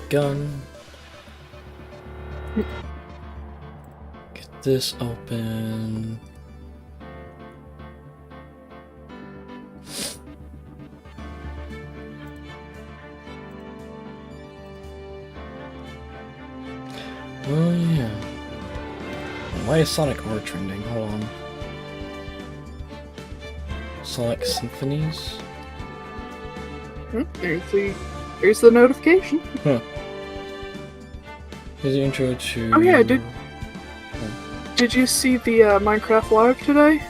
gun. Get this open. Oh yeah. Why is Sonic R trending? Hold on. Sonic Symphonies? There's the notification. Huh. Here's the intro to... Oh yeah, did you see the Minecraft Live today?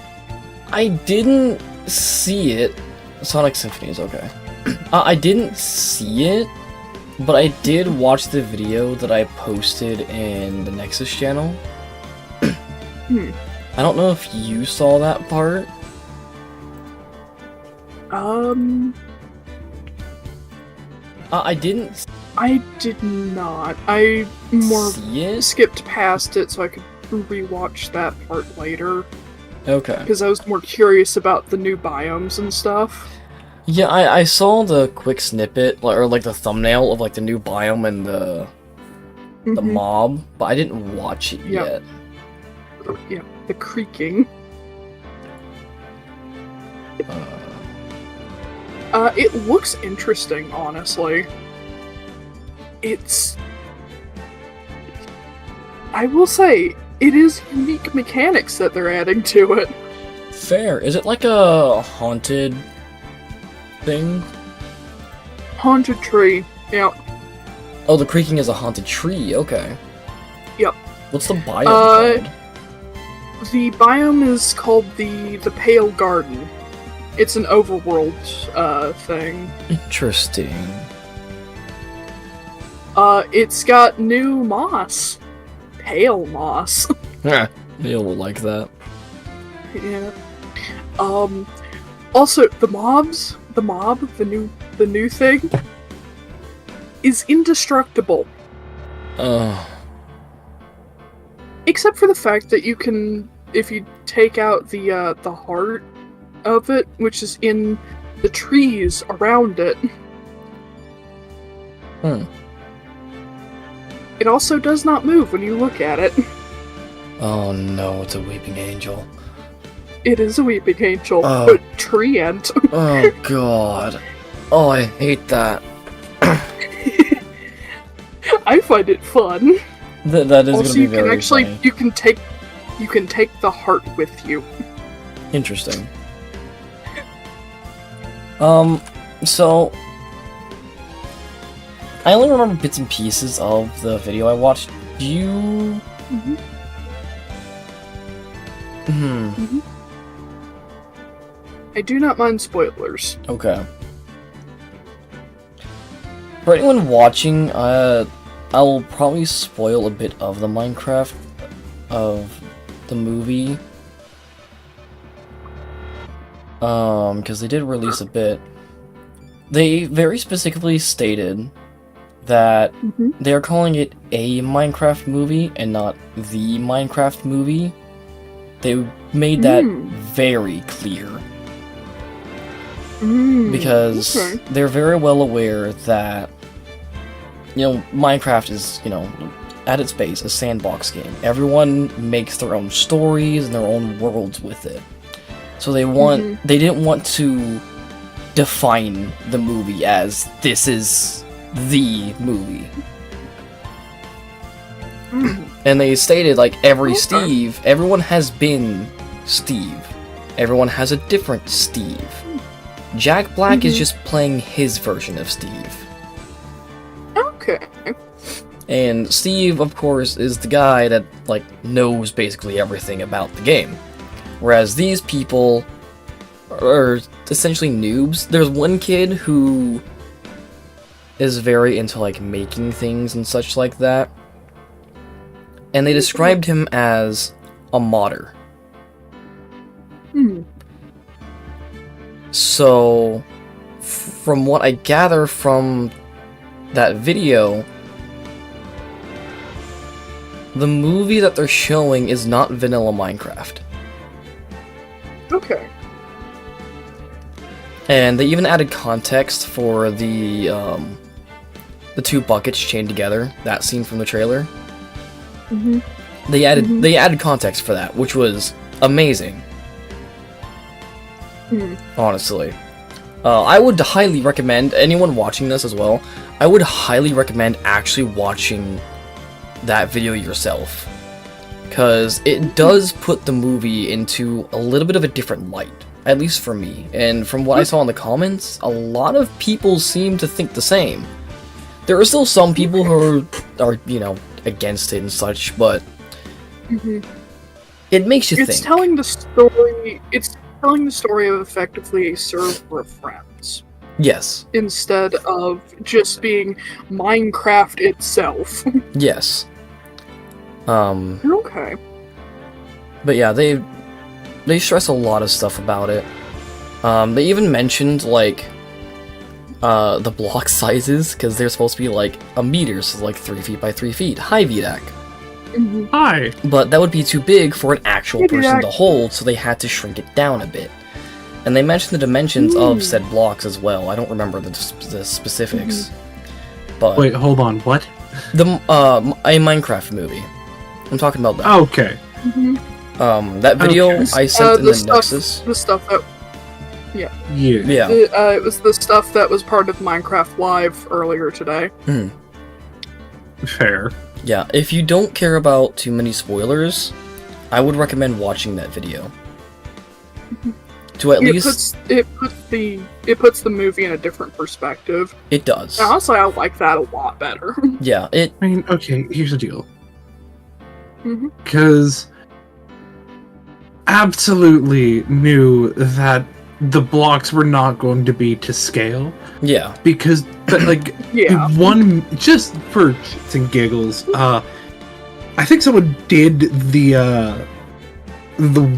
I didn't see it. Sonic Symphonies, okay. I didn't see it, but I did watch the video that I posted in the Nexus channel. I don't know if you saw that part. I didn't. I did not. I more see it? skipped past it so I could rewatch that part later. Okay. Because I was more curious about the new biomes and stuff. Yeah, I saw the quick snippet, or like the thumbnail of like the new biome and the mob, but I didn't watch it yet. Yeah, the creaking. It looks interesting, honestly. I will say, it is unique mechanics that they're adding to it. Fair. Is it like a haunted thing? Haunted tree, yeah. Oh, the creaking is a haunted tree, okay. Yep. What's the biome called? The biome is called the Pale Garden. It's an overworld thing. Interesting. It's got new moss. Pale moss. Yeah, you'll like that. Yeah. Also, the new thing, is indestructible. Except for the fact that you can, if you take out the heart of it, which is in the trees around it. It also does not move when you look at it. Oh no, it's a weeping angel. It is a weeping angel, but tree ant. Oh god. Oh, I hate that. I find it fun. That is also, gonna be very funny. You can take the heart with you. Interesting. So I only remember bits and pieces of the video I watched. Do you? I do not mind spoilers. Okay. For anyone watching, I will probably spoil a bit of the Minecraft of the movie. Because they did release a bit. They very specifically stated that they're calling it a Minecraft movie and not the Minecraft movie. They made that very clear. Because they're very well aware that, you know, Minecraft is, you know, at its base, a sandbox game. Everyone makes their own stories and their own worlds with it. So they didn't want to define the movie as this is the movie. And they stated, like, everyone has been Steve. Everyone has a different Steve. Jack Black is just playing his version of Steve. Okay. And Steve, of course, is the guy that, like, knows basically everything about the game. Whereas these people are essentially noobs. There's one kid who is very into, like, making things and such like that. And they described him as a modder. So, from what I gather from that video, the movie that they're showing is not vanilla Minecraft. Okay. And they even added context for the the two buckets chained together, that scene from the trailer. Mm-hmm. They added context for that, which was amazing. Honestly. I would highly recommend, anyone watching this as well, I would highly recommend actually watching that video yourself. Because it does put the movie into a little bit of a different light, at least for me. And from what I saw in the comments, a lot of people seem to think the same. There are still some people who are you know, against it and such, but it makes you think. It's telling the story of effectively a server of friends. Yes. Instead of just being Minecraft itself. Yes. Okay. But yeah, they stress a lot of stuff about it. They even mentioned, like, the block sizes, because they're supposed to be, like, a meter, so like 3 feet by 3 feet. Hi, VDAC. Hi! But that would be too big for an actual person to hold, so they had to shrink it down a bit. And they mentioned the dimensions of said blocks as well. I don't remember the specifics. But Wait, hold on, what? A Minecraft movie. I'm talking about that. Oh, okay. That video Okay. I sent in the stuff, Nexus. The stuff that... Yeah. It was the stuff that was part of Minecraft Live earlier today. Fair. Yeah, if you don't care about too many spoilers, I would recommend watching that video. To at least... It puts the movie in a different perspective. It does. And honestly, I like that a lot better. Yeah, it... I mean, okay, here's the deal. Because absolutely knew that the blocks were not going to be to scale. Yeah. Because, like, just for shits and giggles, I think someone did the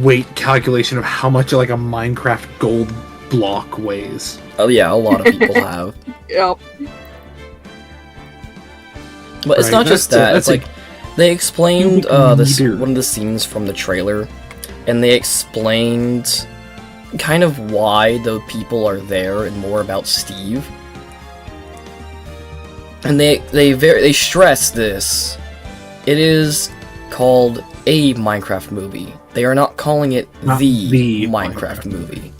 weight calculation of how much, like, a Minecraft gold block weighs. Oh yeah, a lot of people have. Yep. But it's not just that, it's like, they explained one of the scenes from the trailer, and they explained kind of why the people are there and more about Steve. And they stress this. It is called a Minecraft movie. They are not calling it the Minecraft movie.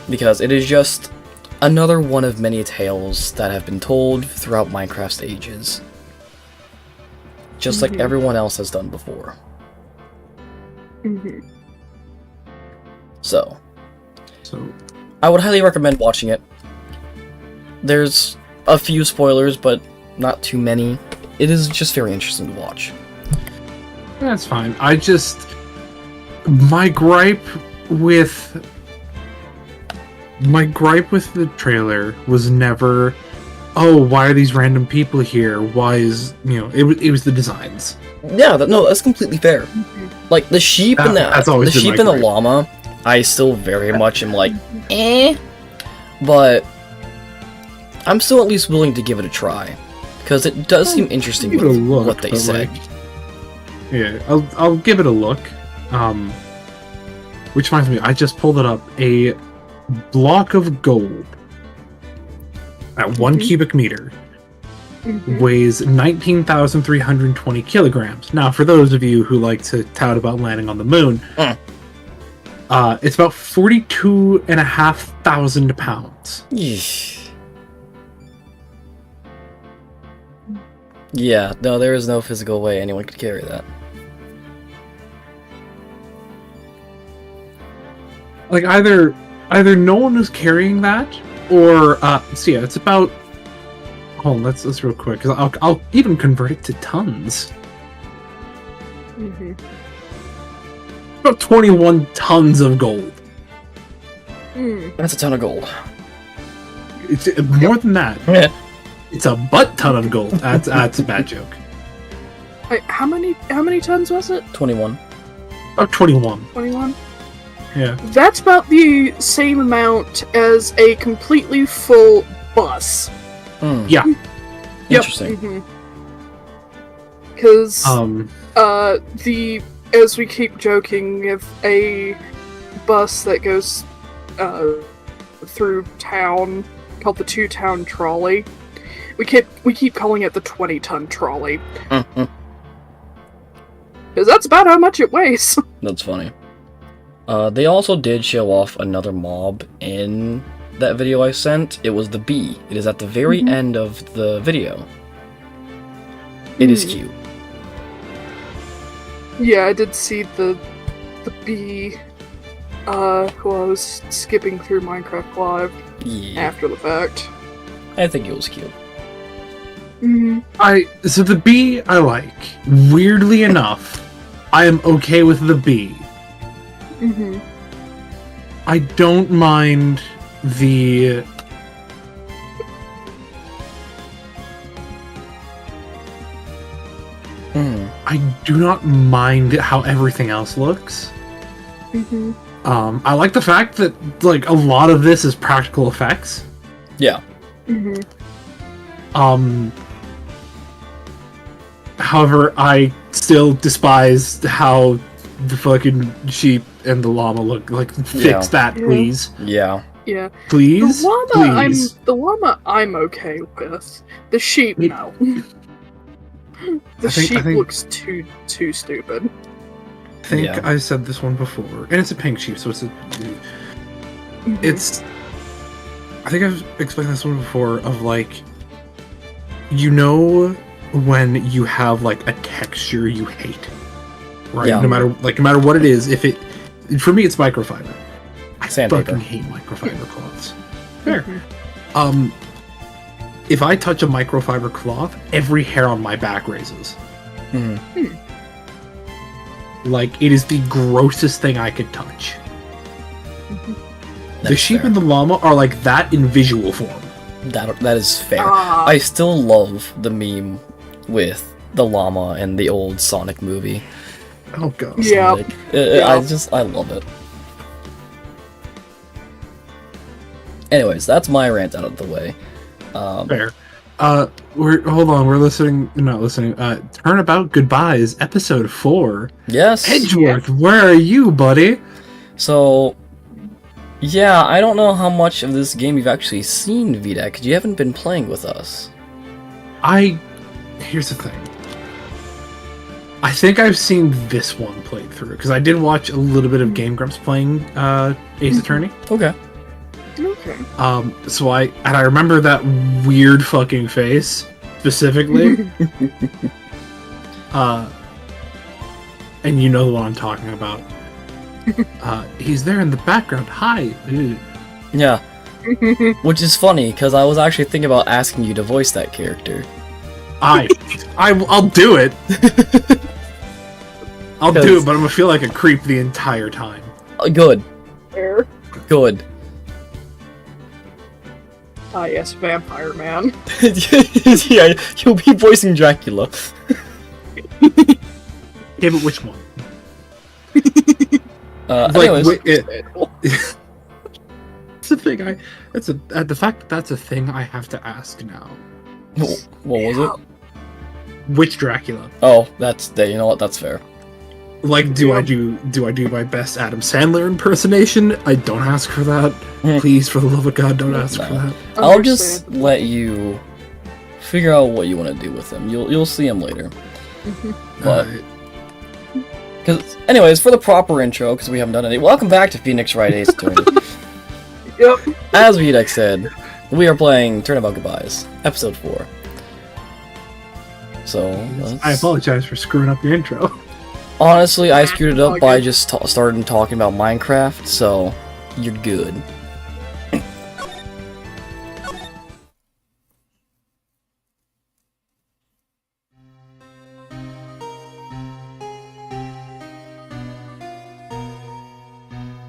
Because it is just another one of many tales that have been told throughout Minecraft's ages. Just like everyone else has done before. So, I would highly recommend watching it. There's a few spoilers, but not too many. It is just very interesting to watch. That's fine. My gripe with the trailer was never, oh, why are these random people here? Why is, it was the designs. Yeah, that's completely fair. Like, the sheep and the llama, I still very much am like, but I'm still at least willing to give it a try, because it does seem interesting with what they said. Yeah, I'll give it a look. Which reminds me, I just pulled it up. A block of gold at 1 cubic meter weighs 19,320 kilograms. Now, for those of you who like to tout about landing on the moon, it's about 42,500 pounds. Yeah, no, there is no physical way anyone could carry that. Like, either no one is carrying that, or it's about. Hold on, let's real quick, because I'll even convert it to tons. About 21 tons of gold. That's a ton of gold. It's more than that. It's a butt ton of gold. That's a bad joke. Wait, how many tons was it? 21. About 21. 21? Yeah. That's about the same amount as a completely full bus. Yeah. Interesting. Because as we keep joking, if a bus that goes through town called the 2-ton trolley. We keep calling it the 20-ton trolley. Because that's about how much it weighs. That's funny. They also did show off another mob in that video I sent. It was the bee. It is at the very end of the video. It is cute. Yeah, I did see the bee while I was skipping through Minecraft Live after the fact. I think it was cute. So the bee I like. Weirdly enough, I am okay with the bee. I don't mind the I do not mind how everything else looks. I like the fact that like a lot of this is practical effects. Yeah. However, I still despise how the fucking sheep and the llama look. Like, fix that, please. Yeah. Yeah. Please? The llama I'm okay with. The sheep, no. The sheep looks too stupid. I think I said this one before. And it's a pink sheep, so it's a... It's... I think I've explained this one before, of like... You know when you have like a texture you hate? Right? Yeah. No matter what it is, if it... For me, it's microfiber. I Sandpaper. fucking hate microfiber cloths. Fair. If I touch a microfiber cloth, every hair on my back raises. Like, it is the grossest thing I could touch. The sheep and the llama are like that in visual form. That is fair. I still love the meme with the llama and the old Sonic movie. Oh god. Yeah. I love it. Anyways, that's my rant out of the way. Fair. We're listening. Not listening. Turnabout Goodbyes, episode 4. Yes. Edgeworth, where are you, buddy? So, yeah, I don't know how much of this game you've actually seen, Vitek, because you haven't been playing with us. Here's the thing. I think I've seen this one played through, because I did watch a little bit of Game Grumps playing Ace Attorney. Okay. Okay. So I remember that weird fucking face, specifically. And you know what I'm talking about. He's there in the background. Hi. Ew. Yeah. Which is funny, because I was actually thinking about asking you to voice that character. I'll do it. I'll do it, but I'm gonna feel like a creep the entire time. Good. Fair. Good. Ah, yes, Vampire Man. Yeah, you'll be voicing Dracula. Yeah, but which one? Anyways. It's a thing. The fact that that's a thing I have to ask now. What was it? Which Dracula? Oh, you know what? That's fair. Like, do I do my best Adam Sandler impersonation? I don't ask for that. Please, for the love of God, don't ask for that. I'll just let you figure out what you want to do with him. You'll see him later. But anyways, for the proper intro, because we haven't done any. Welcome back to Phoenix Wright Ace Attorney. Yep. As Vitek said, we are playing Turnabout Goodbyes, episode 4. So I apologize for screwing up your intro. Honestly, I screwed it up by just starting talking about Minecraft, so you're good.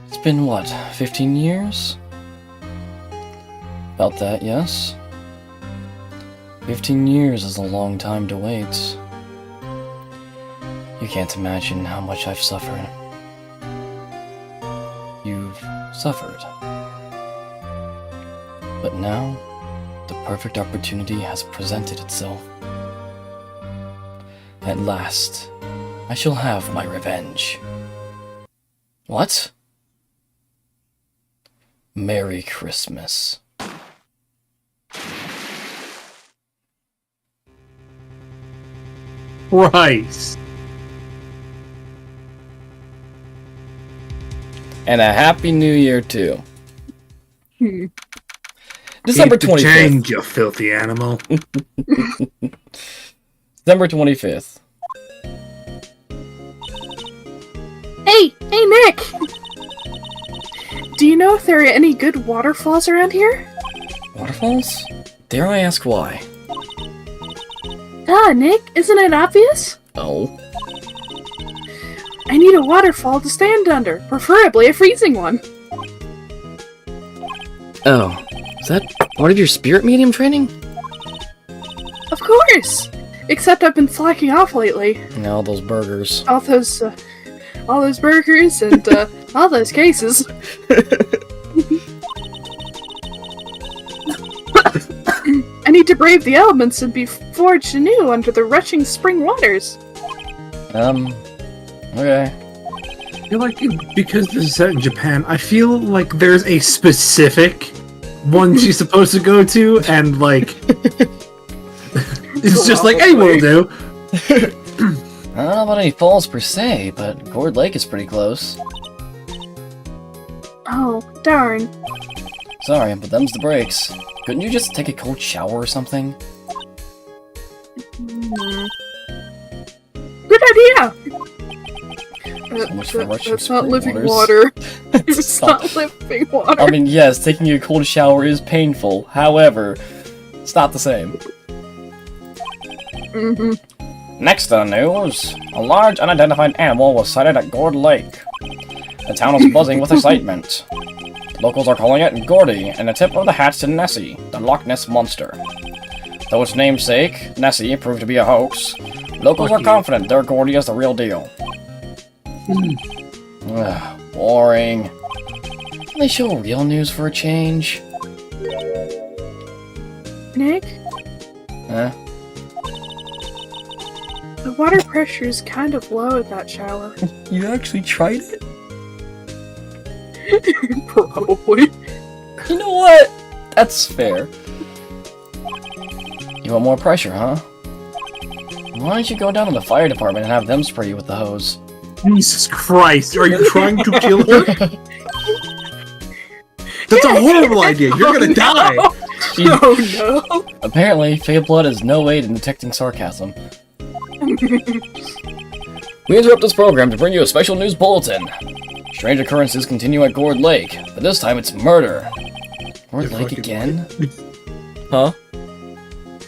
It's been, what, 15 years? About that, yes. 15 years is a long time to wait. You can't imagine how much I've suffered. You've suffered. But now, the perfect opportunity has presented itself. At last, I shall have my revenge. What? Merry Christmas. Christ. And a happy new year, too. Hmm. December Keep the 25th. change, you filthy animal. December 25th. Hey, Nick! Do you know if there are any good waterfalls around here? Waterfalls? Dare I ask why? Nick, isn't it obvious? Oh. I need a waterfall to stand under, preferably a freezing one. Oh. Is that part of your spirit medium training? Of course! Except I've been slacking off lately. No, those burgers. All those burgers and, all those cases. I need to brave the elements and be forged anew under the rushing spring waters. Okay. I feel like because this is set in Japan, I feel like there's a specific one she's supposed to go to, and like it's just like anyone will do. I don't know about any falls per se, but Gourd Lake is pretty close. Oh, darn. Sorry, but them's the breaks. Couldn't you just take a cold shower or something? Good idea! So much for rushing That's not spring living waters. water. It's not living water. I mean, yes, taking a cold shower is painful. However, it's not the same. Next on the news, a large unidentified animal was sighted at Gourd Lake. The town is buzzing with excitement. Locals are calling it Gordy, and a tip of the hat to Nessie, the Loch Ness Monster. Though its namesake, Nessie, proved to be a hoax, locals are confident their Gordy is the real deal. Ugh, boring. Can they show real news for a change? Nick, Huh? the water pressure is kind of low at that shower. You actually tried it? Probably. You know what? That's fair. You want more pressure, huh? Why don't you go down to the fire department and have them spray you with the hose? Jesus Christ, are you trying to kill her? That's a horrible idea. You're gonna die. Oh no! Apparently, Fey Blood is no aid in detecting sarcasm. We interrupt this program to bring you a special news bulletin. Strange occurrences continue at Gourd Lake, but this time it's murder. Gourd Lake again? Huh?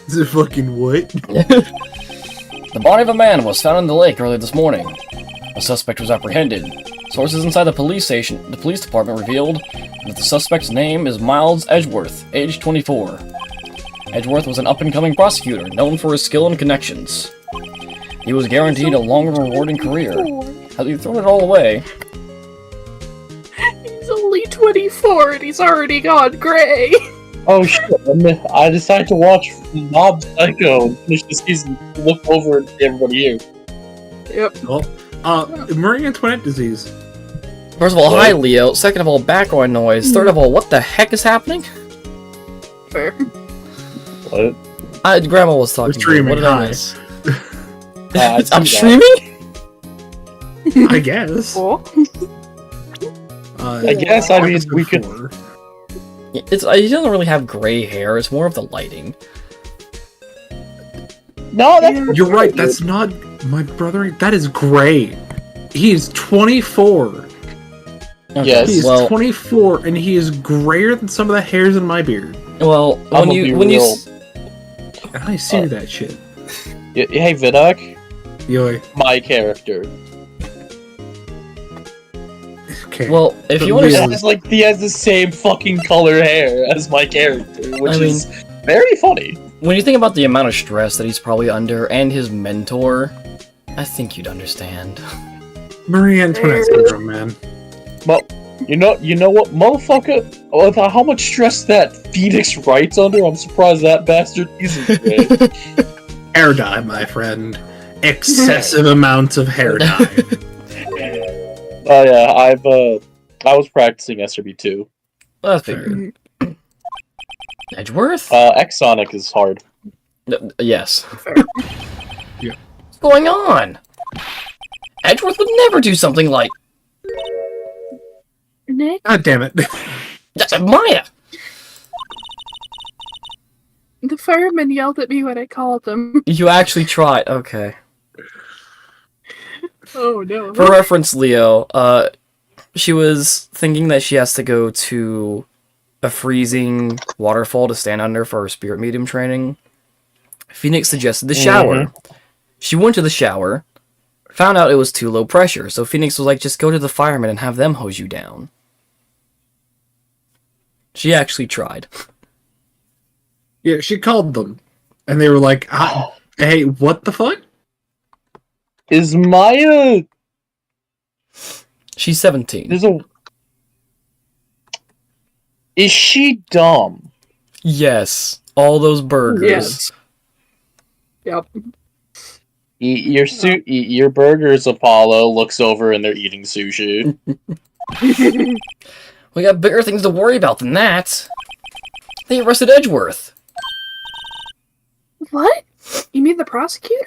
Is it fucking what? The body of a man was found in the lake early this morning. A suspect was apprehended. Sources inside the police department revealed that the suspect's name is Miles Edgeworth, age 24. Edgeworth was an up-and-coming prosecutor, known for his skill and connections. He was guaranteed a long and rewarding career. Had he thrown it all away? He's only 24 and he's already gone gray. Oh shit, I decided to watch Mob Psycho and finish the season, look over at everybody here. Yep. Well, Marie Antoinette disease. First of all, hi Leo. Second of all, background noise. Third of all, what the heck is happening? Fair. What? Grandma was talking. Streaming, What did I hi. miss? I I'm see streaming? I guess. Cool. I guess, I mean, we could- He doesn't really have gray hair. It's more of the lighting. No, that's Yeah. You're right. That's not my brother. That is gray. He is 24. Okay, Yes. He is Well, 24, and he is grayer than some of the hairs in my beard. well, I'm when gonna you be when you real. I see that shit. Hey, Vidoc, Yo, my character. okay. well, if you But He understand, has the same fucking color hair as my character, which I mean- is very funny. when you think about the amount of stress that he's probably under and his mentor, I think you'd understand. Marie Antoinette syndrome, man. Well, you know what, motherfucker? With how much stress that Phoenix Wright's under, I'm surprised that bastard isn't great. Hair dye, my friend. Excessive amounts of hair dye. Oh yeah, I was practicing SRB too. Well, that's figured. Edgeworth? X Sonic is hard. Yes. Fair. going on? Edgeworth would never do something like... Nick, God damn it. Maya! the firemen yelled at me when I called them. You actually tried. Okay. Oh no. For reference, Leo, she was thinking that she has to go to a freezing waterfall to stand under for her spirit medium training. Phoenix suggested the shower. She went to the shower, found out it was too low pressure, so Phoenix was like, just go to the firemen and have them hose you down. She actually tried. Yeah, she called them. And they were like, hey, what the fuck? Is Maya... She's 17. Is she dumb? Yes. All those burgers. Yes. Yep. Eat your burgers, Apollo. Looks over and they're eating sushi. We got bigger things to worry about than that. They arrested Edgeworth. What? You mean the prosecutor?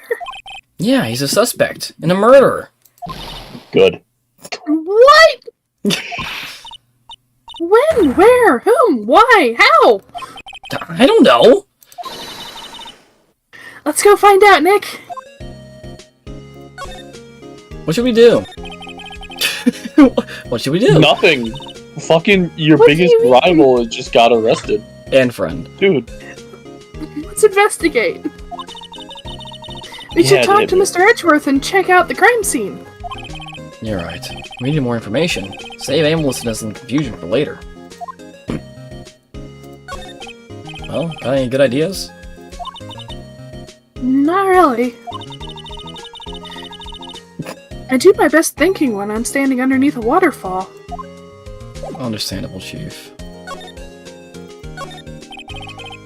Yeah, he's a suspect in a murder. Good. What? When? Where? Whom? Why? How? I don't know. Let's go find out, Nick. What should we do? What should we do? Nothing. Fucking your What do biggest you mean? rival just got arrested. And friend. Dude. Let's investigate. We should talk to Mr. Edgeworth and check out the crime scene. You're right. We need more information. Save aimlessness and confusion for later. Well, got any good ideas? Not really. I do my best thinking when I'm standing underneath a waterfall. Understandable, Chief.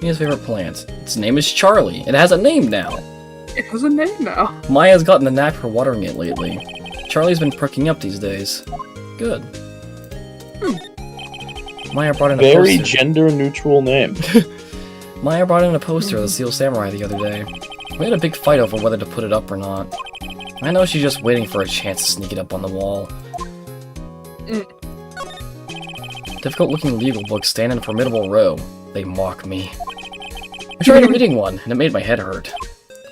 His favorite plant. Its name is Charlie. It has a name now. It has a name now. Maya's gotten the knack for watering it lately. Charlie's been perking up these days. Good. Maya brought in a Very poster. gender-neutral name. Maya brought in a poster of the Steel Samurai the other day. We had a big fight over whether to put it up or not. I know she's just waiting for a chance to sneak it up on the wall. Difficult-looking legal books stand in a formidable row. They mock me. I tried reading one, and it made my head hurt.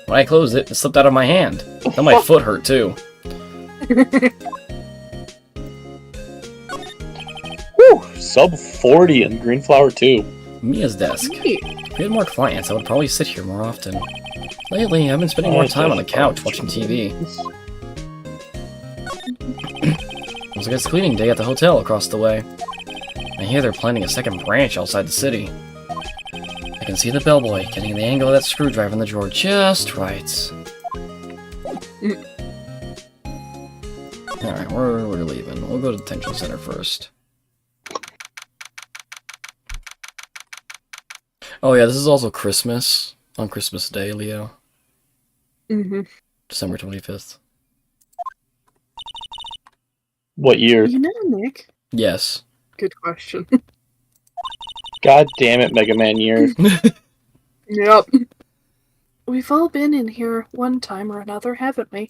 When I closed it, it slipped out of my hand. Then my foot hurt, too. Whew! Sub 40 in Greenflower 2. Mia's desk. Neat. If we had more clients, I would probably sit here more often. Lately, I've been spending more time on the couch watching TV. Looks like it's cleaning day at the hotel across the way. I hear they're planning a second branch outside the city. I can see the bellboy getting the angle of that screwdriver in the drawer just right. Alright, we're leaving. We'll go to the detention center first. Oh yeah, this is also Christmas. On Christmas Day, Leo. December 25th. What year? You know, Nick. Yes. Good question. God damn it, Mega Man year. Yep. We've all been in here one time or another, haven't we?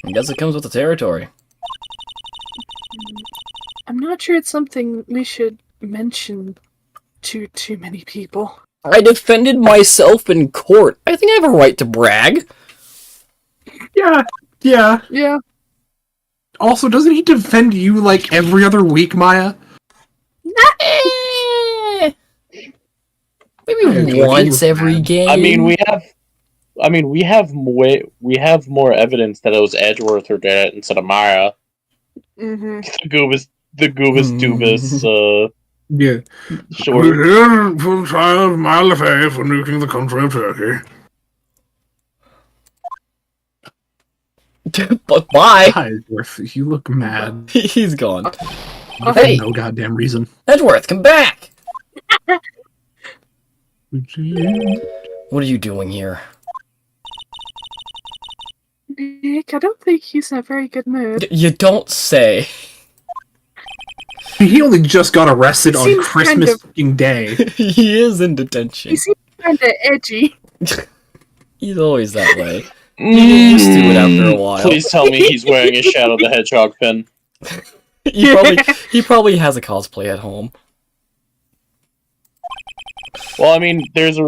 I guess it comes with the territory. I'm not sure it's something we should mention to too many people. I defended myself in court. I think I have a right to brag. Yeah. Yeah. Also, doesn't he defend you like every other week, Maya? Maybe once every game. I mean, we have more evidence that it was Edgeworth who did it instead of Maya. The Goobus Dubus, Yeah. sure. We're here for the trial of Maya LeFay for nuking the country of Turkey. But bye. Edgeworth, you look mad. He's gone. For Hey, no goddamn reason. Edgeworth, come back. What are you doing here? Nick, I don't think he's in a very good mood. You don't say. He only just got arrested on Seems Christmas kind fucking Day. He is in detention. He seems kinda edgy. He's always that way. You get used to it after a while. Please tell me he's wearing a Shadow the Hedgehog pin. he probably has a cosplay at home. Well, I mean, there's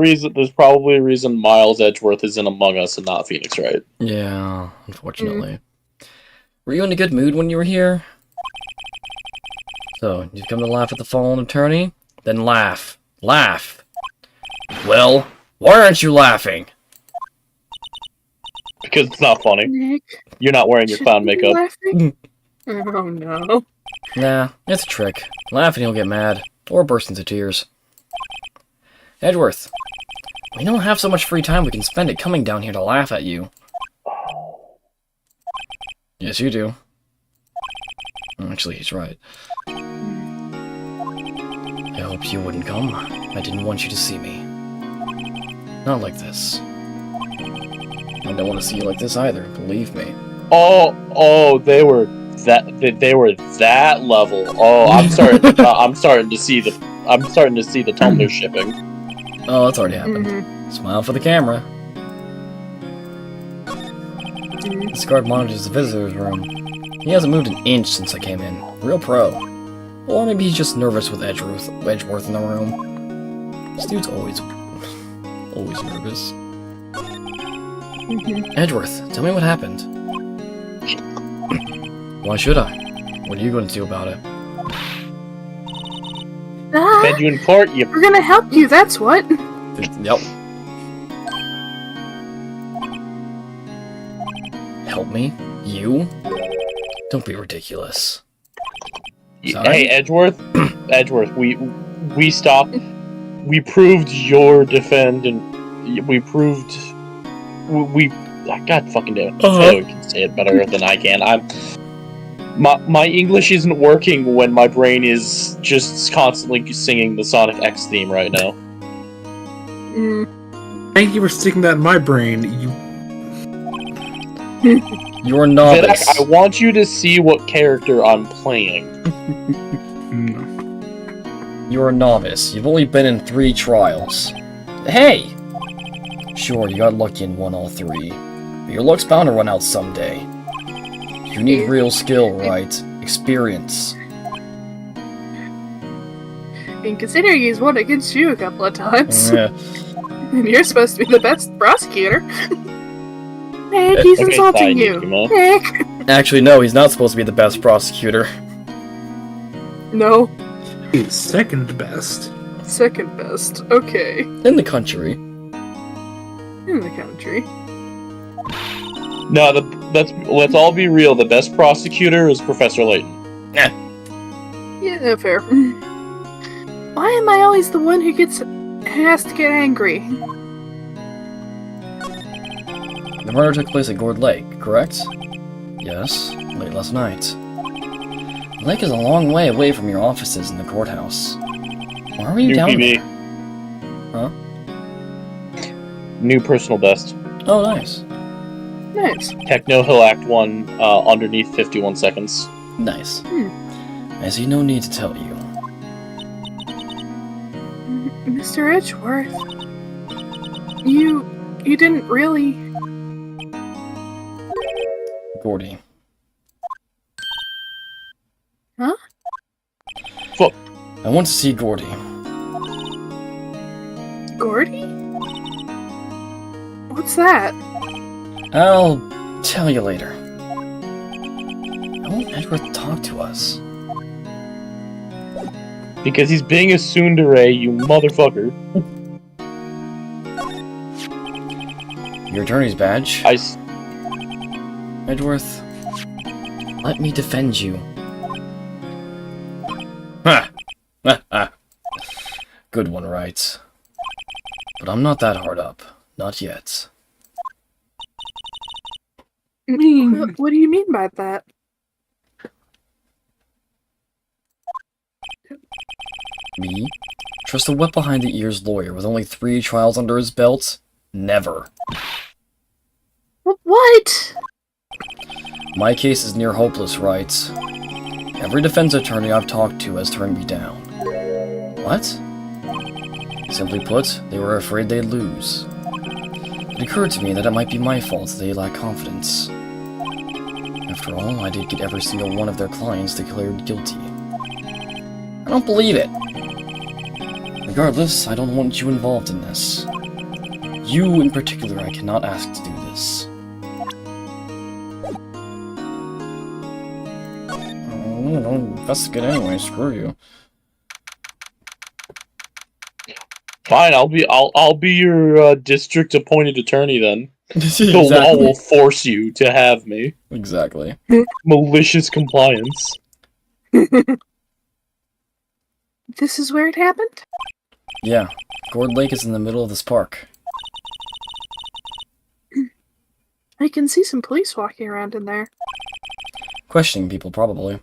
probably a reason Miles Edgeworth is in Among Us and not Phoenix Wright. Yeah, unfortunately. Were you in a good mood when you were here? So, you've come to laugh at the fallen attorney? Then laugh. Laugh! Well, why aren't you laughing? Because it's not funny. Nick, You're not wearing your clown makeup. laughing? Oh no. Nah, it's a trick. Laugh and he'll get mad. Or burst into tears. Edgeworth, we don't have so much free time we can spend it coming down here to laugh at you. Yes, you do. Actually, he's right. I hoped you wouldn't come. I didn't want you to see me. Not like this. I don't want to see you like this either, believe me. Oh, they were that level. Oh, I'm starting to see the Tumblr shipping. Oh, that's already happened. Smile for the camera. This guard monitors the visitor's room. He hasn't moved an inch since I came in. Real pro. Or maybe he's just nervous with Edgeworth in the room. This dude's always nervous. Edgeworth, tell me what happened. Why should I? What are you going to do about it? Fed you in court, you... We're gonna help you, that's what. Yep. Help me? You? Don't be ridiculous. Sorry? Hey, Edgeworth. Edgeworth, we stopped. We proved your defendant. We proved... God fucking damn it. Taylor can say it better than I can. My English isn't working when my brain is just constantly singing the Sonic X theme right now. Thank you for sticking that in my brain. You're a novice. Vidak, I want you to see what character I'm playing. You're a novice. You've only been in 3 trials. Hey! Sure, you got lucky and won all 3. But your luck's bound to run out someday. You need real skill, right? Experience. And considering he's won against you a couple of times. Yeah. And you're supposed to be the best prosecutor. Nick, he's insulting you. Nick! Actually, no, he's not supposed to be the best prosecutor. No. He's second best. Second best. Okay. In the country. In the country. No, let's all be real. The best prosecutor is Professor Layton. Yeah, fair. Why am I always the one who has to get angry? The murder took place at Gourd Lake, correct? Yes, late last night. The lake is a long way away from your offices in the courthouse. Why were you down there? Huh? New personal best. Oh, nice. Nice. Techno Hill Act 1, underneath 51 seconds. Nice. I see no need to tell you. Mr. Edgeworth, you didn't really... Gordy. Huh? Fuck. I want to see Gordy. Gordy? What's that? I'll tell you later. I won't Edgeworth talk to us. Because he's being a tsundere, you motherfucker. Your attorney's badge. Edgeworth, let me defend you. Ha! Good one, Wright. But I'm not that hard up. Not yet. What do you mean by that? Me? Trust a wet-behind-the-ears lawyer with only 3 trials under his belt? Never. What? My case is near hopeless, Wright. Every defense attorney I've talked to has turned me down. What? Simply put, they were afraid they'd lose. It occurred to me that it might be my fault that they lack confidence. After all, I did get every single one of their clients declared guilty. I don't believe it. Regardless, I don't want you involved in this. You, in particular, I cannot ask to do this. Oh, don't investigate anyway, screw you. Fine, I'll be your district appointed attorney then. Exactly. The law will force you to have me. Exactly. Malicious compliance. This is where it happened? Yeah, Gourd Lake is in the middle of this park. I can see some police walking around in there. Questioning people, probably.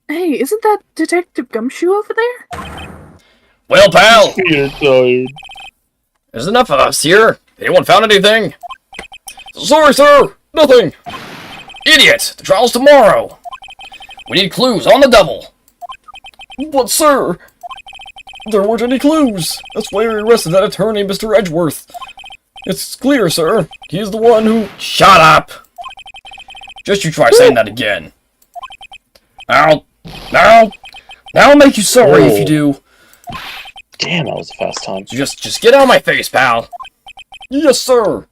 Hey, isn't that Detective Gumshoe over there? Well, pal! You're tired. There's enough of us here. Anyone found anything? Sorry, sir! Nothing! Idiot! The trial's tomorrow! We need clues on the double! But, sir... There weren't any clues! That's why we arrested that attorney, Mr. Edgeworth. It's clear, sir. He's the one who... Shut up! Just you try saying that again. I'll make you sorry if you do. Damn, that was a fast time. Just get out of my face, pal. Yes, sir.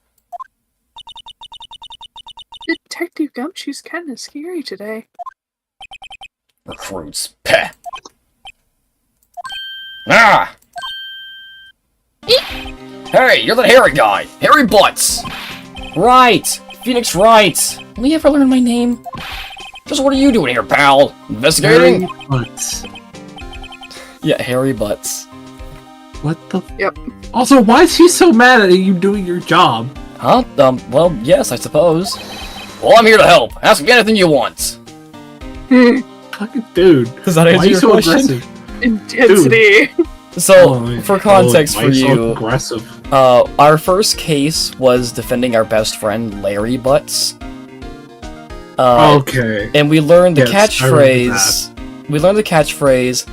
Detective Gumshoe's kind of scary today. Recruits. Peh. Ah! Hey, you're the hairy guy. Hairy Butts. Right. Phoenix Wright. Will you ever learn my name? Just what are you doing here, pal? Investigating? Hairy Butts. Yeah, Hairy Butts. What the? Yep. Also, why is he so mad at you doing your job? Huh? Well, yes, I suppose. Well, I'm here to help. Ask me anything you want. Fucking dude. Does that Why answer are you your so question? aggressive? Intensity. So, for context why for are so you, aggressive. our first case was defending our best friend, Larry Butts. Okay. And we learned the Yes, I remember catchphrase. We learned the catchphrase.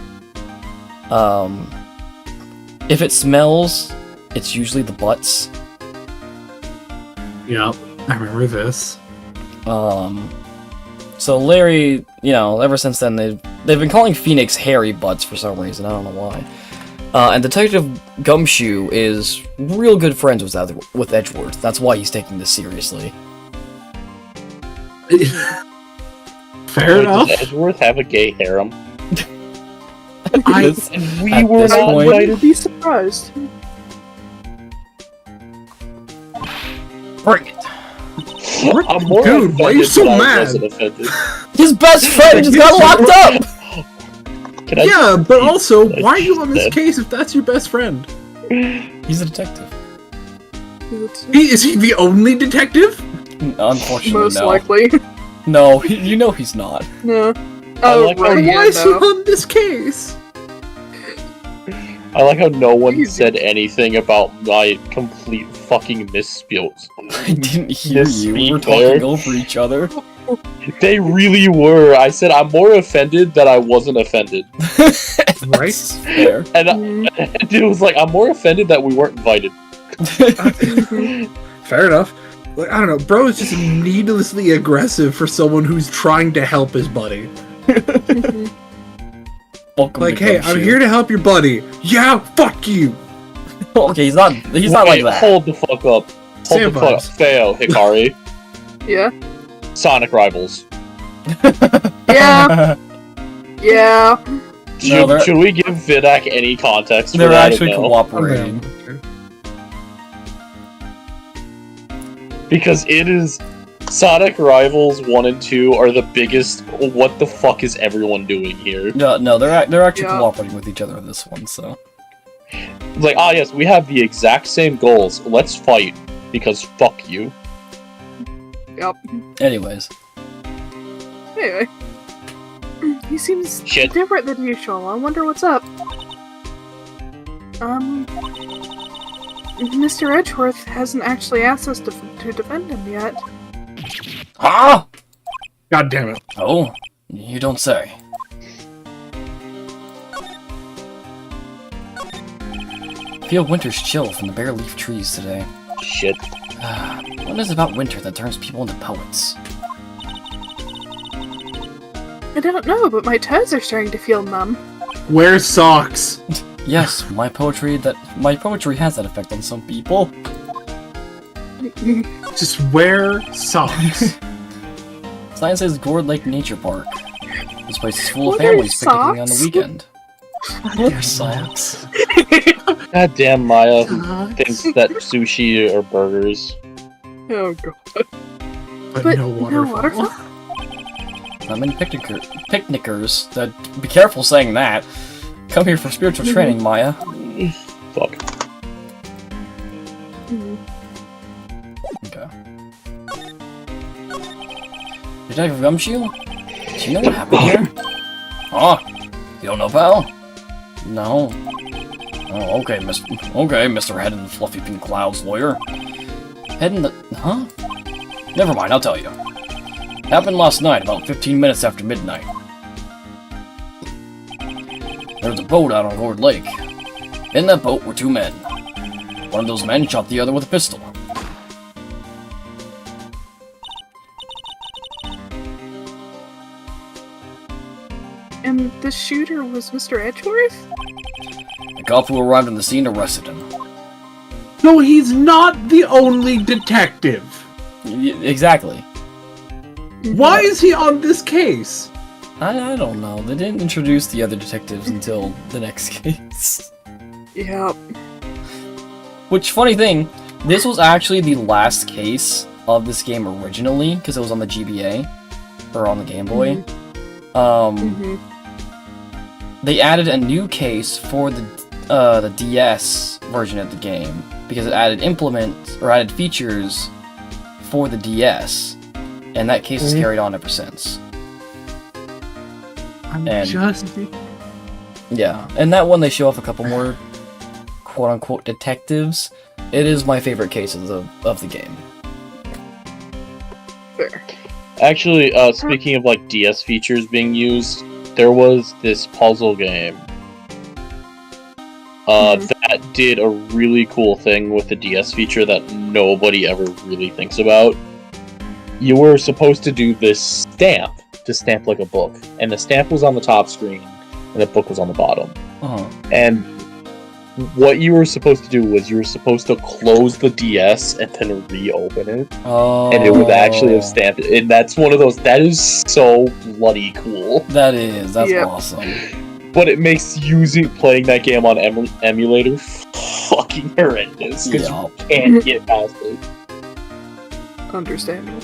If it smells, it's usually the butts. Yep, I remember this. So Larry, ever since then they've been calling Phoenix Hairy Butts for some reason. I don't know why. And Detective Gumshoe is real good friends with Edgeworth. That's why he's taking this seriously. Fair enough. Does Edgeworth have a gay harem? At We were this not point- invited. Be surprised. Bring it. What? I'm more Dude, why are you offended so that I mad? wasn't offended. His best friend just got locked up. Can I Yeah, but just- also, I why are you on this just- case if that's your best friend? He's a detective. Is he the only detective? Unfortunately, Most no. likely. No, he's not. No. I Oh, like how- right, Then yeah, why is he no. on this case? I like how no one Easy. said anything about my complete fucking misspells. I didn't hear you. We were Misspeak there. talking over each other. They really were. I said I'm more offended that I wasn't offended. Right? That's fair. And Mhm. it was like, I'm more offended that we weren't invited. Fair enough. Like, I don't know, bro is just needlessly aggressive for someone who's trying to help his buddy. Welcome Like, to hey, Gumshoe. I'm here to help your buddy. Yeah, fuck you. Okay, he's not like Wait, that. Hold the fuck up. Hold the fuck up. Sandbox. Fail, Hikari. Yeah. Sonic Rivals. Yeah. Yeah. No, Should we give Vidak any context for They're that? actually No? cooperating. Because it is Sonic Rivals 1 and 2 are the biggest what the fuck is everyone doing here? No, they're actually Yeah. cooperating with each other in this one. So Like, yes, we have the exact same goals. Let's fight. Because fuck you. Yep. anyways, Anyway. He seems Shit. different than usual. I wonder what's up. Mr. Edgeworth hasn't actually asked us to defend him yet. ah, God damn it. oh, you don't say. feel winter's chill from the bare leaf trees today. Shit. What is it about winter that turns people into poets? I don't know, but my toes are starting to feel numb. Wear socks. Yes, my poetry has that effect on some people. Just wear socks. Sign says Gourd Lake Nature Park. This place is full of What are families picnicking on the socks? weekend. Wear socks. God damn Maya, who thinks that sushi are burgers. Oh god. But no waterfall. Not many picnickers. Be careful saying that. Come here for spiritual training, Maya. Fuck. Okay. Detective Gumshoe? Do you know what happened here? Huh? You don't know, pal? No. Oh, okay, Mr. Head in the Fluffy Pink Clouds lawyer. Head in the... Huh? Never mind, I'll tell you. Happened last night, about 15 minutes after midnight. There was a boat out on Gourd Lake. In that boat were two men. One of those men shot the other with a pistol. And the shooter was Mr. Edgeworth? The cop who arrived on the scene arrested him. No, he's not the only detective. Exactly. Why is he on this case? I don't know. They didn't introduce the other detectives until the next case. Yep. Which, funny thing, this was actually the last case of this game originally, because it was on the GBA, or on the Game Boy. They added a new case for the DS version of the game, because it added added features for the DS, and that case is carried on ever since. Yeah, and that one they show off a couple more quote-unquote detectives. It is my favorite case of the game. Fair. Actually, speaking of like DS features being used, there was this puzzle game that did a really cool thing with the DS feature that nobody ever really thinks about. You were supposed to do this stamp to stamp like a book, and the stamp was on the top screen and the book was on the bottom. And what you were supposed to do was you were supposed to close the DS and then reopen it, and it would actually have stamped it. And that's one of those that is so bloody cool. That's awesome. But it makes playing that game on emulator fucking horrendous because you can't get past it. Understandable.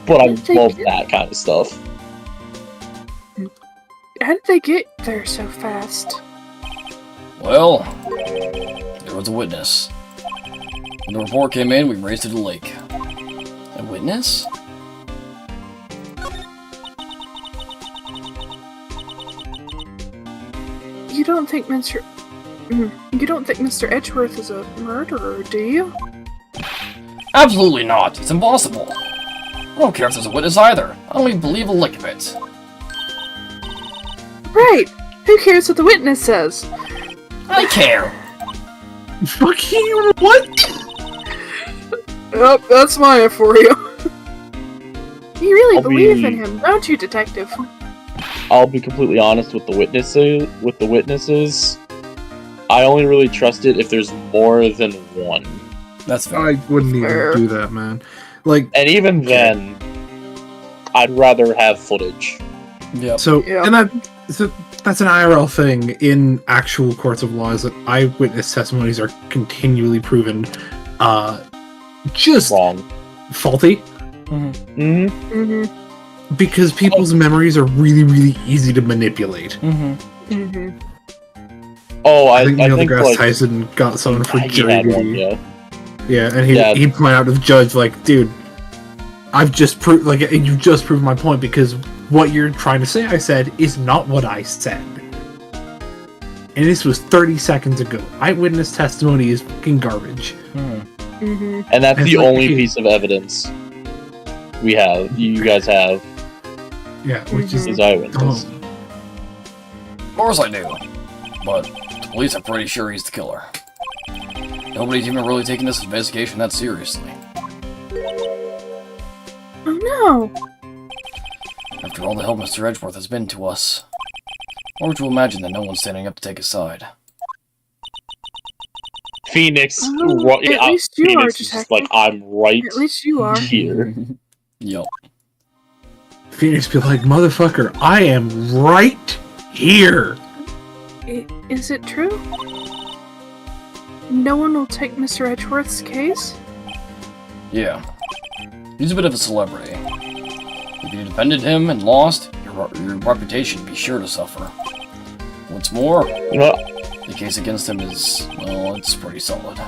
But I love that kind of stuff. How did they get there so fast? Well, there was a witness. When the report came in, we raced to the lake. A witness? You don't think Mr. Edgeworth is a murderer, do you? Absolutely not. It's impossible. I don't care if there's a witness either. I don't even believe a lick of it. Right! Who cares what the witness says? I care. Fucking what? Oh, that's Maya for you. You really I'll believe be- in him, don't you, Detective? I'll be completely honest with the witnesses. I only really trust it if there's more than one. That's fair. I wouldn't Fair. even do that, man. Like, And even then, I'd rather have footage. Yep. so, Yeah. and that's an IRL thing in actual courts of law, is that eyewitness testimonies are continually proven just Wrong. faulty, Mm-hmm. Mm-hmm. because people's memories are really, really easy to manipulate. Mm-hmm. Oh, I think Neil think deGrasse like Tyson got someone for he jury had one, duty. yeah. Yeah, and Yeah. he'd point out to the judge, like, dude, I've just proved, like, you've just proved my point, because what you're trying to say I said is not what I said. And this was 30 seconds ago. Eyewitness testimony is fucking garbage. Mm-hmm. And that's It's the like, only hey- piece of evidence we have. You guys have Yeah, which is... is eyewitness. Oh. Of course I do. But the police are pretty sure he's the killer. Nobody's even really taking this investigation that seriously. Oh no! After all the help Mr. Edgeworth has been to us, or would you imagine that no one's standing up to take his side? Phoenix, At yeah, least you Phoenix are, is just Detective. like, I'm right At least you are. here. Yup. Phoenix be like, motherfucker, I am right here. Is it true? No one will take Mr. Edgeworth's case? Yeah. He's a bit of a celebrity. If you defended him and lost, your reputation would be sure to suffer. What's more, You know, the case against him is, well, it's pretty solid.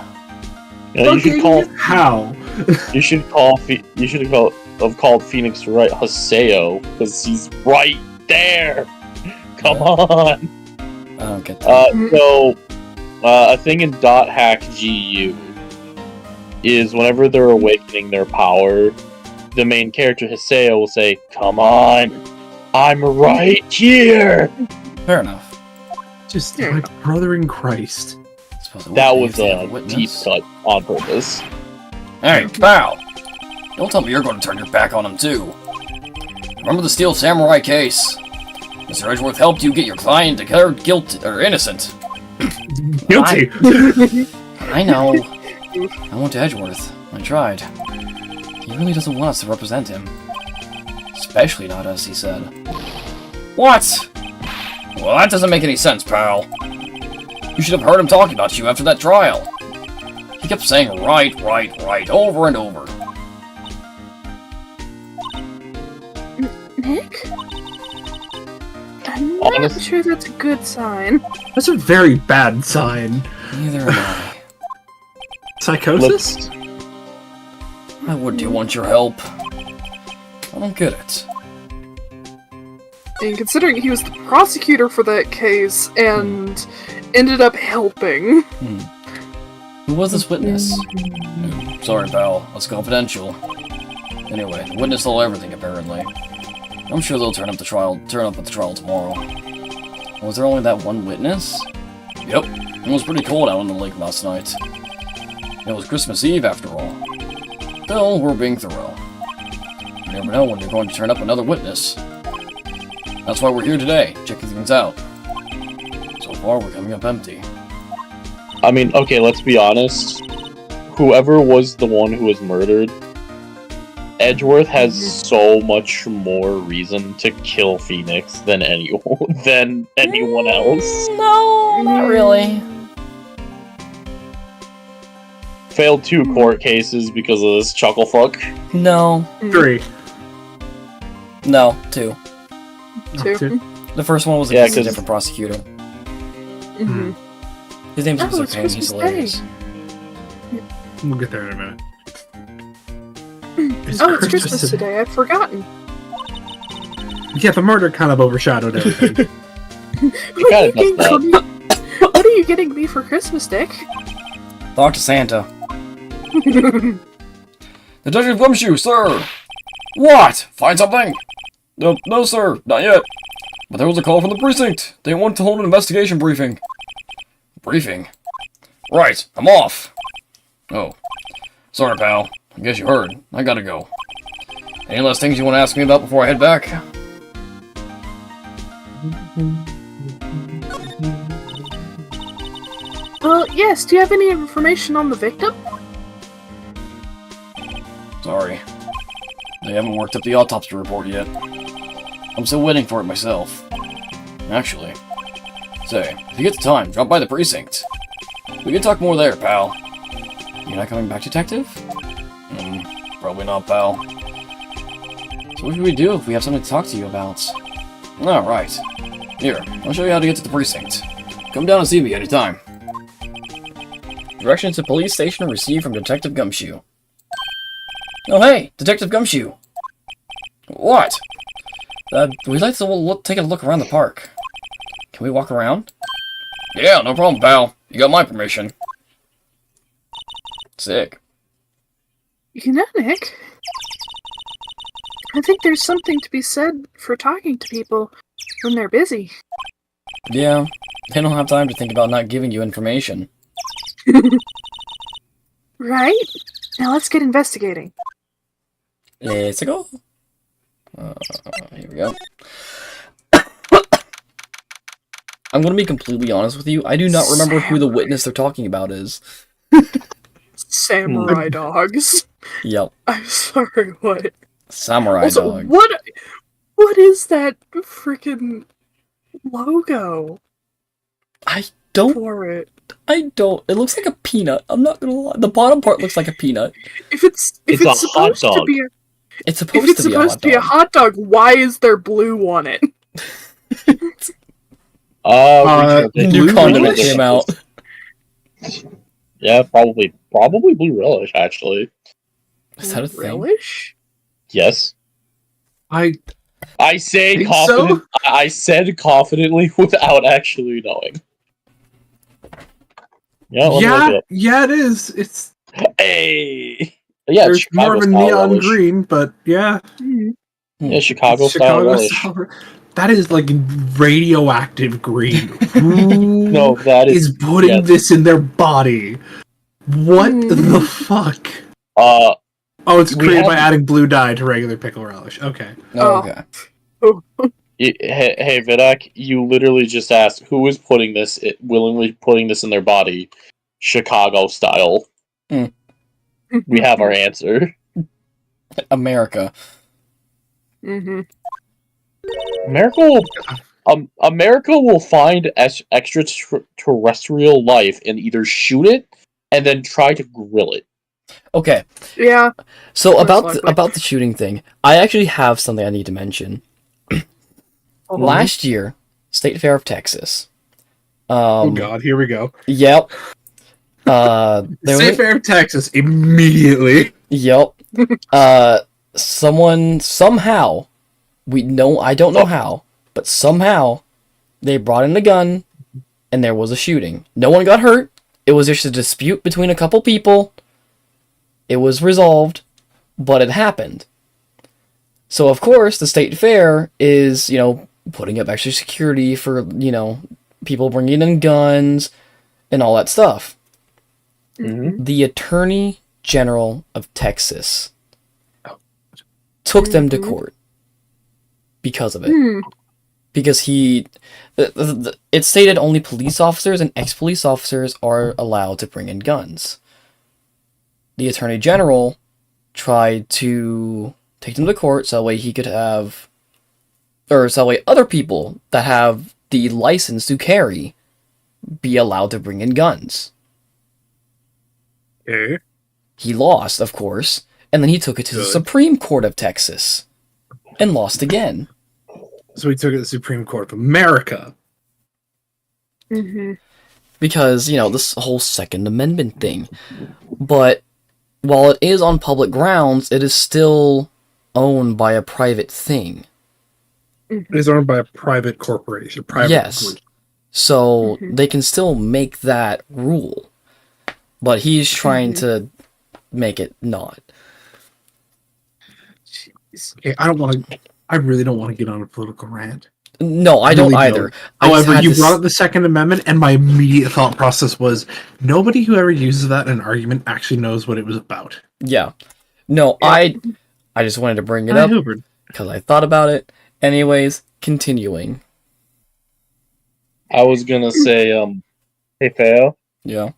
you should call. How? You should have called Phoenix Wright Haseo, because he's right there. Come on. I don't get that. A thing in .hack GU is whenever they're awakening their power, the main character Haseo will say, "Come on, I'm right here." Fair enough. Just my brother in Christ. Suppose it That would be was if they had a witness. deep cut on purpose. Hey, pal! Don't tell me you're going to turn your back on him, too. Remember the Steel Samurai case? Mr. Edgeworth helped you get your client declared guilty or innocent. Guilty. I know. I went to Edgeworth. I tried. He really doesn't want us to represent him. Especially not us, he said. What? Well, that doesn't make any sense, pal. You should have heard him talking about you after that trial. He kept saying right, over and over. Nick? I'm not Honest- sure that's a good sign. That's a very bad sign. Neither am I. Psychosis? Why would you want your help? I don't get it. And considering he was the prosecutor for that case and ended up helping. Who was this witness? Sorry, pal. That's confidential. Anyway, the witness told everything, apparently. I'm sure they'll turn up at the trial tomorrow. Was there only that one witness? Yep. It was pretty cold out on the lake last night. It was Christmas Eve, after all. Still, we're being thorough. You never know when you're going to turn up another witness. That's why we're here today, checking things out. So far, we're coming up empty. I mean, okay, let's be honest. Whoever was the one who was murdered, Edgeworth has so much more reason to kill Phoenix than anyone else. No, not really. Failed 2 court cases because of this chuckle fuck. No. 3. No, 2. Too. The first one was Yeah, against a 'cause- different prosecutor. Mhm. His name's Oh, Mr. it's Payne, he's Christmas hilarious. We'll get there in a minute. Oh, it's Christmas today. I'd forgotten. Yeah, the murder kind of overshadowed everything. What are, you kinda getting does for me? What are you getting me for Christmas, Dick? Talk to Santa. Detective Gumshoe, sir! What? Find something? No, sir, not yet. But there was a call from the precinct. They want to hold an investigation briefing. Briefing? Right, I'm off. Oh. Sorry, pal. I guess you heard. I gotta go. Any last things you want to ask me about before I head back? Well, yes. Do you have any information on the victim? Sorry. They haven't worked up the autopsy report yet. I'm still waiting for it myself. Actually. Say, if you get the time, drop by the precinct. We can talk more there, pal. You're not coming back, Detective? Probably not, pal. So what should we do if we have something to talk to you about? Alright. Here, I'll show you how to get to the precinct. Come down and see me anytime. Directions to police station received from Detective Gumshoe. Oh hey, Detective Gumshoe! What? We'd like to take a look around the park. Can we walk around? Yeah, no problem, pal. You got my permission. Sick. You know, Nick, I think there's something to be said for talking to people when they're busy. Yeah, they don't have time to think about not giving you information. Right? Now let's get investigating. Let's go. Here we go. I'm gonna be completely honest with you. I do not remember who the witness they're talking about is. Samurai dogs. Yep. I'm sorry, what? Samurai Also, dog. what is that freaking logo I don't. for it? It looks like a peanut. I'm not gonna lie. The bottom part looks like a peanut. If it's It's a hot supposed to dog. be It's if supposed it's to be supposed to be a a hot hot dog, why is there blue on it? New Blue condiment relish? came out. Yeah, probably blue relish. Actually, Is that a thing? Relish? yes. I I say Think confident. I said confidently without actually knowing. Yeah, let me look it up. yeah, it is. It's Hey, yeah, there's Chicago more of a style neon relish. green, but yeah, Yeah, Chicago it's style relish. style. That is like radioactive green. Who No, that is putting this in their body? What the fuck? Uh, Oh, it's We created by have- adding blue dye to regular pickle relish. Okay. Oh, Oh. okay. hey, Vidak, you literally just asked who is putting this, willingly putting this in their body, Chicago style. We have our answer. America. Mm-hmm. America will find extraterrestrial life and either shoot it and then try to grill it. Okay. Yeah. So Most about likely. the shooting thing, I actually have something I need to mention. Uh-huh. Last year, State Fair of Texas. Oh god, here we go. Yep. There was State Fair of Texas immediately. Yep. Someone somehow, I don't know how, but somehow they brought in a gun and there was a shooting. No one got hurt. It was just a dispute between a couple people. It was resolved, but it happened. So of course the state fair is, putting up extra security for, people bringing in guns and all that stuff. Mm-hmm. The Attorney General of Texas took them to court because of it. Because it stated only police officers and ex-police officers are allowed to bring in guns. The Attorney General tried to take them to court so that way he could have, or so that way other people that have the license to carry be allowed to bring in guns. Okay. He lost, of course, and then he took it to the Good. Supreme Court of Texas and lost again. So we took it to the Supreme Court of America. Mm-hmm. Because, this whole Second Amendment thing. But while it is on public grounds, it is still owned by a private thing. It is owned by a private corporation. Yes. Group. So they can still make that rule. But he's trying to make it not. Jeez. Okay, I really don't want to get on a political rant. No, I don't really either. don't. I just However, had you this- brought up the Second Amendment, and my immediate thought process was, nobody who ever uses that in an argument actually knows what it was about. Yeah. No, Yeah. I just wanted to bring it I up hoovered. because I thought about it. Anyways, continuing. I was gonna say, hey, Feo, Yeah.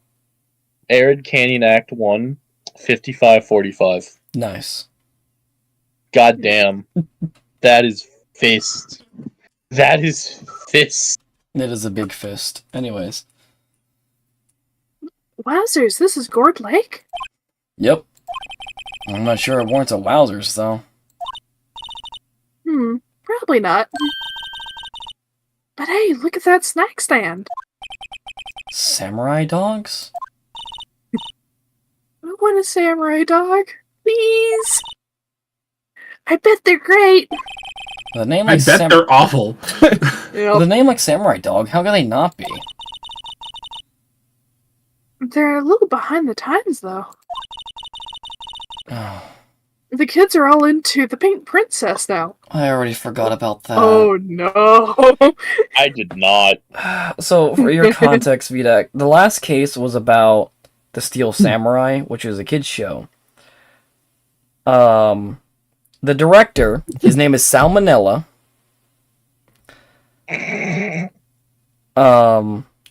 Arid Canyon Act 1, 5545. Nice. God damn. That is fist. That is fist. It is a big fist. Anyways. Wowzers, this is Gourd Lake? Yep. I'm not sure it warrants a wowzers, though. Probably not. But hey, look at that snack stand. Samurai dogs? I want a samurai dog. Please. I bet they're great. The name I like bet they're awful. the name like Samurai Dog, how can they not be? They're a little behind the times, though. Oh, The kids are all into the Pink Princess now. I already forgot about that. Oh no. I did not. So, for your context, Vidak, the last case was about The Steel Samurai, which is a kids show. The director, his name is Salmonella.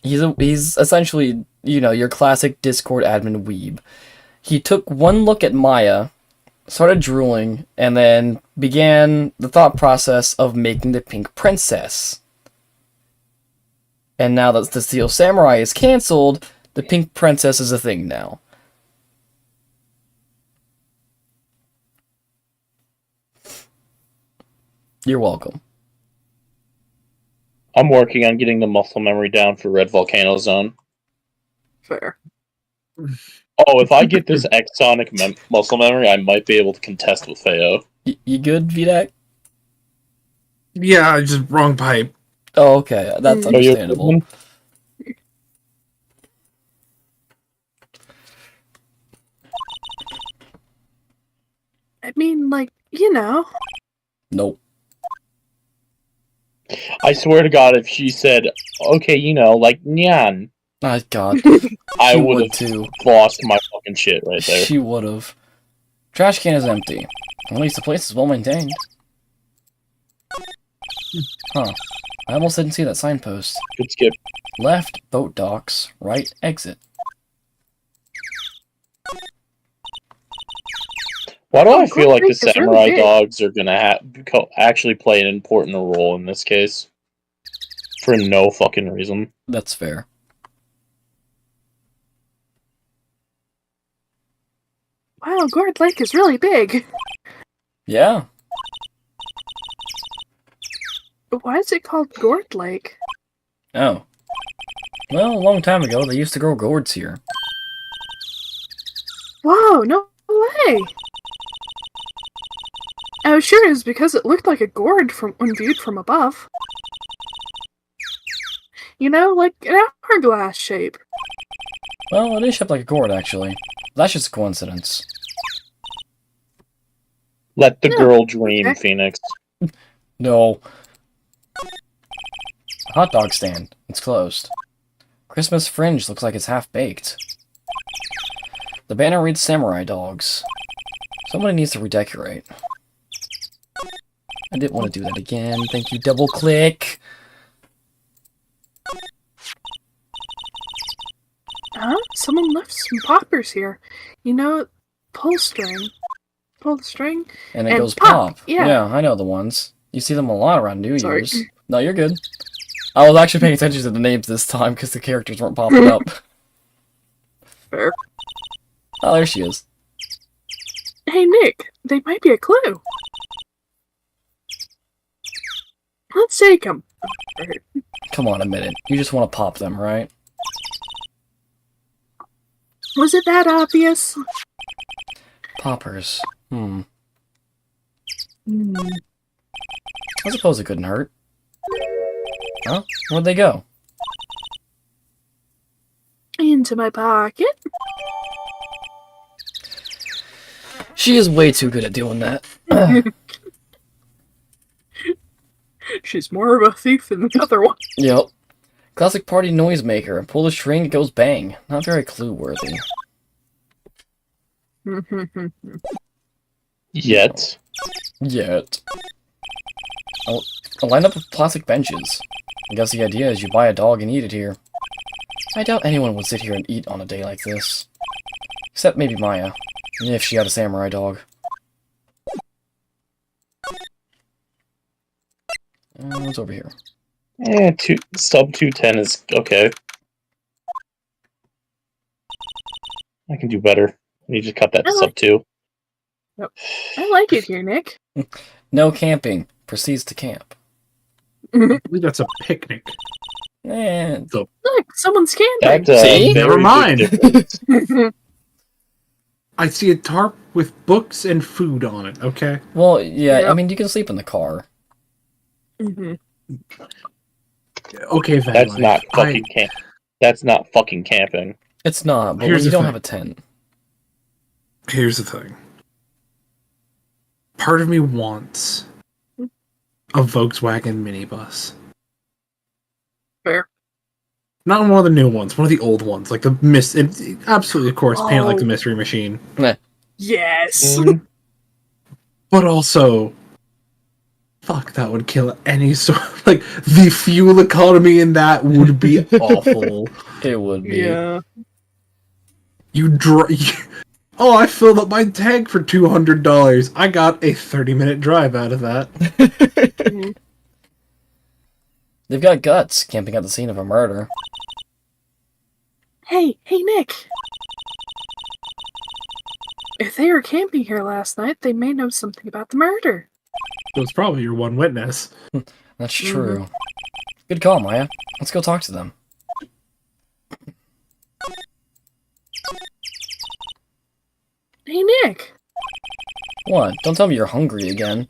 He's essentially, your classic Discord admin weeb. He took one look at Maya, started drooling, and then began the thought process of making the Pink Princess. And now that the Steel Samurai is cancelled, the Pink Princess is a thing now. You're welcome. I'm working on getting the muscle memory down for Red Volcano Zone. Fair. Oh, if I get this X-Sonic muscle memory, I might be able to contest with Feo. You good, Vidak? Yeah, just wrong pipe. Oh, okay. That's understandable. I mean, Nope. I swear to God, if she said, okay, like Nyan, Oh, God. I She would would have too. lost my fucking shit right there. She would have. Trash can is empty. At least the place is well maintained. Huh. I almost didn't see that signpost. Good skip. Left, boat docks. Right, exit. Why do I feel like the Great Lake is really samurai big. dogs are gonna actually play an important role in this case? For no fucking reason. That's fair. Wow, Gourd Lake is really big. Yeah. But why is it called Gourd Lake? Oh. Well, a long time ago, they used to grow gourds here. Whoa, no way! I was sure it was because it looked like a gourd when viewed from above. Like an hourglass shape. Well, it is shaped like a gourd, actually. That's just a coincidence. Let the Yeah, girl dream, okay. Phoenix. No. Hot dog stand. It's closed. Christmas fringe looks like it's half-baked. The banner reads Samurai Dogs. Somebody needs to redecorate. I didn't want to do that again. Thank you, double click. Huh? Someone left some poppers here. Pull string. Pull the string. And it And goes pop, pop. yeah. I know the ones. You see them a lot around New Sorry. Year's. No, you're good. I was actually paying attention to the names this time because the characters weren't popping up. Fair. Oh, there she is. Hey, Nick, they might be a clue. Let's take them. Come on a minute. You just want to pop them, right? Was it that obvious? Poppers. Hmm. I suppose it couldn't hurt. Huh? Where'd they go? Into my pocket. She is way too good at doing that. She's more of a thief than the other one. Yep. Classic party noisemaker. Pull the string, it goes bang. Not very clue-worthy. Yet. Yet. A lineup of plastic benches. I guess the idea is you buy a dog and eat it here. I doubt anyone would sit here and eat on a day like this. Except maybe Maya. If she had a samurai dog. What's over here? Sub 210 is okay. I can do better. You just cut that to sub 2. I like it here, Nick. No camping. Proceeds to camp. I believe that's a picnic. And Look, someone's camping. See? Never mind. Mhm. I see a tarp with books and food on it, okay? well, yeah, Yep. I mean, you can sleep in the car. Okay, Van That's Life, not fucking camp. That's not fucking camping. It's not, but Here's when you the don't thing. have a tent. Here's the thing. Part of me wants a Volkswagen minibus. Fair. Not one of the new ones, one of the old ones, like the absolutely, of course, painted like the Mystery Machine. Yes. But also, fuck, that would kill any sort. Like the fuel economy in that would be awful. It would be. Yeah. Oh, I filled up my tank for $200. I got a 30-minute drive out of that. They've got guts camping at the scene of a murder. Hey, Nick. If they were camping here last night, they may know something about the murder. So it's probably your one witness. That's true. Good call, Maya. Let's go talk to them. Hey, Nick. What? Don't tell me you're hungry again.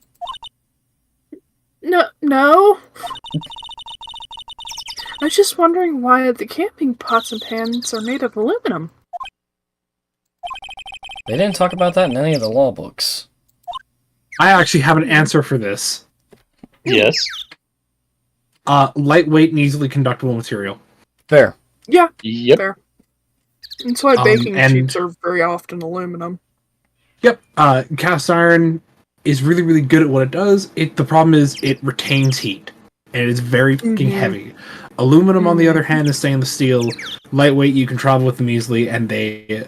No. I was just wondering why the camping pots and pans are made of aluminum. They didn't talk about that in any of the law books. I actually have an answer for this. Yes. Lightweight and easily conductible material. Fair. Yeah, Yep. fair. That's why baking and- sheets are very often aluminum. Yep. Cast iron is really, really good at what it does. The problem is it retains heat, and it's very fucking heavy. Aluminum, on the other hand, is stainless steel. Lightweight, you can travel with them easily, and they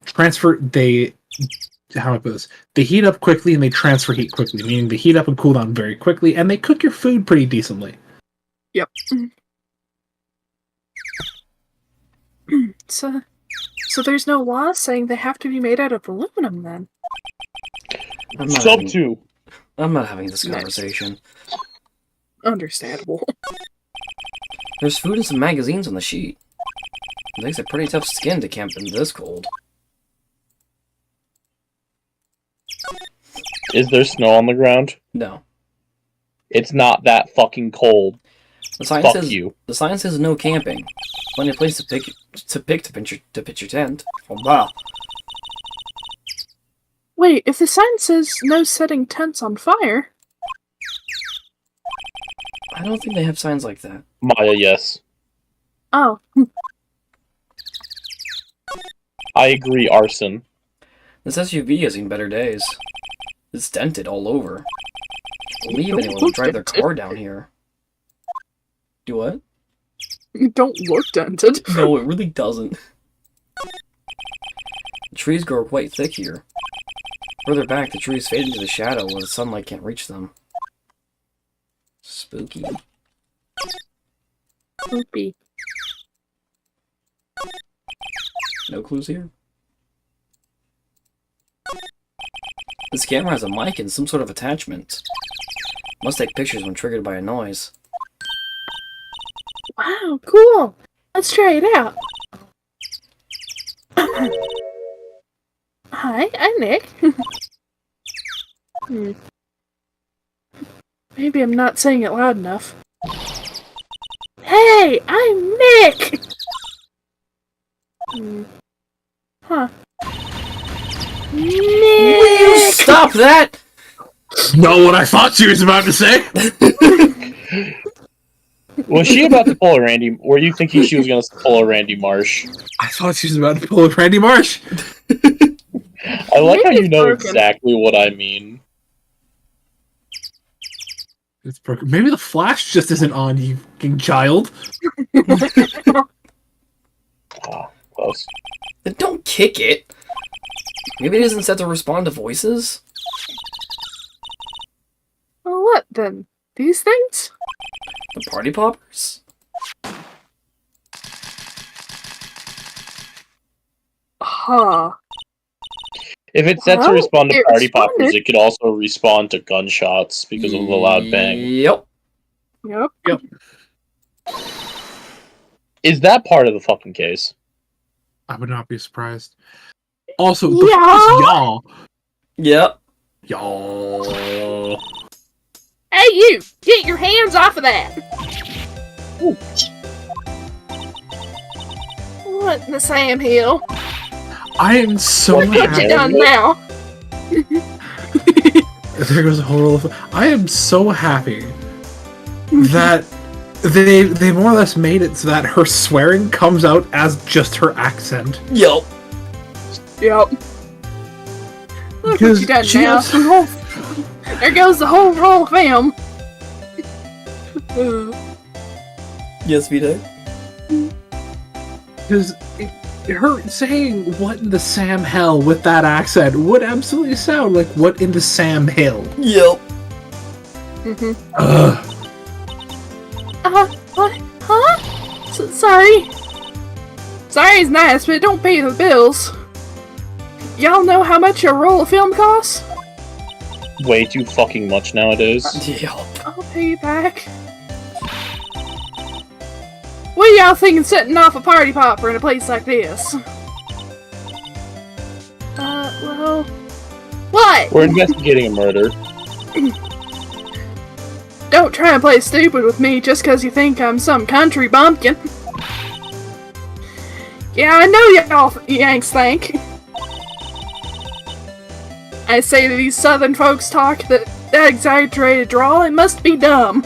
transfer. How do I put this? They heat up quickly and they transfer heat quickly, meaning they heat up and cool down very quickly, and they cook your food pretty decently. Yep. So there's no law saying they have to be made out of aluminum, then? Sub 2. I'm not having this Nice. conversation. Understandable. There's food and some magazines on the sheet. It takes a pretty tough skin to camp in this cold. Is there snow on the ground? No. It's not that fucking cold. The sign Fuck says you. the sign says no camping. Plenty of place to pitch your tent. Oh, wow. Wait, if the sign says no setting tents on fire... I don't think they have signs like that. Maya, yes. Oh. I agree, arson. This SUV has seen better days. It's dented all over. Believe anyone would drive their car down here. Do what? You don't look dented. No, it really doesn't. The trees grow quite thick here. Further back, the trees fade into the shadow where the sunlight can't reach them. Spooky. Poopy. No clues here? This camera has a mic and some sort of attachment. Must take pictures when triggered by a noise. Wow, cool. Let's try it out. Hi, I'm Nick. Maybe I'm not saying it loud enough. Hey, I'm Nick! Huh. Nick! Stop that! Know what I thought she was about to say? Was she about to pull a Randy? Were you thinking she was going to pull a Randy Marsh? I thought she was about to pull a Randy Marsh. I like how Maybe you know it's broken. exactly what I mean. It's broken. Maybe the flash just isn't on, you fucking child. Ah, close. Then don't kick it! Maybe it isn't set to respond to voices? Well, what then? These things? The party poppers? Huh. If it's set to Well, respond to it party poppers, responded. it could also respond to gunshots because of the loud bang. Yep. Yep. Is that part of the fucking case? I would not be surprised. Also, the Yeah. fuck is y'all? Yep. Y'all. Hey, you! Get your hands off of that! Ooh. What in the Sam Hill? I am so What have you happy. done now? There goes a whole roll of... I am so happy that They more or less made it so that her swearing comes out as just her accent. Yup. Yep. Look what Because you done she now. has- There goes the whole roll of film. Yes, Vito. Because her saying "what in the Sam hell" with that accent would absolutely sound like "what in the Sam Hill." Yup. Ugh. What? Huh? Sorry. Sorry is nice, but it don't pay the bills. Y'all know how much a roll of film costs? Way too fucking much nowadays. Yup. I'll pay you back. What y'all thinking setting off a party popper in a place like this? Well... What? We're investigating a murder. Don't try and play stupid with me just because you think I'm some country bumpkin. Yeah, I know y'all Yanks think. I say to these southern folks talk that exaggerated drawl, it must be dumb.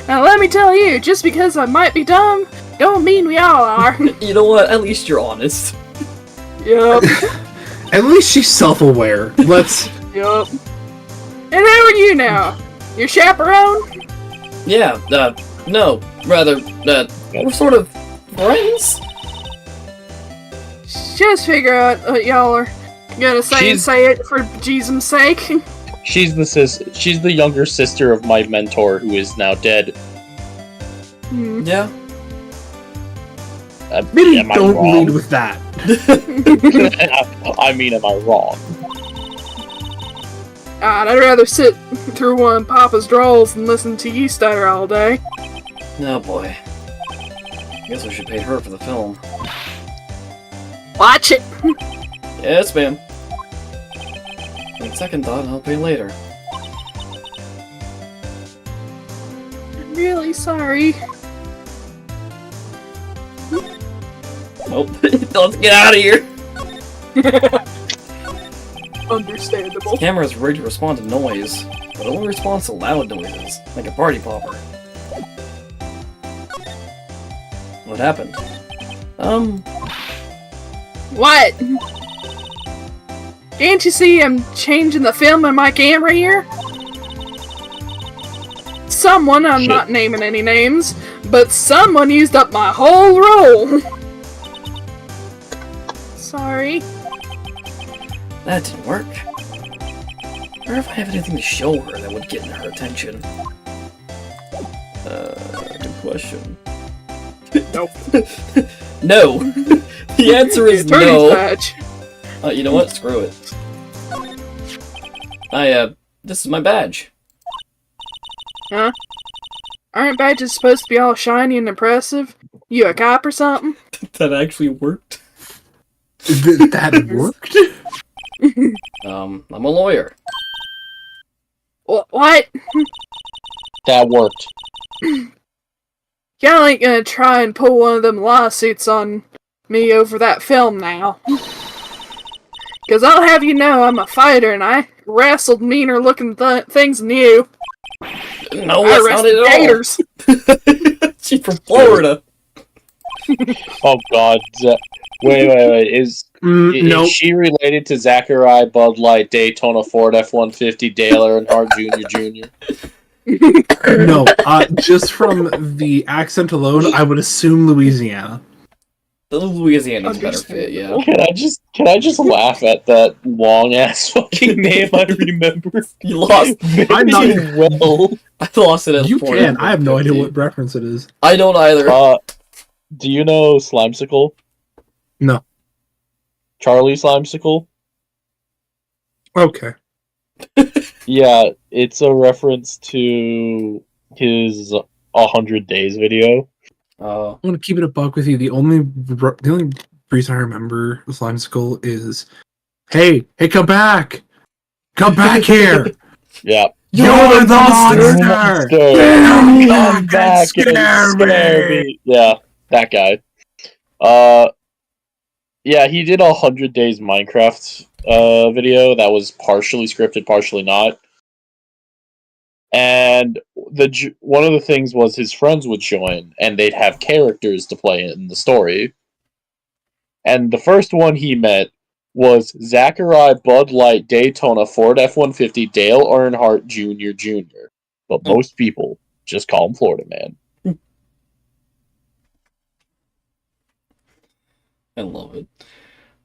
Now let me tell you, just because I might be dumb, don't mean we all are. You know what? At least you're honest. Yup, At least she's self-aware. Let's. yup. And who are you now? Your chaperone? Yeah, no. Rather, we're sort of friends? Just figure out what y'all are gonna say and say it for Jesus' sake. She's the younger sister of my mentor who is now dead. Yeah. Maybe Am I don't wrong? lead with that. I mean, am I wrong? I'd rather sit through one of Papa's drawls than listen to you stutter all day. Oh boy. Guess we should pay her for the film. Watch it! Yes, ma'am. On second thought, I'll pay later. I'm really sorry. Nope. Let's get out of here! Understandable. Camera's rigged to respond to noise, but only responds to loud noises, like a party popper. What happened? What? Can't you see I'm changing the film in my camera here? Someone, I'm Shit. not naming any names, but someone used up my whole roll. Sorry. That didn't work. I wonder if I have anything to show her that would get her attention. Good question. Nope. No! The answer is Attorney's no! badge. You know what? Screw it. This is my badge. Huh? Aren't badges supposed to be all shiny and impressive? You a cop or something? That actually worked. That worked? I'm a lawyer. What? That worked. Y'all ain't gonna try and pull one of them lawsuits on me over that film now. Cause I'll have you know I'm a fighter and I wrestled meaner looking things than you. No, I that's not wrestled it at all. gators. She's from Florida. Oh god. Wait. Is Nope. she related to Zachariah, Bud Light, Daytona, Ford F-150, Dale Earnhardt Jr.? No. Just from the accent alone, I would assume Louisiana. The Louisiana's a better fit, yeah. Can I just laugh at that long ass fucking name I remember? You lost. I'm not- Very well. I lost it at You Ford can. I have no idea F-150. what reference it is. I don't either. Do you know Slimesicle? No. Charlie Slimesicle? Okay. Yeah, it's a reference to his 100 Days video. I'm gonna keep it a buck with you. The only reason I remember Slime Skull is, hey, come back here. Yeah. You're the monster. Monster. Come Come back and scare me. Yeah, that guy. Yeah, he did a 100 Days Minecraft video that was partially scripted, partially not. And one of the things was his friends would join, and they'd have characters to play in the story. And the first one he met was Zachariah Bud Light Daytona Ford F-150 Dale Earnhardt Jr. But most people just call him Florida Man. I love it.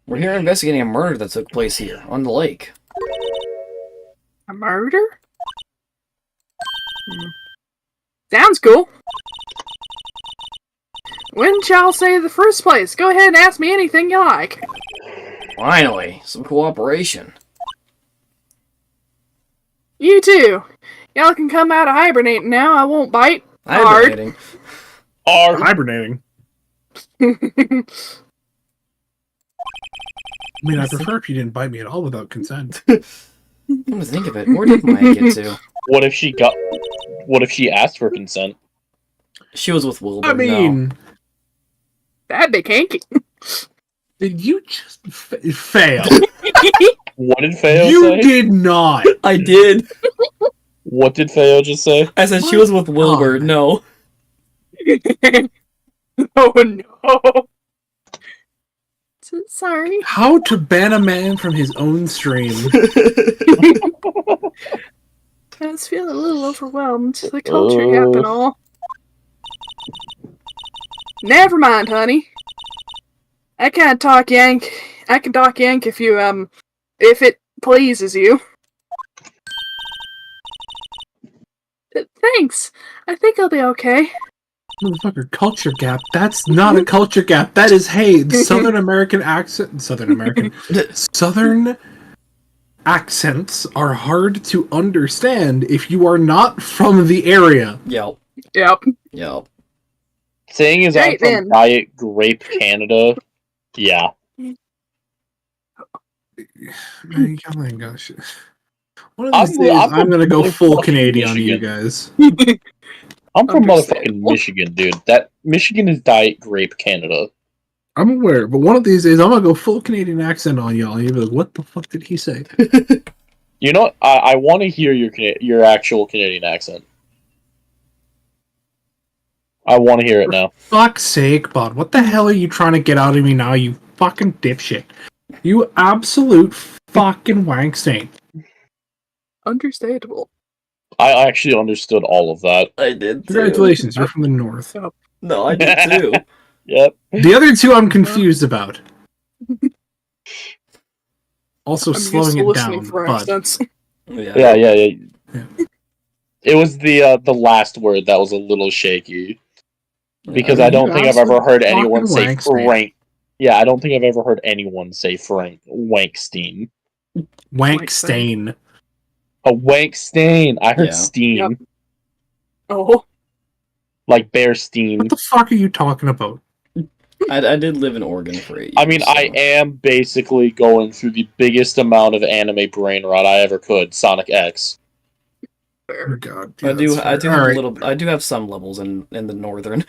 We're here investigating a murder that took place here, on the lake. A murder? Sounds cool. When shall I say the first place? Go ahead and ask me anything you like. Finally, some cooperation. You too. Y'all can come out of hibernating now. I won't bite. Hibernating. Hibernating. I mean, I prefer if you didn't bite me at all without consent. Come to think of it, where did Maya get to? What if she asked for consent? She was with Wilbur. I mean, no. That'd be kinky. did you just fail? What did Feo You say? did not. I did. What did Feo just say? I said she was with Wilbur. No. Oh no. Sorry. How to ban a man from his own stream? I was feeling a little overwhelmed. The culture gap and all. Never mind, honey. I can talk Yank if you, if it pleases you. Thanks. I think I'll be okay. Motherfucker, culture gap. That's not a culture gap. That is, hey, the Southern American accent. Southern accents are hard to understand if you are not from the area. Yep. Yep. Saying is I'm from Diet Grape Canada. Yeah. Man, oh my gosh. One of these days, I'm gonna go full Canadian on you guys. I'm from motherfucking Michigan, dude. That Michigan is Diet Grape Canada. I'm aware, but one of these days I'm gonna go full Canadian accent on y'all, and you'll be like, "What the fuck did he say?" You know, I want to hear your actual Canadian accent. I want to hear it now. Fuck's sake, bud! What the hell are you trying to get out of me now? You fucking dipshit! You absolute fucking wank stain! Understandable. I actually understood all of that. I did too. Congratulations, you're from the north. No, I did too. Yep. The other two I'm confused about. Also I'm slowing used to it listening down, for but accents. Yeah. It was the last word that was a little shaky. Because I don't think I've ever heard anyone say Frank. Yeah, I don't think I've ever heard anyone say Frank Wankstein. Wankstain. A Wankstain. I heard Yeah. Steen. Yep. Oh. Like Bearstein. What the fuck are you talking about? I did live in Oregon for 8 years. I mean, so. I am basically going through the biggest amount of anime brain rot I ever could. Sonic X. Oh god. I do have Alright. I do have some levels in the northern.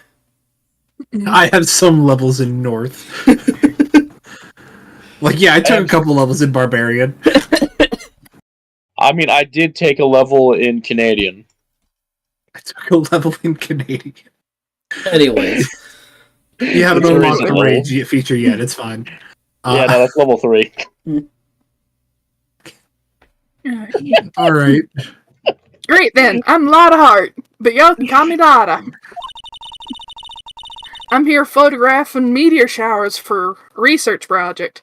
I have some levels in North. Like, yeah, I took a couple levels in Barbarian. I mean, I did take a level in Canadian. I took a level in Canadian. Anyways. You haven't It's unlocked the reasonable. rage feature yet, it's fine. Yeah, no, that's level 3. Alright. Great then, I'm Lotta Hart, but y'all can call me Lotta. I'm here photographing meteor showers for a research project.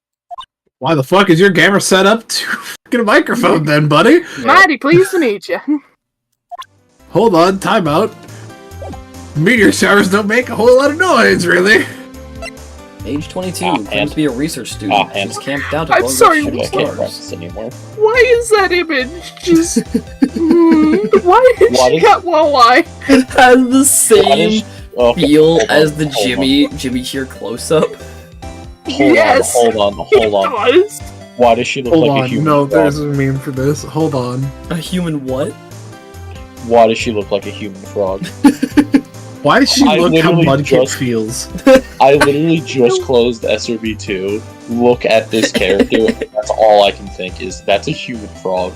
Why the fuck is your camera set up to fucking a microphone then, buddy? Yeah. Mighty pleased to meet you. Hold on, timeout. Meteor showers don't make a whole lot of noise, really. Age 22, and- claims to be a research student. and- She's camped out to I'm photograph sorry, shooting I can't stars. practice anymore. Why is that image just... why did What she is- got walleye? It has the Why same does- oh, feel hold on, as the hold Jimmy Cheer close-up. Yes. Hold on. It does. Why does she look Hold like a on, human no, frog? there's a meme for this. Hold on. A human what? Why does she look like a human frog? Why does she I look how literally Mudkip just- feels? I literally just closed SRB2. Look at this character. That's all I can think is that's a human frog.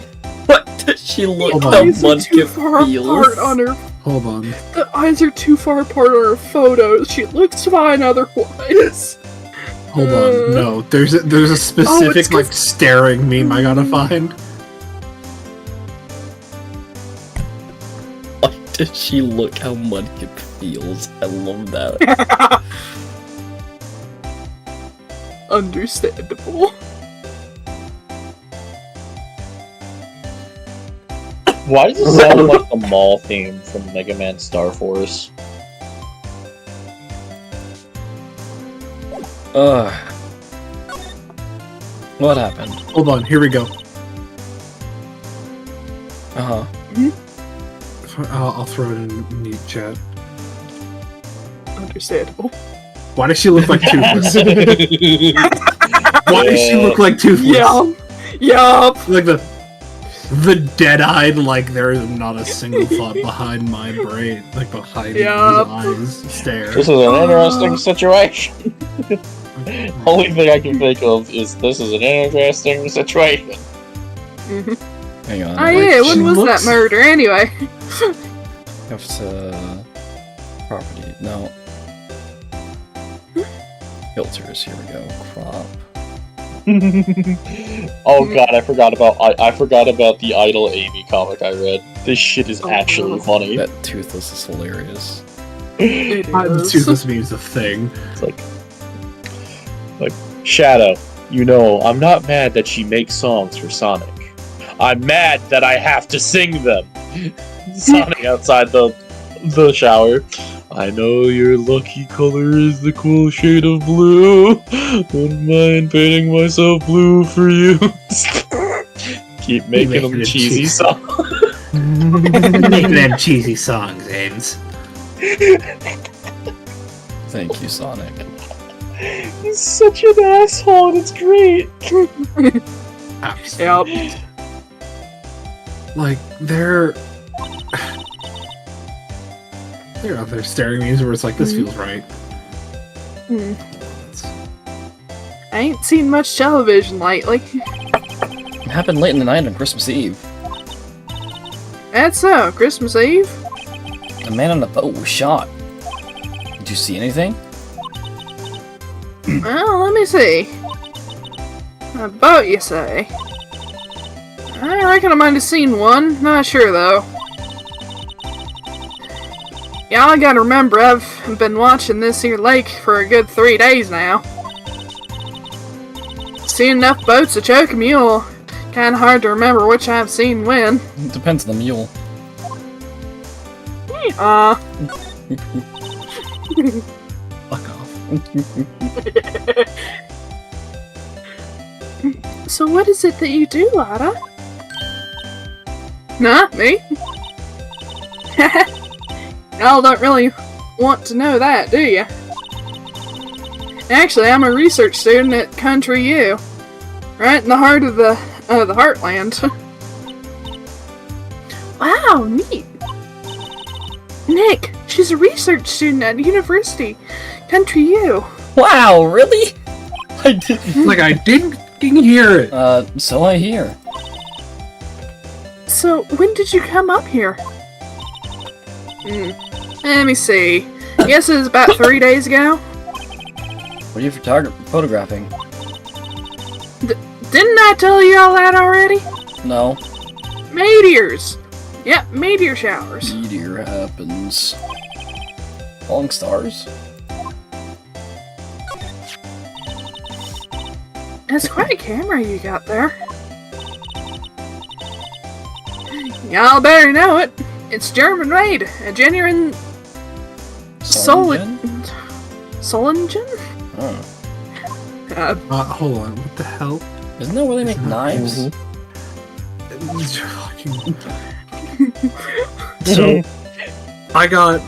What? Does she look Hold how on. eyes are much too it far feels? apart on her. Hold on. The eyes are too far apart on her photos. She looks fine otherwise. Hold on. No, there's a specific it's 'cause- like staring meme I gotta find. Why does she look how much it feels? I love that. Understandable. Why does it sound like the mall theme from Mega Man Star Force? What happened? Hold on. Here we go. Uh-huh. I'll throw it in the chat. Understandable. Why does she look like Toothless? Why does she look like Toothless? Yup. Like the dead-eyed, like there is not a single thought behind my brain, like behind Yup. his eyes stare. This is an interesting situation. Only thing I can think of is this is an interesting situation. Hang on. Oh yeah, she when was looks- that murder anyway? Have to... Property. No. Filters. Here we go. Crop. Oh god, I forgot about the Idol Amy comic I read. This shit is actually funny. That Toothless is hilarious. It is. Toothless means a thing. It's like Shadow, you know, I'm not mad that she makes songs for Sonic. I'm mad that I have to sing them. Sonic outside the shower. I know your lucky color is the cool shade of blue. Wouldn't mind painting myself blue for you. Keep making them cheesy songs. Making them cheesy songs, Ames. Thank you, Sonic. He's such an asshole, and it's great. Absolutely. Yep. Like they're other staring memes where it's like this feels right. I ain't seen much television lately. It happened late in the night on Christmas Eve. That's so. Christmas Eve? A man on a boat was shot. Did you see anything? Well, let me see. A boat, you say? I reckon I might have seen one. Not sure, though. Yeah, I gotta remember, I've been watching this here lake for a good 3 days now. Seen enough boats to choke a mule. Kinda hard to remember which I've seen when. It depends on the mule. Fuck off. So what is it that you do, Lada? Nah, me? Y'all don't really want to know that, do you? Actually, I'm a research student at Country U. Right in the heart of the heartland. Wow, neat. Nick, she's a research student at university. Country U. Wow, really? I didn't. Like I didn't fucking hear it. So I hear. So, when did you come up here? Let me see. Guess it was about 3 days ago. What are you photographing? Didn't I tell you all that already? No. Meteors! Yep, meteor showers. Meteor happens. Falling stars? That's quite a camera you got there. Y'all better know it. It's German made. A genuine Solingen? Solingen? Oh. Hold on. What the hell? Isn't that where they make knives? So I got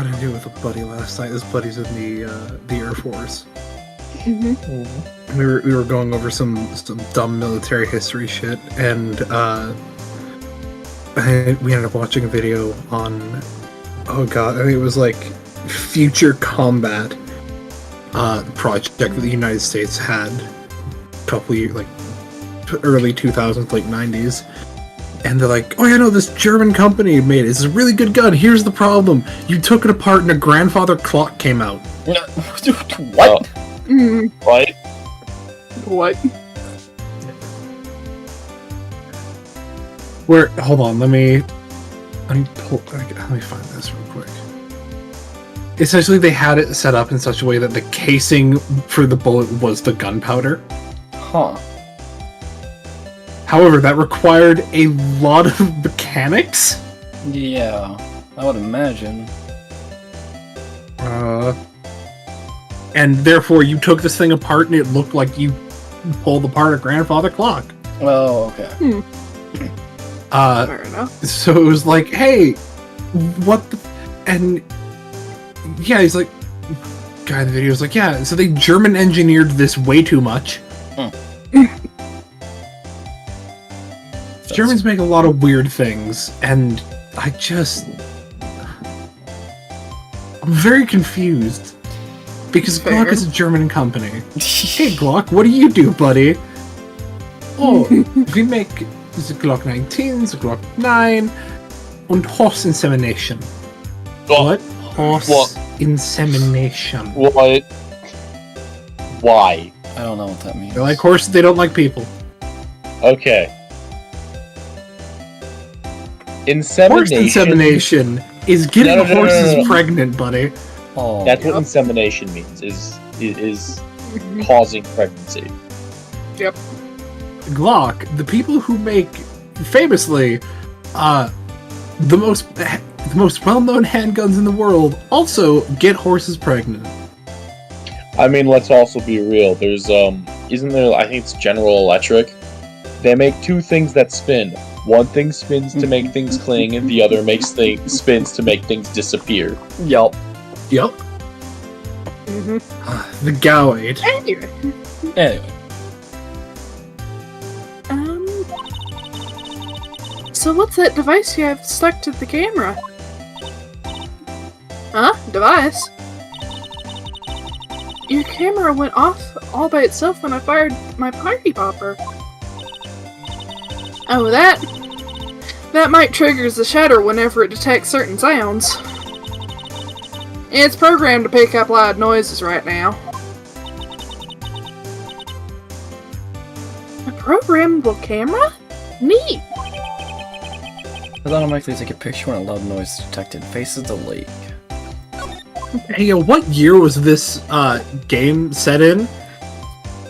into it with a buddy last night. This buddy's in the Air Force. We were going over some dumb military history shit, and we ended up watching a video on, oh god, I think it was like future combat project that the United States had a couple years, like early 2000s, late 90s, And they're like, oh yeah, no, this German company made it. It's a really good gun. Here's the problem. You took it apart and a grandfather clock came out. What? Right? What? Where, hold on, let me find this real quick. Essentially, they had it set up in such a way that the casing for the bullet was the gunpowder. Huh. However, that required a lot of mechanics. Yeah, I would imagine. And therefore, you took this thing apart and it looked like you pulled apart a grandfather clock. Oh, okay. Fair enough. So it was like, hey, what the... And yeah, he's like... Guy in the video was like, yeah, so they German engineered this way too much. Germans make a lot of weird things, and I'm very confused. Because Fair. Glock is a German company. Hey Glock, what do you do, buddy? Oh, we make the Glock 19, the Glock 9, and horse insemination. What? Horse insemination. What? Why? I don't know what that means. They like horses, they don't like people. Okay. Horse insemination is getting No. horses pregnant, buddy. Oh, That's what insemination means, is causing pregnancy. Yep. Glock, the people who make, famously, the most well-known handguns in the world, also get horses pregnant. I mean, let's also be real. There's, isn't there, I think it's General Electric? They make two things that spin. One thing spins to make things cling, and the other spins to make things disappear. Yup. Yep. The Gauade. Anyway. Anyway. So what's that device you have stuck to the camera? Huh? Device? Your camera went off all by itself when I fired my party popper. Oh, that might triggers the shutter whenever it detects certain sounds. It's programmed to pick up loud noises right now. A programmable camera? Neat! It'll automatically take a picture when a loud noise is detected. Faces the lake. Hey, what year was this game set in?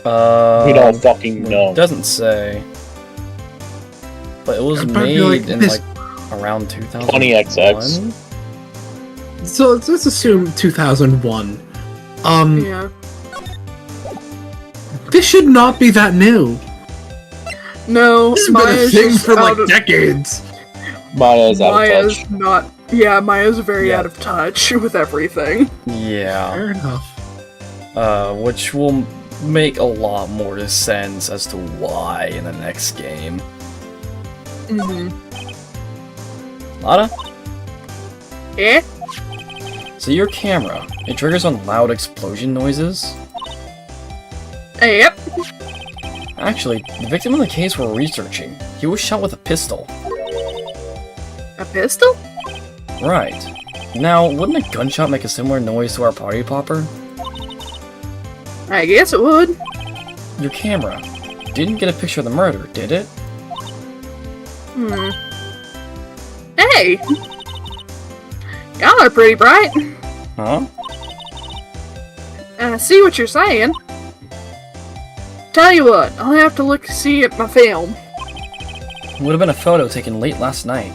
We don't fucking know. It doesn't say. But it was I'd made be like, in this- around 2000. 20XX. So let's assume 2001. Yeah. This should not be that new. No, This has been a Maya's thing just for like out of- decades. Maya's out of Maya's touch. not. Yeah, Maya's very Yeah. out of touch with everything. Yeah. Fair enough. Which will make a lot more sense as to why in the next game. Lana? Yeah? So your camera, it triggers on loud explosion noises? Yep. Actually, the victim in the case we're researching, he was shot with a pistol. A pistol? Right. Now, wouldn't a gunshot make a similar noise to our party popper? I guess it would. Your camera didn't get a picture of the murder, did it? Hey! Y'all are pretty bright. Huh? I see what you're saying. Tell you what, I'll have to see at my film. Would have been a photo taken late last night.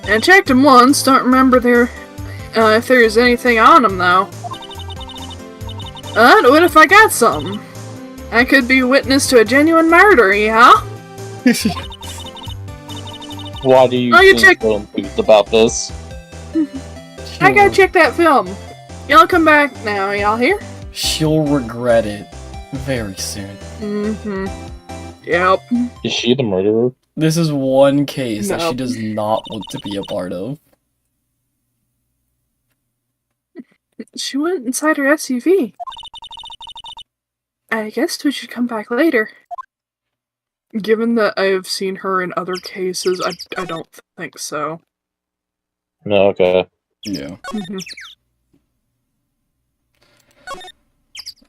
I checked them once, don't remember if there's anything on them though. What if I got something? I could be witness to a genuine murder, huh? Why do you Oh, you think check- so enthused about this? I gotta check that film. Y'all come back now, y'all here? She'll regret it very soon. Yep. Is she the murderer? This is one case that she Nope. does not want to be a part of. She went inside her SUV. I guess we should come back later. Given that I have seen her in other cases, I don't think so. No, okay. Yeah. Mhm.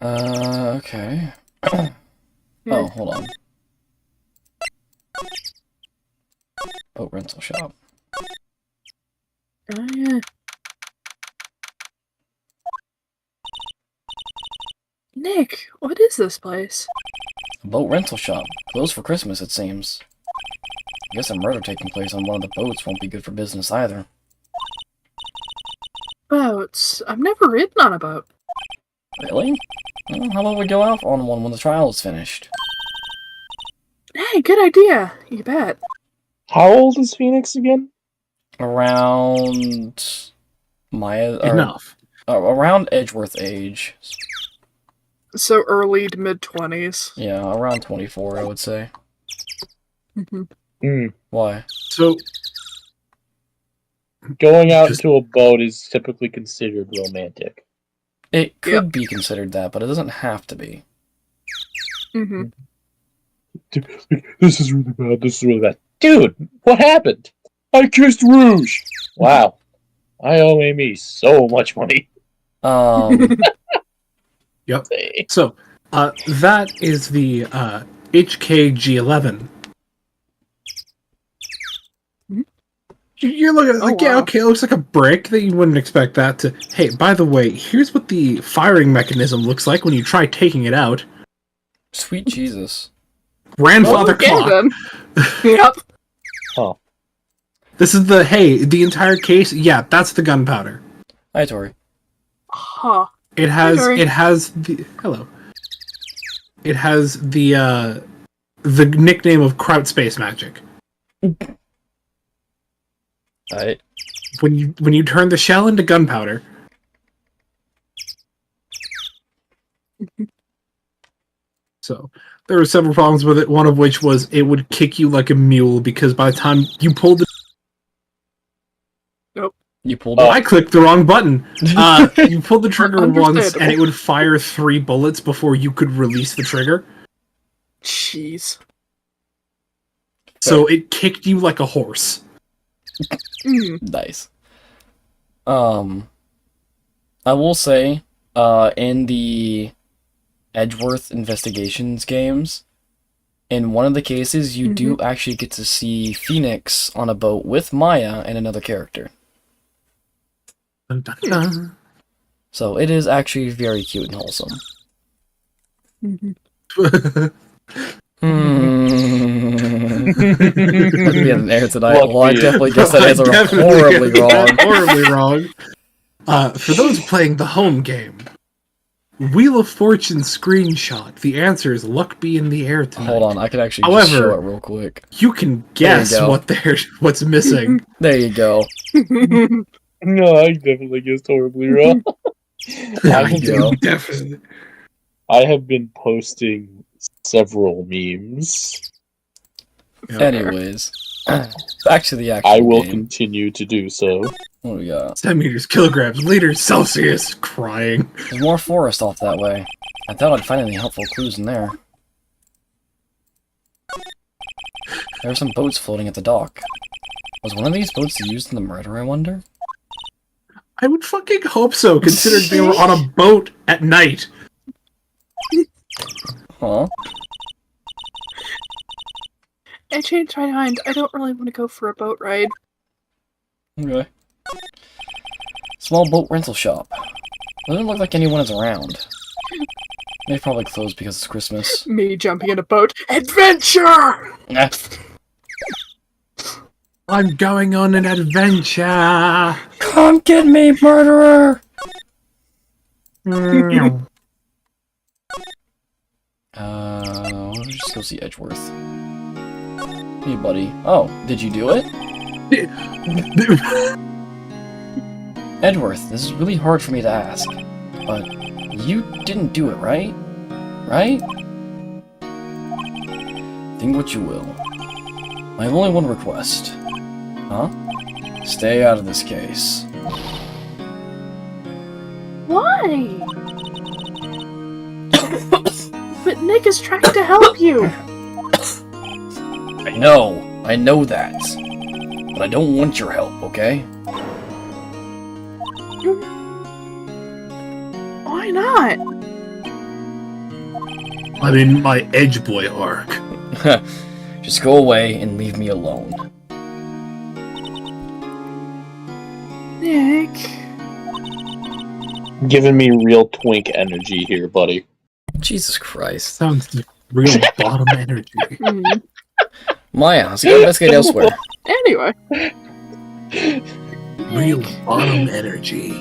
Okay. Oh, hold on. Boat rental shop. Oh, yeah. Nick, what is this place? A boat rental shop. Closed for Christmas, it seems. I guess a murder taking place on one of the boats won't be good for business either. Boats. I've never ridden on a boat. Really? Well, how about we go out on one when the trial is finished? Hey, good idea. You bet. How old is Phoenix again? Around Maya, or, Enough. around Edgeworth age. So early to mid-20s. Yeah, around 24, I would say. Mm-hmm. Why? So, Going out Just- to a boat is typically considered romantic. It could be considered that, but it doesn't have to be. Mm-hmm. This is really bad. This is really bad. Dude, what happened? I kissed Rouge. Wow. I owe Amy so much money. Yep. So, that is the HKG11. You're looking at it like, Oh, yeah, wow. okay, it looks like a brick that you wouldn't expect that to... Hey, by the way, here's what the firing mechanism looks like when you try taking it out. Sweet Jesus. Grandfather Okay, clock. then. Yep. Oh. This is the entire case, yeah, that's the gunpowder. Hi, Tori. Huh. It has the... Hello. It has the nickname of Kraut Space Magic. Alright. When you turn the shell into gunpowder. So there were several problems with it. One of which was it would kick you like a mule because by the time you pulled it, You pulled I clicked the wrong button. You pulled the trigger once and Understandable. it would fire 3 bullets before you could release the trigger. Jeez. So it kicked you like a horse. Mm. Nice. I will say, in the Edgeworth Investigations games, in one of the cases, you do actually get to see Phoenix on a boat with Maya and another character. Dun, dun, dun. So it is actually very cute and wholesome. Mhm. Luck be in there tonight. Luck Well, I be in. definitely guessed that answer Definitely horribly got wrong. that horribly wrong. For those playing the home game, Wheel of Fortune screenshot. The answer is luck be in the air tonight. Hold on, I can actually just show However, it real quick. you can guess go. what's missing. There you go. No, I definitely guessed horribly wrong. There you go. Definitely. I have been posting several memes. Anyways, back to the actual I will game. continue to do so. What do we got? Centimeters, kilograms, liters, Celsius. Crying. There's more forest off that way. I thought I'd find any helpful clues in there. There are some boats floating at the dock. Was one of these boats used in the murder, I wonder? I would fucking hope so, considering they were on a boat at night. Huh? I changed my mind. I don't really want to go for a boat ride. Okay. Small boat rental shop. Doesn't look like anyone is around. They've probably closed because it's Christmas. Me jumping in a boat. Adventure! Nah. I'm going on an adventure. Come get me, murderer! Let's just go see Edgeworth. Hey, buddy. Oh, did you do it? Edgeworth, this is really hard for me to ask, but you didn't do it, right? Right? Think what you will. I have only one request. Huh? Stay out of this case. Why? But Nick is trying to help you. No, I know that. But I don't want your help, okay? Why not? I'm in my Edge Boy arc. Just go away and leave me alone. Nick. Giving me real twink energy here, buddy. Jesus Christ. Sounds like real bottom energy. Mhm. Maya, let's go investigate elsewhere. Anyway. Real bottom energy.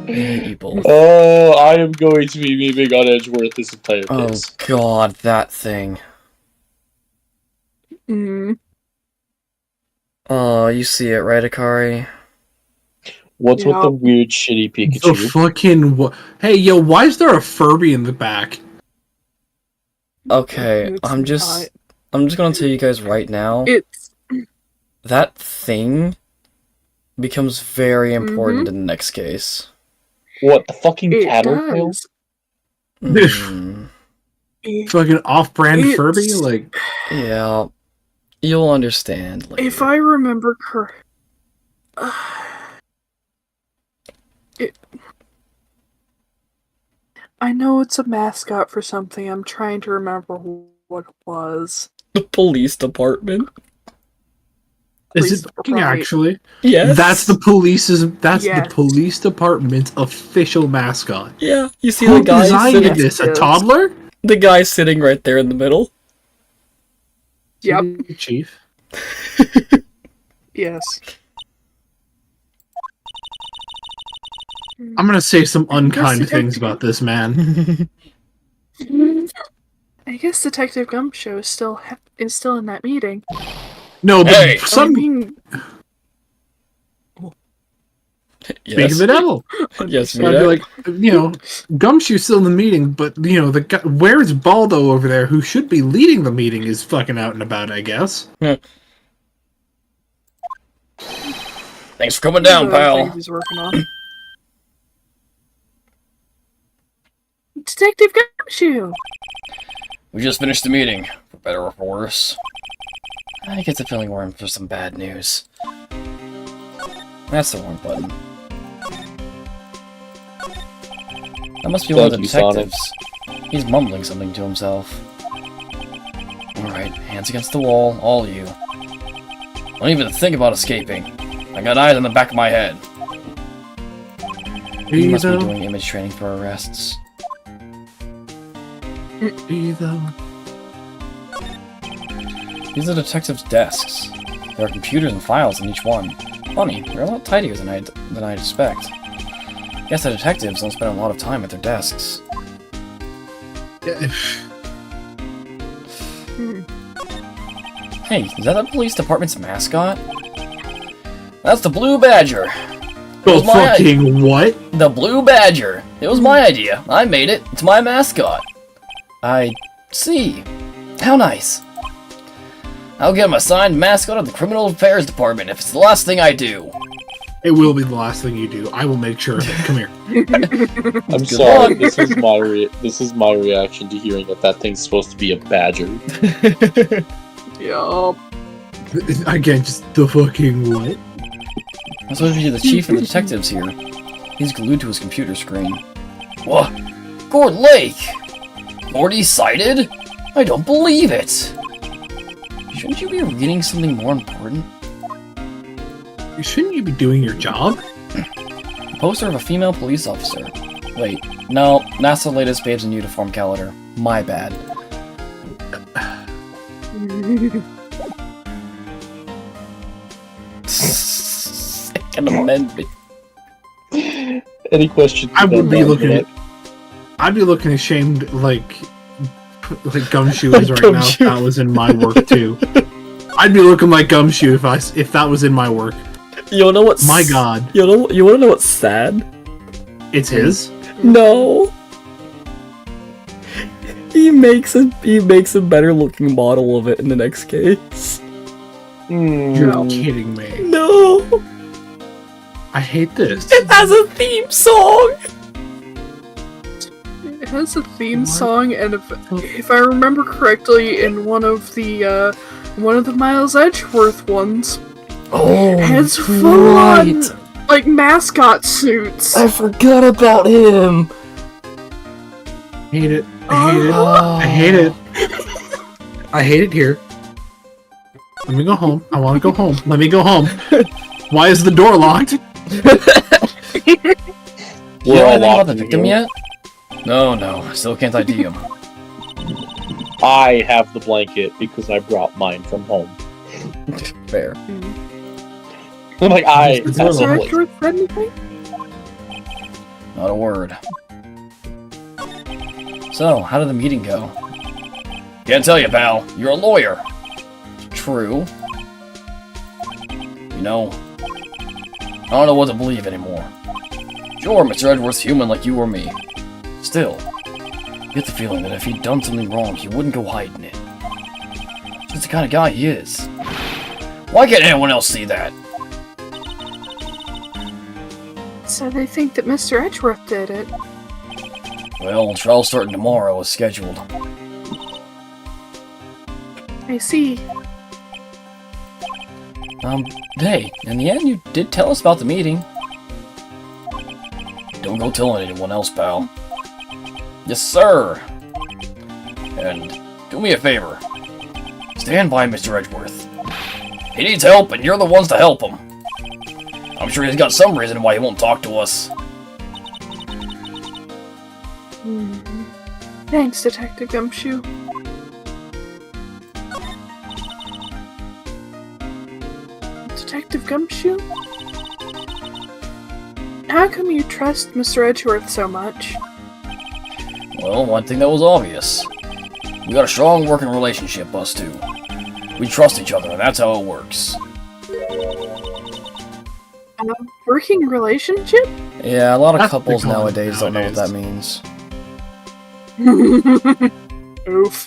I hate you both. Oh, I am going to be memeing on Edgeworth this entire Oh case. god, that thing. Mm. Oh, you see it, right, Akari? What's with Yeah. the weird, shitty The Pikachu? fucking Hey, yo, why is there a Furby in the back? Okay, It's I'm just gonna tell you guys right now, It's that thing becomes very important in the next case. What, the fucking it Tattletale? does. Hmm, Fucking off-brand It's- Furby? Like, yeah, you'll understand later. If I remember correct, I know it's a mascot for something. I'm trying to remember what it was. The police department? is Police it fucking Department. actually? Yes. That's the Yes. police department's official mascot. Yeah, you see Who the guy designed sitting, this? A Yes. toddler? the guy sitting right there in the middle. Yep. Chief. Yes. I'm gonna say some unkind Yes, things about this man. I guess Detective Gumshoe is still in that meeting. No, but Hey! I mean, speak Yes. of the devil. Yes, So I'd be Mira. like, Gumshoe's still in the meeting, but the guy, where's Baldo over there, who should be leading the meeting, is fucking out and about, I guess. Thanks for coming down, the other things pal. he's working on. Detective Gumshoe. We just finished the meeting, for better or for worse. I get the feeling we're in for some bad news. That's the wrong button. That must be one of the Thank you, Sonic. detectives. He's mumbling something to himself. Alright, hands against the wall, all you. Don't even think about escaping. I got eyes on the back of my head. He must be doing image training for arrests. These These are detectives' desks. There are computers and files in each one. Funny, they're a lot tidier than I'd expect. Guess the detectives don't spend a lot of time at their desks. Hey, is that the police department's mascot? That's the Blue Badger! Oh, my fucking what? The Blue Badger! It was my idea. I made it. It's my mascot. I see. How nice. I'll get him assigned mascot of the Criminal Affairs Department if it's the last thing I do. It will be the last thing you do. I will make sure of it. Come here. I'm Good sorry, luck. this is my reaction to hearing that thing's supposed to be a badger. Yup. Again, just the fucking what? I'm supposed to be the chief of the detectives here. He's glued to his computer screen. What? Gord Lake! Morty sighted? I don't believe it! Shouldn't you be reading something more important? Shouldn't you be doing your job? A poster of a female police officer. Wait, no, that's the latest Babes in Uniform calendar. My bad. Second Amendment. Any questions? I would about be that? looking I'd be looking ashamed like Gumshoe is right now if Gumshoe. that was in my work too. I'd be looking like Gumshoe if that was in my work. You know what's... My god. You wanna know what's sad? It's his? No. He makes a better looking model of it in the next case. You're No. kidding me. No. I hate this. It has a theme song. has a theme song, and if I remember correctly, in one of the Miles Edgeworth ones, has full-on like mascot suits. I forgot about him. Hate it. I hate it. I hate it. I hate it here. Let me go home. I want to go home. Let me go home. Why is the door locked? You know anything about the victim yet? No, I still can't ID him. I have the blanket because I brought mine from home. Fair. I'm like, I Has have Mr. the Edgeworth said anything? Not a word. So, how did the meeting go? Can't tell you, pal. You're a lawyer. True. You know, I don't know what to believe anymore. Sure, Mr. Edgeworth's human like you or me. Still, I get the feeling that if he'd done something wrong, he wouldn't go hiding it. That's the kind of guy he is. Why can't anyone else see that? So they think that Mr. Edgeworth did it. Well, trial's starting tomorrow as scheduled. I see. Hey, in the end, you did tell us about the meeting. Don't go telling anyone else, pal. Yes, sir. And do me a favor. Stand by Mr. Edgeworth. He needs help, and you're the ones to help him. I'm sure he's got some reason why he won't talk to us. Thanks, Detective Gumshoe. Detective Gumshoe? How come you trust Mr. Edgeworth so much? Well, one thing that was obvious. We got a strong working relationship, us two. We trust each other, and that's how it works. A working relationship? Yeah, a lot of That's couples the common nowadays don't know what that nowadays. means. Oof.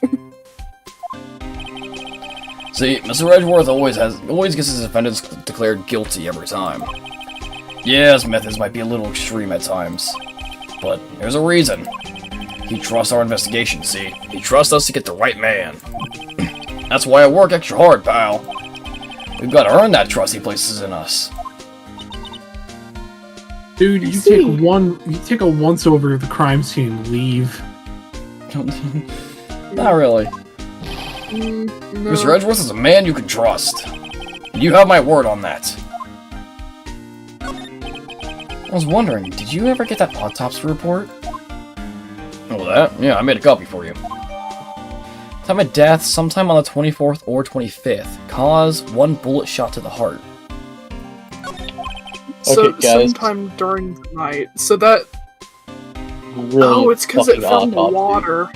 See, Mr. Edgeworth always gets his defendants declared guilty every time. Yeah, his methods might be a little extreme at times, but there's a reason. He trusts our investigation, see? He trusts us to get the right man. That's why I work extra hard, pal. We've got to earn that trust he places in us. Dude, you take a once over the crime scene and leave. Not really. No. Mr. Edgeworth is a man you can trust. And you have my word on that. I was wondering, did you ever get that autopsy report? Oh, that? Yeah, I made a copy for you. Time of death, sometime on the 24th or 25th. Cause, 1 bullet shot to the heart. So, Okay, guys. sometime during the night. So that... Really Oh, it's because it fucking fell in the autopsy. water.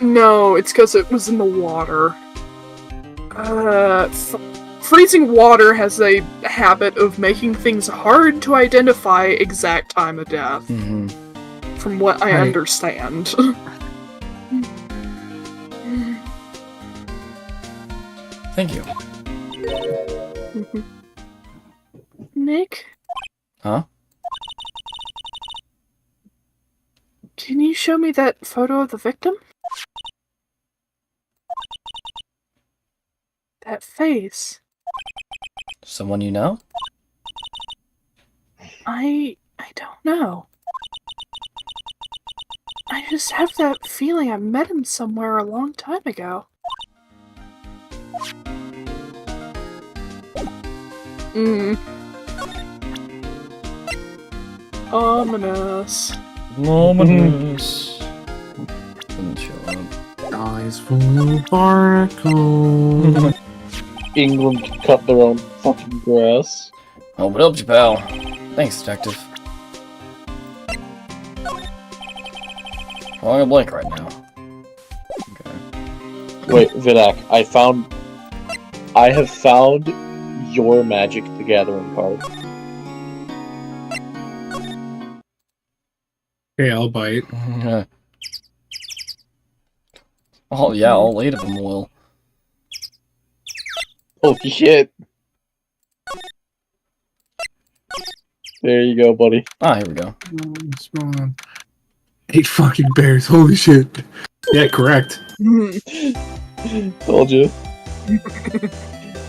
No, it's because it was in the water. Freezing water has a habit of making things hard to identify exact time of death, Mm-hmm. from what I Right. understand. Thank you. Nick? Huh? Can you show me that photo of the victim? That face. Someone you know? I don't know. I just have that feeling I met him somewhere a long time ago. Ominous. Ominous. Didn't show up. Eyes full of barnacle. England can cut their own fucking grass. Hope it helped you, pal. Thanks, detective. Drawing a blank right now. Okay. Wait, Vidak, I have found your Magic the Gathering card. Okay, I'll bite. Oh yeah, all 8 of them will. Holy shit. There you go, buddy. Ah, here we go. Spawn. 8 fucking bears. Holy shit. Yeah, correct. Told you.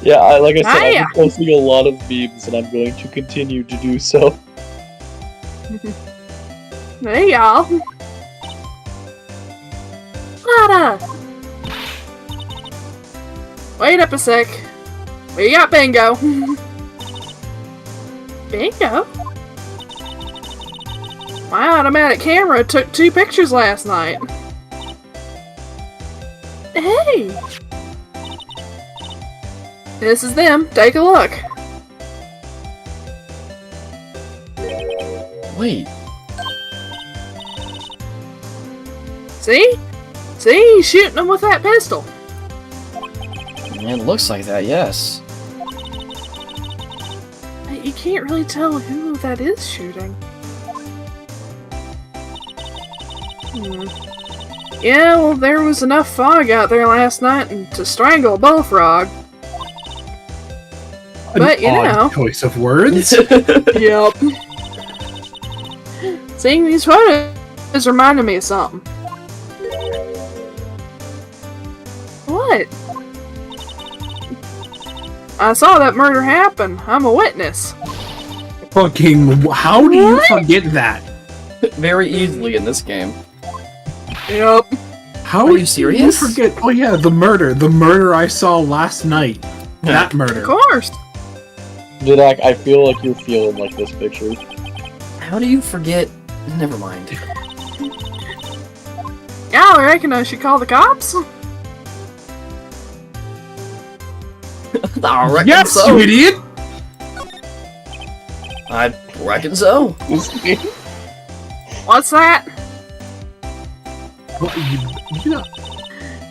Yeah, like I said, I've Hiya. been posting a lot of memes, and I'm going to continue to do so. Hey, y'all. Nada. Wait up a sec. We got bingo. Bingo? My automatic camera took 2 pictures last night. Hey! This is them. Take a look. Wait. See? See? He's shooting them with that pistol. It looks like that, yes. You can't really tell who that is shooting. Yeah, well, there was enough fog out there last night to strangle a bullfrog. But, you An odd know. choice of words. Yep. Seeing these photos reminded me of something. What? I saw that murder happen. I'm a witness. Fucking, how do you What? forget that? Very easily in this game. Yep. How Are you did serious? You forget? Oh yeah, the murder I saw last night. That Of murder. course. Didak, I feel like you're feeling like this picture. How do you forget? Never mind. Yeah, I reckon I should call the cops. I reckon Yes, so. you idiot! I reckon so. What's that? What, you know,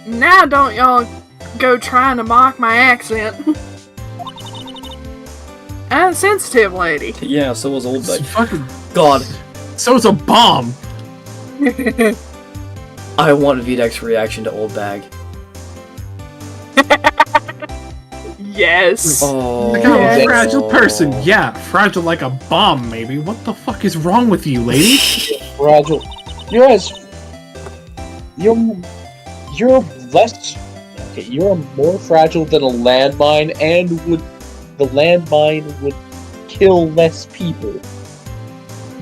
Now don't y'all go trying to mock my accent. I'm a sensitive lady. Yeah, so was Old it's Bag. fucking. God, So it's a bomb. I want VDEX reaction to Old Bag. Yes. Oh, Like I'm Yes. a fragile person. Yeah, fragile like a bomb, maybe. What the fuck is wrong with you, lady? Fragile. You're less. Okay, you're more fragile than a landmine, and the landmine would kill less people.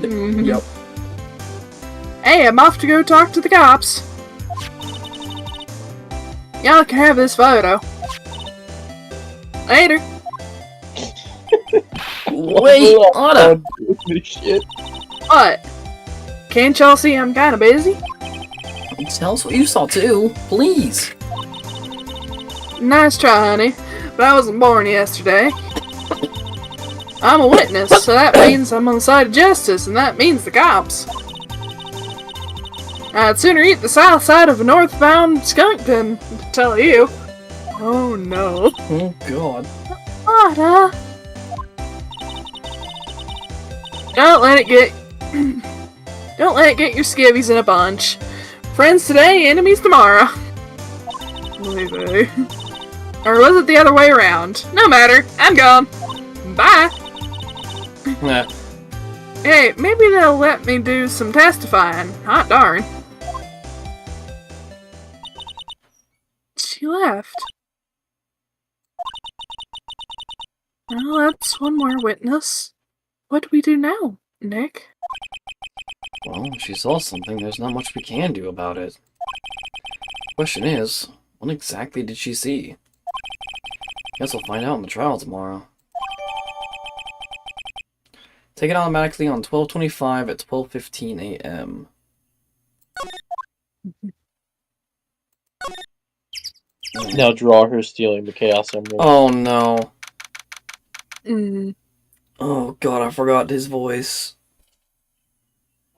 Mhm. Yep. Hey, I'm off to go talk to the cops. Y'all can have this photo. Later. Wait, Anna. This shit. What? Can't y'all see I'm kinda busy? Tell us what you saw too, please. Nice try, honey. But I wasn't born yesterday. I'm a witness, so that means I'm on the side of justice, and that means the cops. I'd sooner eat the south side of a northbound skunk than tell you. Oh no. Oh God. Ada. Don't let it get your skivvies in a bunch. Friends today, enemies tomorrow. Maybe. Or was it the other way around? No matter. I'm gone. Bye. Nah. Hey, maybe they'll let me do some testifying. Hot darn. She left. Well, that's one more witness. What do we do now, Nick? Well, if she saw something, there's not much we can do about it. Question is, what exactly did she see? Guess we'll find out in the trial tomorrow. Take it automatically on 12:25 at 12:15 a.m. Now draw her stealing the Chaos Emerald. Oh no. Mm. Oh God, I forgot his voice.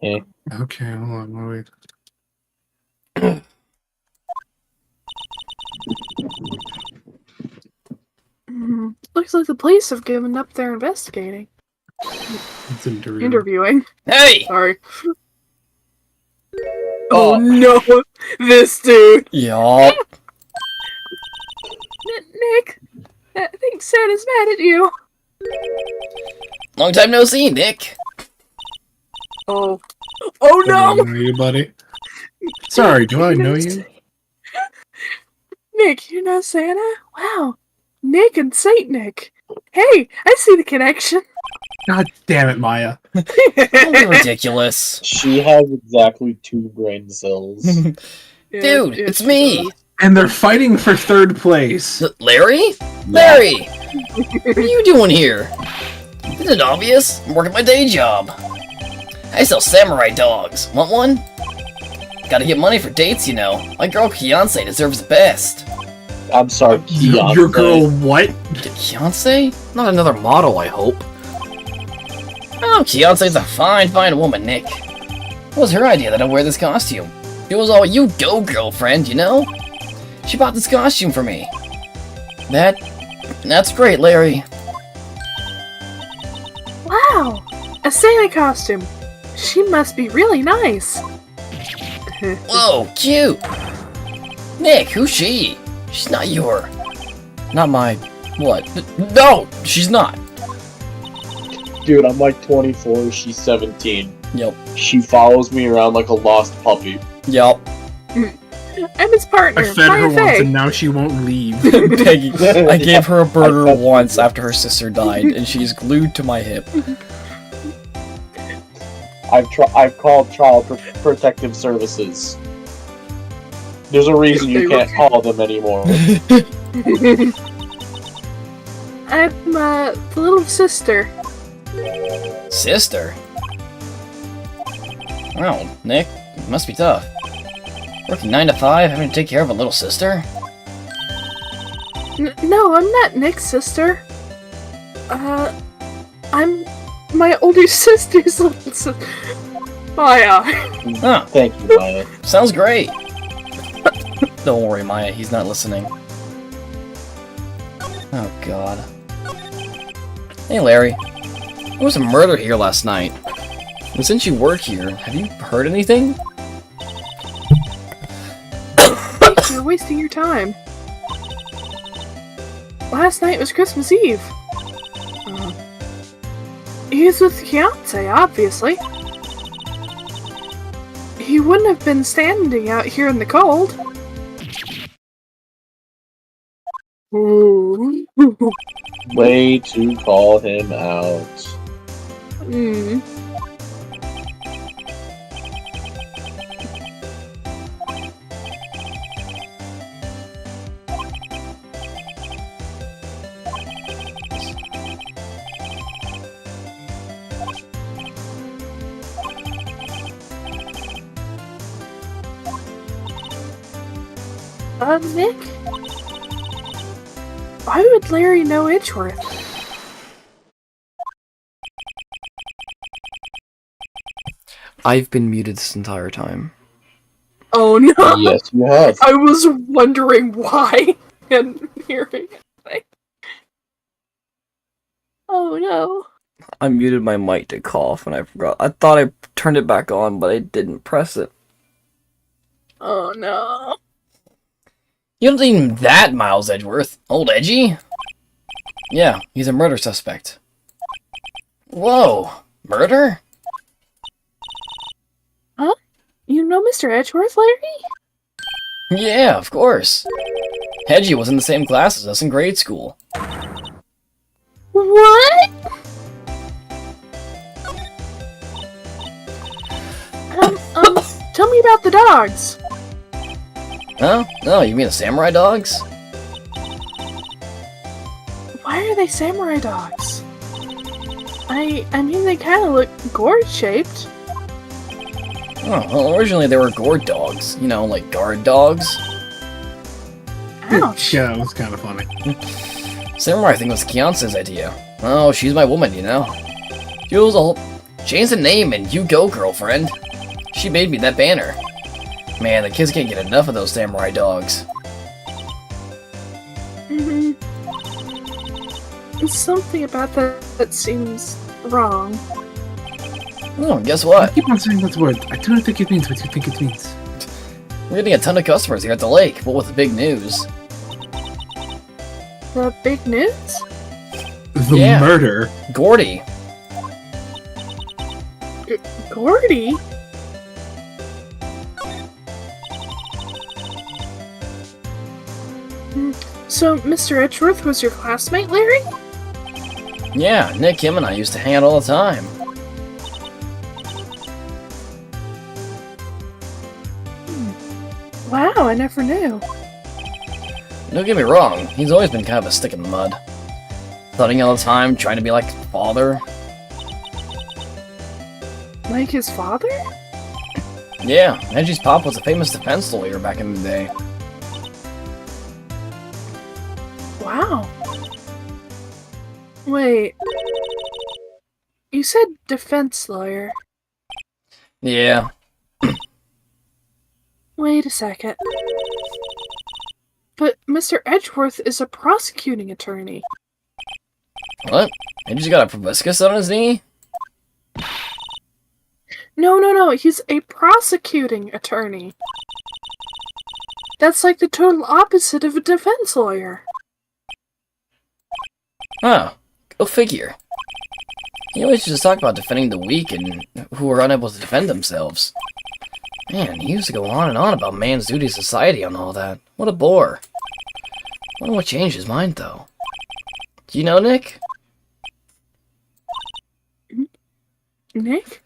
Yeah. Okay, hold on, wait. Looks like the police have given up their investigating. It's interview. Interviewing. Hey! Sorry. Oh no! This dude! Yup. Nick! I think Santa's mad at you. Long time no see, Nick. Oh. Oh Do I no! know you, buddy? Sorry, do I know you? Nick, you're not Santa? Wow. Nick and Saint Nick. Hey, I see the connection. God damn it, Maya. Don't be ridiculous. She has exactly 2 brain cells. Dude, it's me! And they're fighting for third place. Larry? Larry! What are you doing here? Isn't it obvious? I'm working my day job. I sell samurai dogs. Want one? Gotta get money for dates, you know. My girl Fiance deserves the best. I'm sorry, Beyonce. Your girl what? Fiance? Not another model, I hope. Oh, Fiance's a fine, fine woman, Nick. It was her idea that I wear this costume. It was all you go, girlfriend, you know? She bought this costume for me. That's great, Larry. Wow, a Santa costume. She must be really nice. Whoa, cute! Nick, who's she? She's not your... Not my... What? No! She's not! Dude, I'm like 24, she's 17. Yep. She follows me around like a lost puppy. Yep. I'm his partner. I fed her Maya once Fey. and now she won't leave. Peggy, I gave her a burger once after her sister died, and she's glued to my hip. I've called Child Protective Services. There's a reason you can't call them anymore. I'm the little sister. Sister? Wow, Nick, it must be tough. Working 9 to 5, having to take care of a little sister? No, I'm not Nick's sister. I'm my older sister's little sister. Maya. Huh, Thank you, Maya. sounds great. Don't worry, Maya, he's not listening. Oh, God. Hey, Larry. There was a murder here last night. And since you work here, have you heard anything? You're wasting your time. Last night was Christmas Eve. He was with fiance, obviously. He wouldn't have been standing out here in the cold. Way to call him out. Hmm. Nick? Why would Larry know Edgeworth? I've been muted this entire time. Oh no! Yes, you have. I was wondering why and hearing it. Oh no. I muted my mic to cough and I forgot. I thought I turned it back on, but I didn't press it. Oh no. You don't think him that, Miles Edgeworth. Old Edgy? Yeah, he's a murder suspect. Whoa, murder? Huh? You know Mr. Edgeworth, Larry? Yeah, of course. Edgy was in the same class as us in grade school. What? Tell me about the dogs. Huh? Oh, you mean the samurai dogs? Why are they samurai dogs? I mean, they kind of look gourd-shaped. Oh, well, originally they were gourd dogs. You know, like guard dogs. Ouch. Yeah, it was kind of funny. Samurai thing was Kiance's idea. Oh, she's my woman, you know. She was all... Change the name and you go, girlfriend. She made me that banner. Man, the kids can't get enough of those samurai dogs. Something about that seems wrong. Oh, guess what? I keep on saying that word. I do not think it means what you think it means. We're getting a ton of customers here at the lake, but with the big news. The big news? The Yeah. murder. Gordy. Gordy? So, Mr. Edgeworth was your classmate, Larry? Yeah, Nick, him, and I used to hang out all the time. Wow, I never knew. Don't get me wrong, he's always been kind of a stick in the mud. Studying all the time, trying to be like his father. Like his father? Yeah, Reggie's pop was a famous defense lawyer back in the day. Wow. Wait. You said defense lawyer. Yeah. Wait a second. But Mr. Edgeworth is a prosecuting attorney. What? Reggie's got a proboscis on his knee? No, he's a prosecuting attorney. That's like the total opposite of a defense lawyer. Huh. Go figure. He always used to talk about defending the weak and who are unable to defend themselves. Man, he used to go on and on about man's duty to society and all that. What a bore. Wonder what changed his mind, though. Do you know Nick? Nick?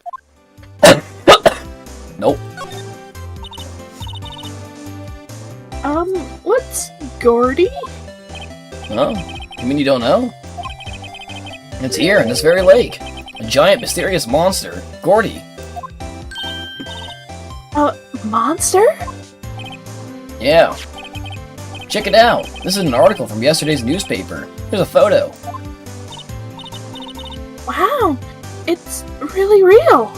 Nope. What's Gordy? Oh? You mean you don't know? It's here, in this very lake. A giant, mysterious monster. Gordy. Monster? Yeah. Check it out. This is an article from yesterday's newspaper. Here's a photo. Wow, it's really real.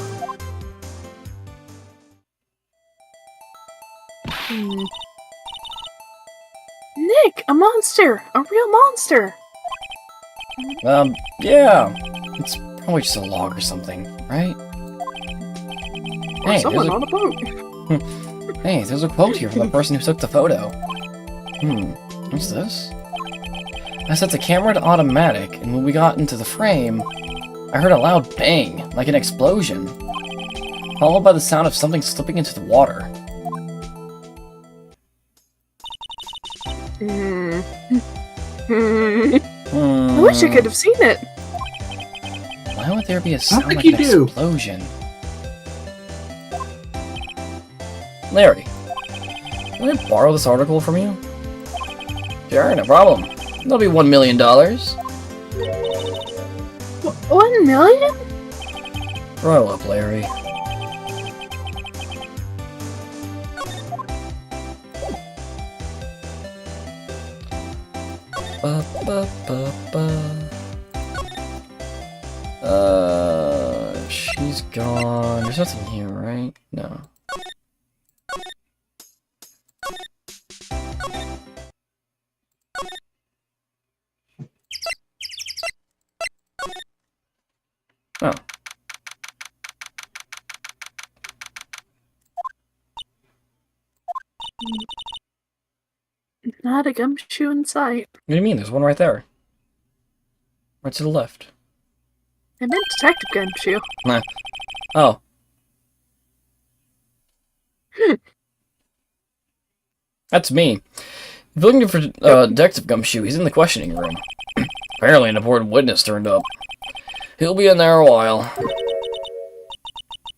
Nick, a monster! A real monster! Yeah. It's probably just a log or something, right? Or someone on a boat. Hey, there's a quote here from the person who took the photo. What's this? I set the camera to automatic, and when we got into the frame, I heard a loud bang, like an explosion, followed by the sound of something slipping into the water. I wish I could have seen it. Why would there be a sound think like you an do. explosion? Larry, can I borrow this article from you? Sure, no problem. That'll be $1 million. 1 million? Roll up, Larry. Ba, ba, ba, ba. She's gone. There's nothing here, right? No. Oh. Not a gumshoe in sight. What do you mean? There's one right there. Right to the left. I meant detective gumshoe. Nah. Oh. That's me. If you're looking for Detective Gumshoe, he's in the questioning room. Apparently an important witness turned up. He'll be in there a while.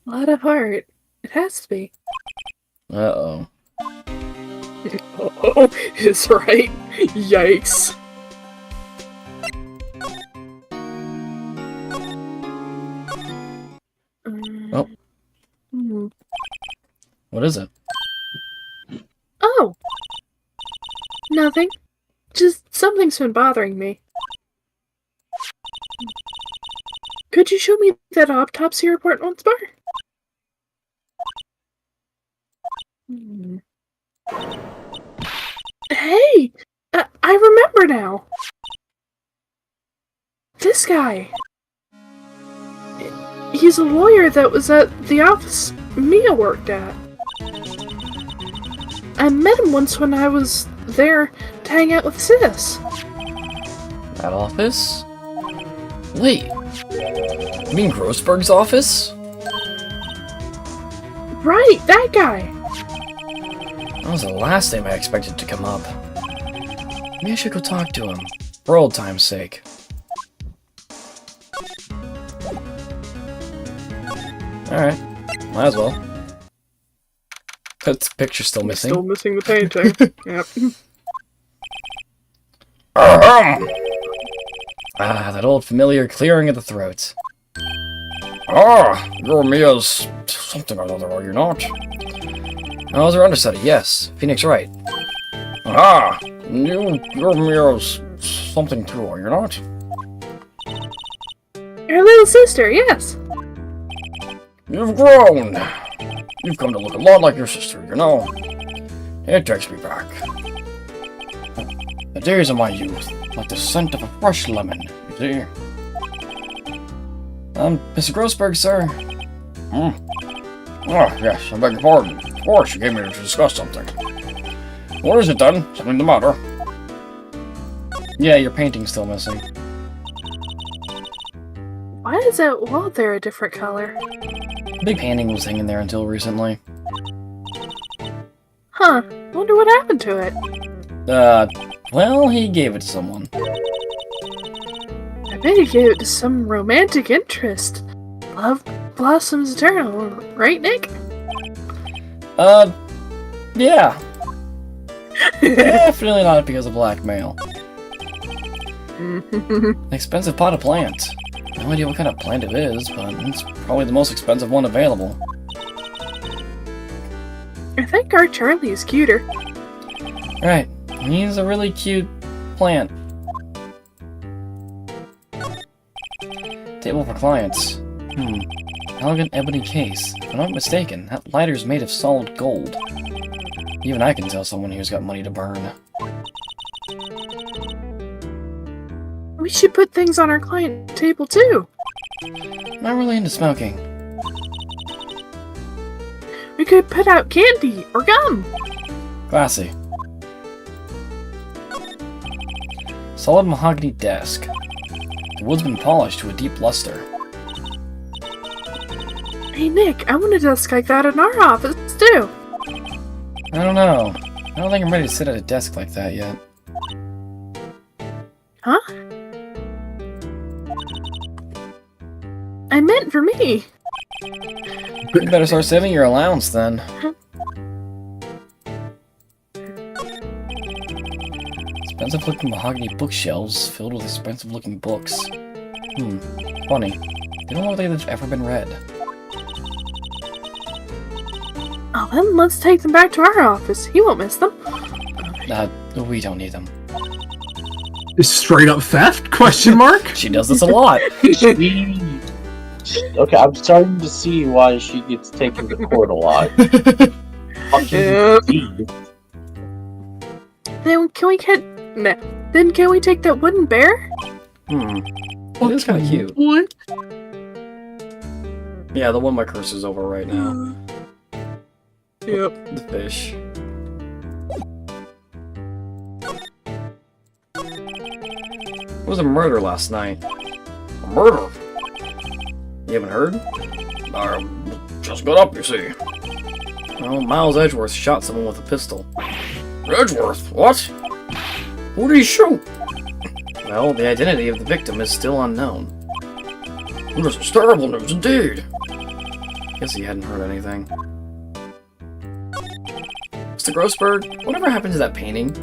A lot of heart. It has to be. Uh-oh. Oh, is right. Yikes. Oh. What is it? Oh! Nothing. Just something's been bothering me. Could you show me that autopsy report once more? Hey! I remember now! This guy! He's a lawyer that was at the office Mia worked at. I met him once when I was there to hang out with Sis. That office? Wait. You mean Grossberg's office? Right, that guy! That was the last name I expected to come up. Maybe I should go talk to him. For old time's sake. Alright. Might as well. But the picture's still missing. Still missing the painting. Yep. Ah, that old familiar clearing of the throat. Ah, you're Mia's something or other, are you not? I was her understudy, yes. Phoenix Wright. Ah, you're Mia's something too, are you not? Your little sister, yes. You've grown. You've come to look a lot like your sister, you know. It takes me back. The days of my youth, like the scent of a fresh lemon, you see. Mr. Grossberg, sir. Oh, yes, I beg your pardon. Of course, you came here to discuss something. What is it, then? Something the matter? Yeah, your painting's still missing. Why is that wall there a different color? The big painting was hanging there until recently. Huh. Wonder what happened to it. Well, he gave it to someone. I bet he gave it to some romantic interest. Love blossoms eternal, right, Nick? Yeah. Definitely not because of blackmail. An expensive pot of plant. No idea what kind of plant it is, but it's probably the most expensive one available. I think our Charlie is cuter. Right, he's a really cute plant. Table for clients. Elegant ebony case. If I'm not mistaken, that lighter's made of solid gold. Even I can tell someone who's got money to burn. We should put things on our client table too. Not really into smoking. We could put out candy or gum. Classy. Solid mahogany desk. The wood's been polished to a deep luster. Hey Nick, I want a desk like that in our office too. I don't know. I don't think I'm ready to sit at a desk like that yet. Huh? I meant for me. You better start saving your allowance then. Expensive looking mahogany bookshelves filled with expensive looking books. Funny. They don't look like they've ever been read. Oh, then let's take them back to our office. He won't miss them. We don't need them. Straight up theft? Question mark? She does this a lot. Okay, I'm starting to see why she gets taken to court a lot. Yep. Then can we Then can we take that wooden bear? It is kind of cute. What? Yeah, the one my cursor's over right now. Yep. The fish. There was a murder last night. A murder? You haven't heard? I just got up, you see. Well, Miles Edgeworth shot someone with a pistol. Edgeworth? What? Who did he shoot? Well, the identity of the victim is still unknown. This is terrible news indeed. Guess he hadn't heard anything. Mr. Grossberg, whatever happened to that painting?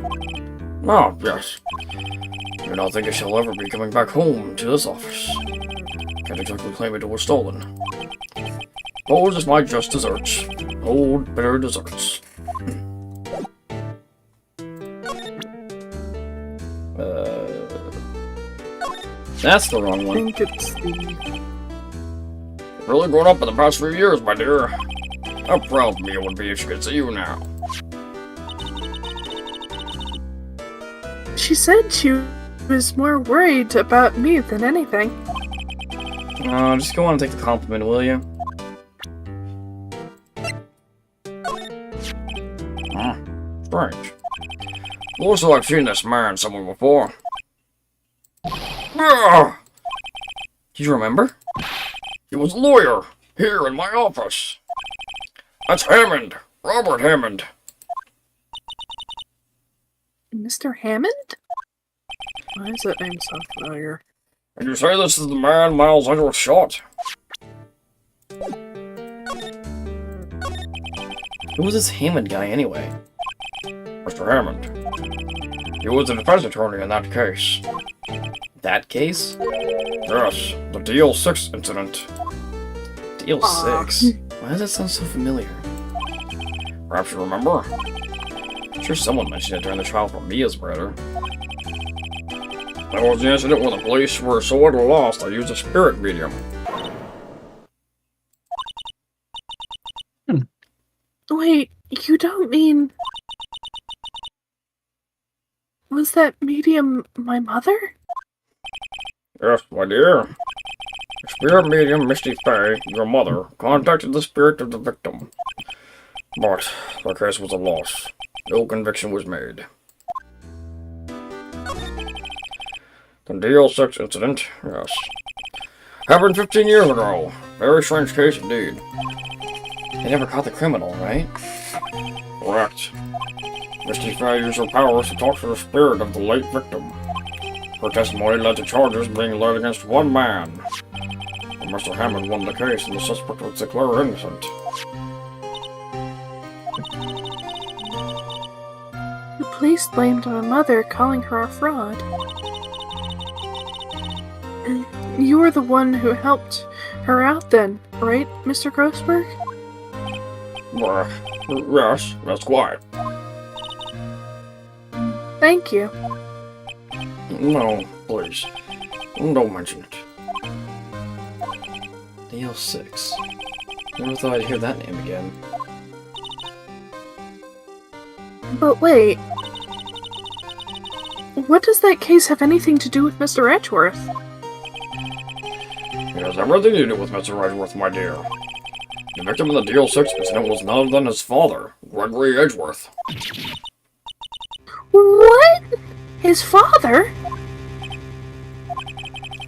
Oh, yes. I don't think I shall ever be coming back home to this office. Can't exactly claim it was stolen. Those is my just desserts. Old, bitter desserts. That's the wrong I one. think it's the... Really grown up in the past few years, my dear. How proud Mia would be if she could see you now. She said she was more worried about me than anything. Just go on and take the compliment, will you? Strange. Looks like I've seen this man somewhere before. Do you remember? He was a lawyer, here in my office. That's Hammond, Robert Hammond. Mr. Hammond? Why is that name so familiar? And you say this is the man Miles Edgeworth shot? Who was this Hammond guy, anyway? Mr. Hammond. He was the defense attorney in that case. That case? Yes, the DL6 incident. DL6? Why does that sound so familiar? Perhaps you remember? I'm sure someone mentioned it during the trial for Mia's murder. That was the incident when the police were so at a loss they used a spirit medium. Wait, you don't mean... Was that medium my mother? Yes, my dear. The spirit medium, Misty Fey, your mother, contacted the spirit of the victim. But the case was a loss. No conviction was made. The DL6 incident, yes. Happened 15 years ago. Very strange case indeed. They never caught the criminal, right? Correct. Misty Fey used her powers to talk to the spirit of the late victim. Her testimony led to charges being laid against one man. But Mr. Hammond won the case and the suspect was declared innocent. The police blamed my mother, calling her a fraud. You were the one who helped her out then, right, Mr. Grossberg? Yes, that's quiet. Thank you. No, please. Don't mention it. DL6. Never thought I'd hear that name again. But wait. What does that case have anything to do with Mr. Edgeworth? It has everything to do with Mr. Edgeworth, my dear. The victim in the DL6 incident was none other than his father, Gregory Edgeworth. What? His father?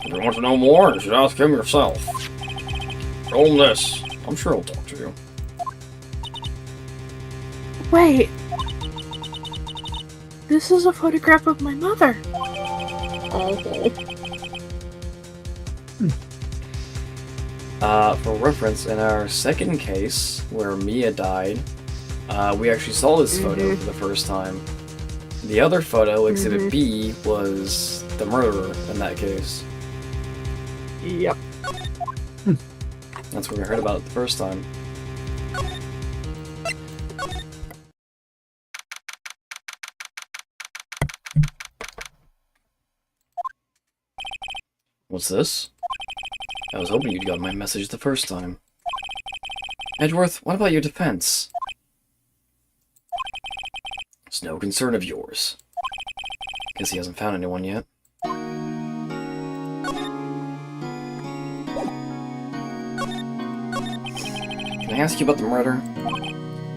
If you want to know more, you should ask him yourself. Show him this. I'm sure he'll talk to you. Wait. This is a photograph of my mother. For reference, in our second case, where Mia died, we actually saw this photo for the first time. The other photo, Exhibit B, was the murderer in that case. Yep. That's where we heard about it the first time. What's this? I was hoping you'd got my message the first time. Edgeworth, what about your defense? It's no concern of yours. Guess he hasn't found anyone yet. Can I ask you about the murder?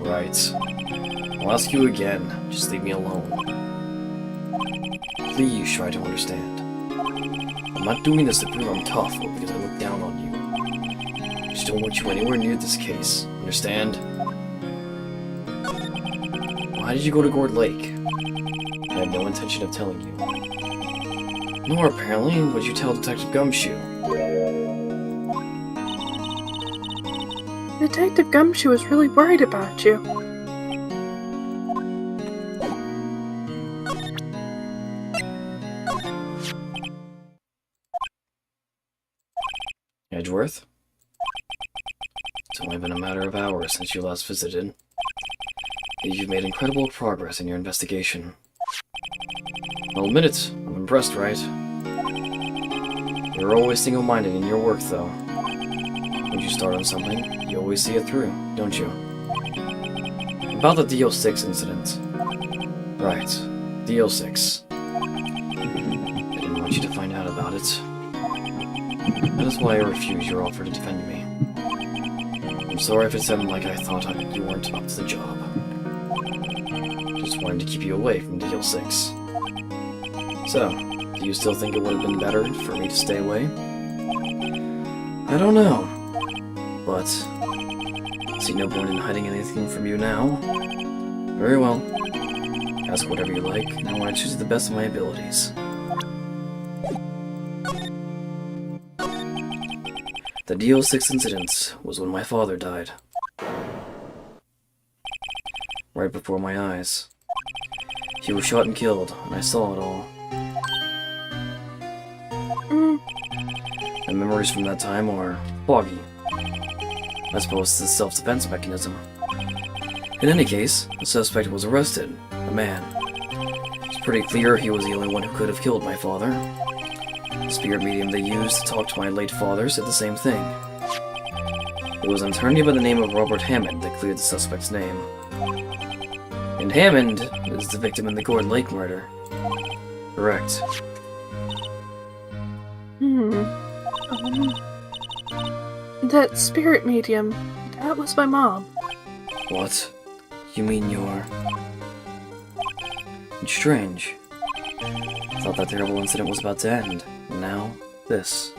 Right. I'll ask you again. Just leave me alone. Please try to understand. I'm not doing this to prove I'm tough or because I look down on you. I just don't want you anywhere near this case. Understand? Why did you go to Gourd Lake? I had no intention of telling you. Nor, apparently, would you tell Detective Gumshoe. Detective Gumshoe was really worried about you. Edgeworth? It's only been a matter of hours since you last visited. Yet you've made incredible progress in your investigation. I'll admit it, I'm impressed, right? You're always single-minded in your work, though. When you start on something, you always see it through, don't you? About the DL6 incident. Right, DL6. I didn't want you to find out about it. That is why I refused your offer to defend me. I'm sorry if it sounded like I thought you weren't up to the job. Just wanted to keep you away from DL6. So, do you still think it would have been better for me to stay away? I don't know. But, I see no point in hiding anything from you now. Very well. Ask whatever you like, and I want to choose the best of my abilities. The DO6 incident was when my father died. Right before my eyes. He was shot and killed, and I saw it all. My memories from that time are foggy. I suppose it's a self-defense mechanism. In any case, the suspect was arrested. A man. It's pretty clear he was the only one who could have killed my father. The spirit medium they used to talk to my late father said the same thing. It was an attorney by the name of Robert Hammond that cleared the suspect's name. And Hammond is the victim in the Gordon Lake murder. Correct. That spirit medium, that was my mom. What? You mean you're... It's strange. I thought that terrible incident was about to end, and now, this.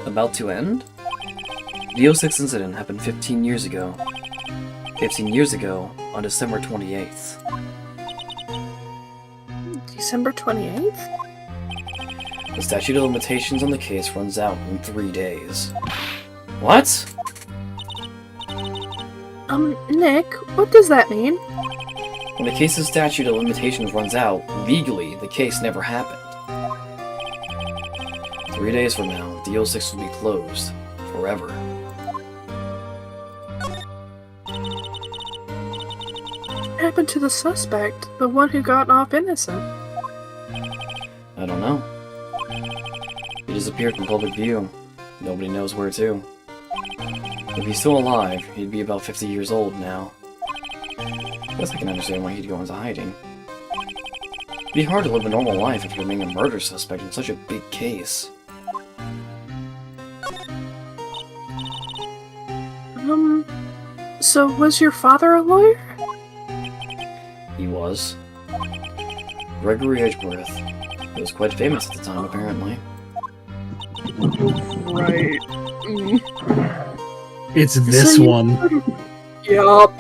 About to end? The 06 incident happened 15 years ago. 15 years ago, on December 28th. December 28th? The statute of limitations on the case runs out in 3 days. What? Nick, what does that mean? When the case's statute of limitations runs out, legally, the case never happened. 3 days from now, the 06 will be closed. Forever. What happened to the suspect? The one who got off innocent? I don't know. He disappeared from public view. Nobody knows where to. If he's still alive, he'd be about 50 years old now. Guess I can understand why he'd go into hiding. It'd be hard to live a normal life if you're being a murder suspect in such a big case. So was your father a lawyer? He was. Gregory Edgeworth. He was quite famous at the time, apparently. Right. It's this So you- one. Yup.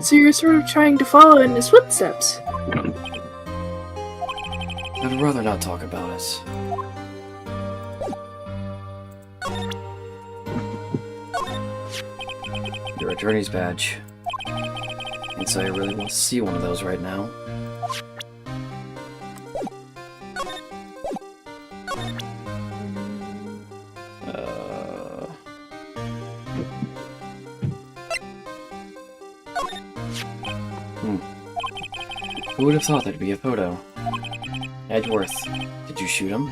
So you're sort of trying to follow in his footsteps. I'd rather not talk about it. Your attorney's badge. I'd say I really want to see one of those right now. Who would have thought there'd be a photo? Edgeworth, did you shoot him?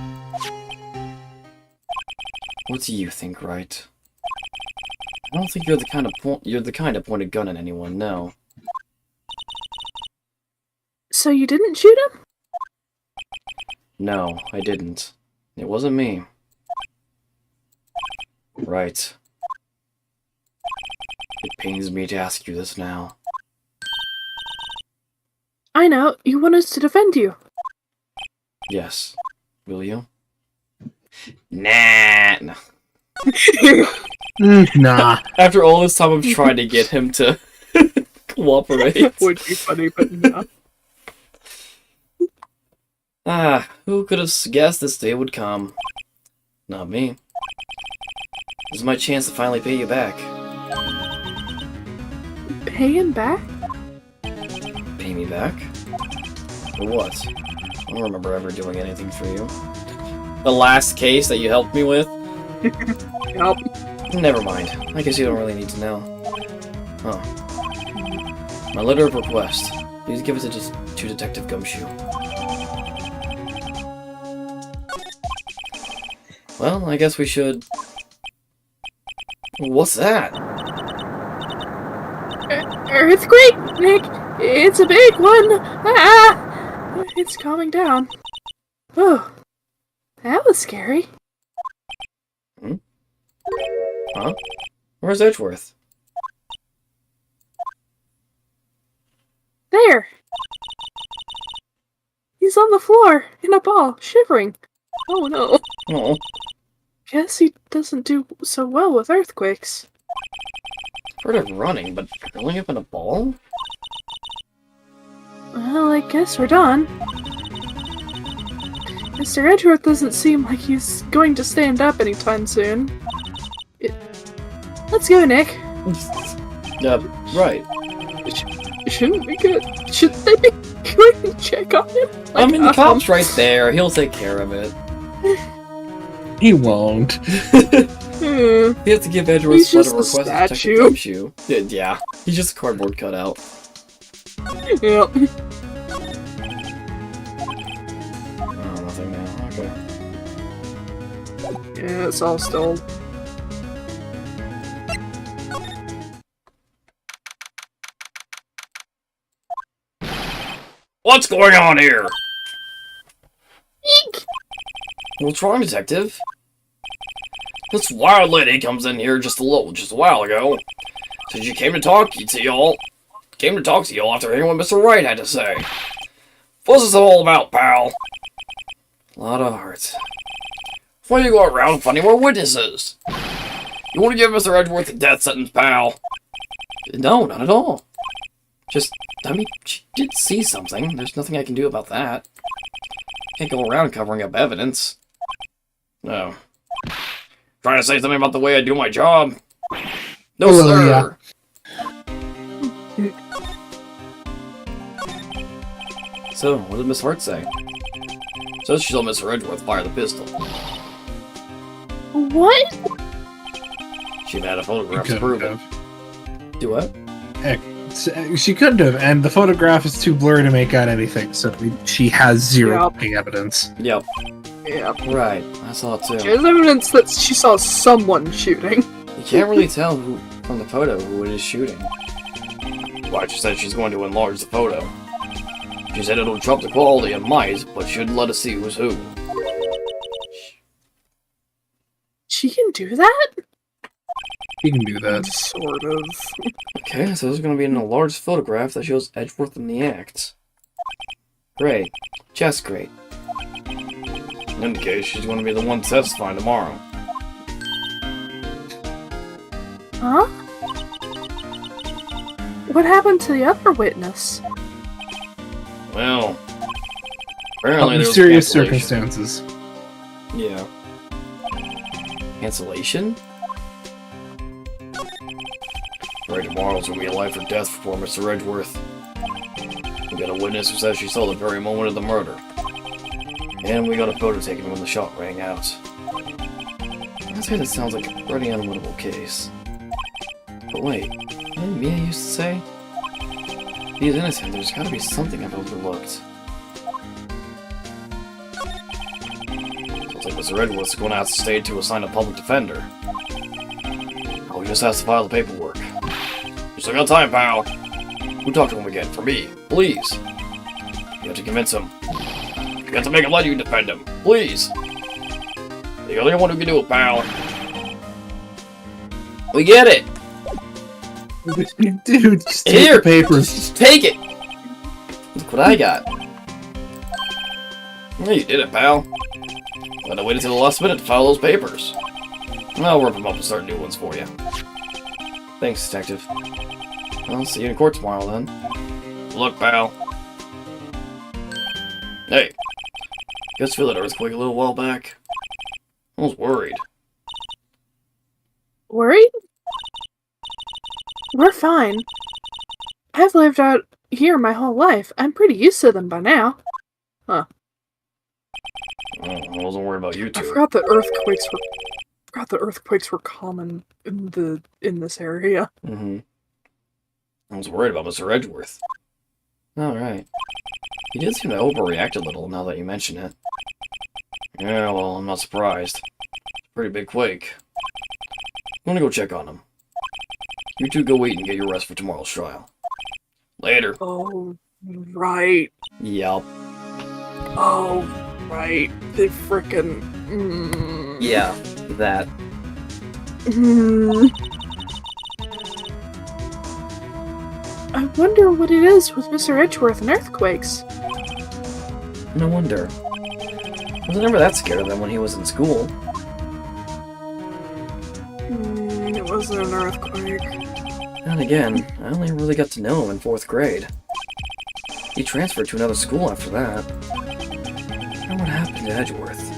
What do you think, Wright? I don't think you're the kind of point a gun at anyone, no. So you didn't shoot him? No, I didn't. It wasn't me. Right. It pains me to ask you this now. I know, you want us to defend you. Yes. Will you? Nah. No. Nah. After all this time of trying to get him to cooperate. Would be funny, but no. Who could have guessed this day would come? Not me. This is my chance to finally pay you back. Pay him back? Pay me back? For what? I don't remember ever doing anything for you. The last case that you helped me with? Yup. Never mind. I guess you don't really need to know. Huh. My letter of request. Please give it to Detective Gumshoe. Well, I guess we should... What's that? Earthquake, Nick! It's a big one! Ah! It's calming down. Oh, that was scary. Huh? Where's Edgeworth? There! He's on the floor, in a ball, shivering. Oh no. Oh. Guess he doesn't do so well with earthquakes. Heard of running, but curling up in a ball? Well, I guess we're done. Mr. Edgeworth doesn't seem like he's going to stand up anytime soon. Let's go, Nick. Right. Shouldn't we go? Should they be going to check on him? I mean, the cop's right there. He'll take care of it. He won't. Hmm. He has to give Edgeworth He's just a a request to check the statue. dump shoe. Yeah, he's just a cardboard cutout. Yep. Oh, nothing now. Okay. Yeah, it's all still. What's going on here? What's wrong, detective? This wild lady comes in here just a while ago. Said she came to talk to y'all. Came to talk to y'all after hearing what Mr. Wright had to say. What's this all about, pal? A lot of hearts. Why you go around finding more witnesses? You want to give Mr. Edgeworth a death sentence, pal? No, not at all. Just, I mean, she did see something. There's nothing I can do about that. Can't go around covering up evidence. No. Trying to say something about the way I do my job? No, sir! So, what did Miss Hart say? Says she saw Mr. Edgeworth fire the pistol. What? She had a photograph to prove it. Do what? Heck, she couldn't have, and the photograph is too blurry to make out anything, so she has zero evidence. Yep. Yep. Right, I saw it too. She has evidence that she saw someone shooting. You can't really tell who from the photo who it is shooting. Why, she said she's going to enlarge the photo. She said it'll drop the quality of mice, but should let us see who's who. She can do that? She can do that. Sort of. Okay, so there's going to be an enlarged photograph that shows Edgeworth in the act. Great. Just great. In any case, she's going to be the one testifying tomorrow. Huh? What happened to the other witness? Well, apparently there was mysterious cancellation. circumstances. Yeah. Cancellation? Right, tomorrow's gonna be a life or death for Mr. Edgeworth. We got a witness who says she saw the very moment of the murder. And we got a photo taken when the shot rang out. I'd say that sounds like a pretty unwinnable case. But wait, didn't Mia used to say? If he's innocent, there's gotta be something I've overlooked. Sounds like Mr. Edgeworth's going to have to stay to assign a public defender. Oh, he just has to file the paperwork. You still got time, pal. We'll talk to him again, for me, please. You have to convince him. You have to make him let you defend him, please. You're the only one who can do it, pal. We get it. Dude, just take Here, the papers. just take it. Look what I got. Well, you did it, pal. But I waited till the last minute to file those papers. I'll rip them up and start new ones for you. Thanks, detective. I'll see you in court tomorrow, then. Look, pal. Hey. Guess feel that earthquake a little while back? I was worried. Worried? We're fine. I've lived out here my whole life. I'm pretty used to them by now. Huh. Oh, I wasn't worried about you two. I forgot that earthquakes were common in this area. Mm-hmm. I was worried about Mr. Edgeworth. Alright. He did seem to overreact a little now that you mention it. Yeah, well, I'm not surprised. Pretty big quake. I'm gonna go check on him. You two go wait and get your rest for tomorrow's trial. Later. Oh, right. Yup. Oh, right. They frickin'... Yeah, that. I wonder what it is with Mr. Edgeworth and earthquakes. No wonder. I was never that scared of him when he was in school. It wasn't an earthquake. And again, I only really got to know him in 4th grade. He transferred to another school after that. wonder what happened to Edgeworth.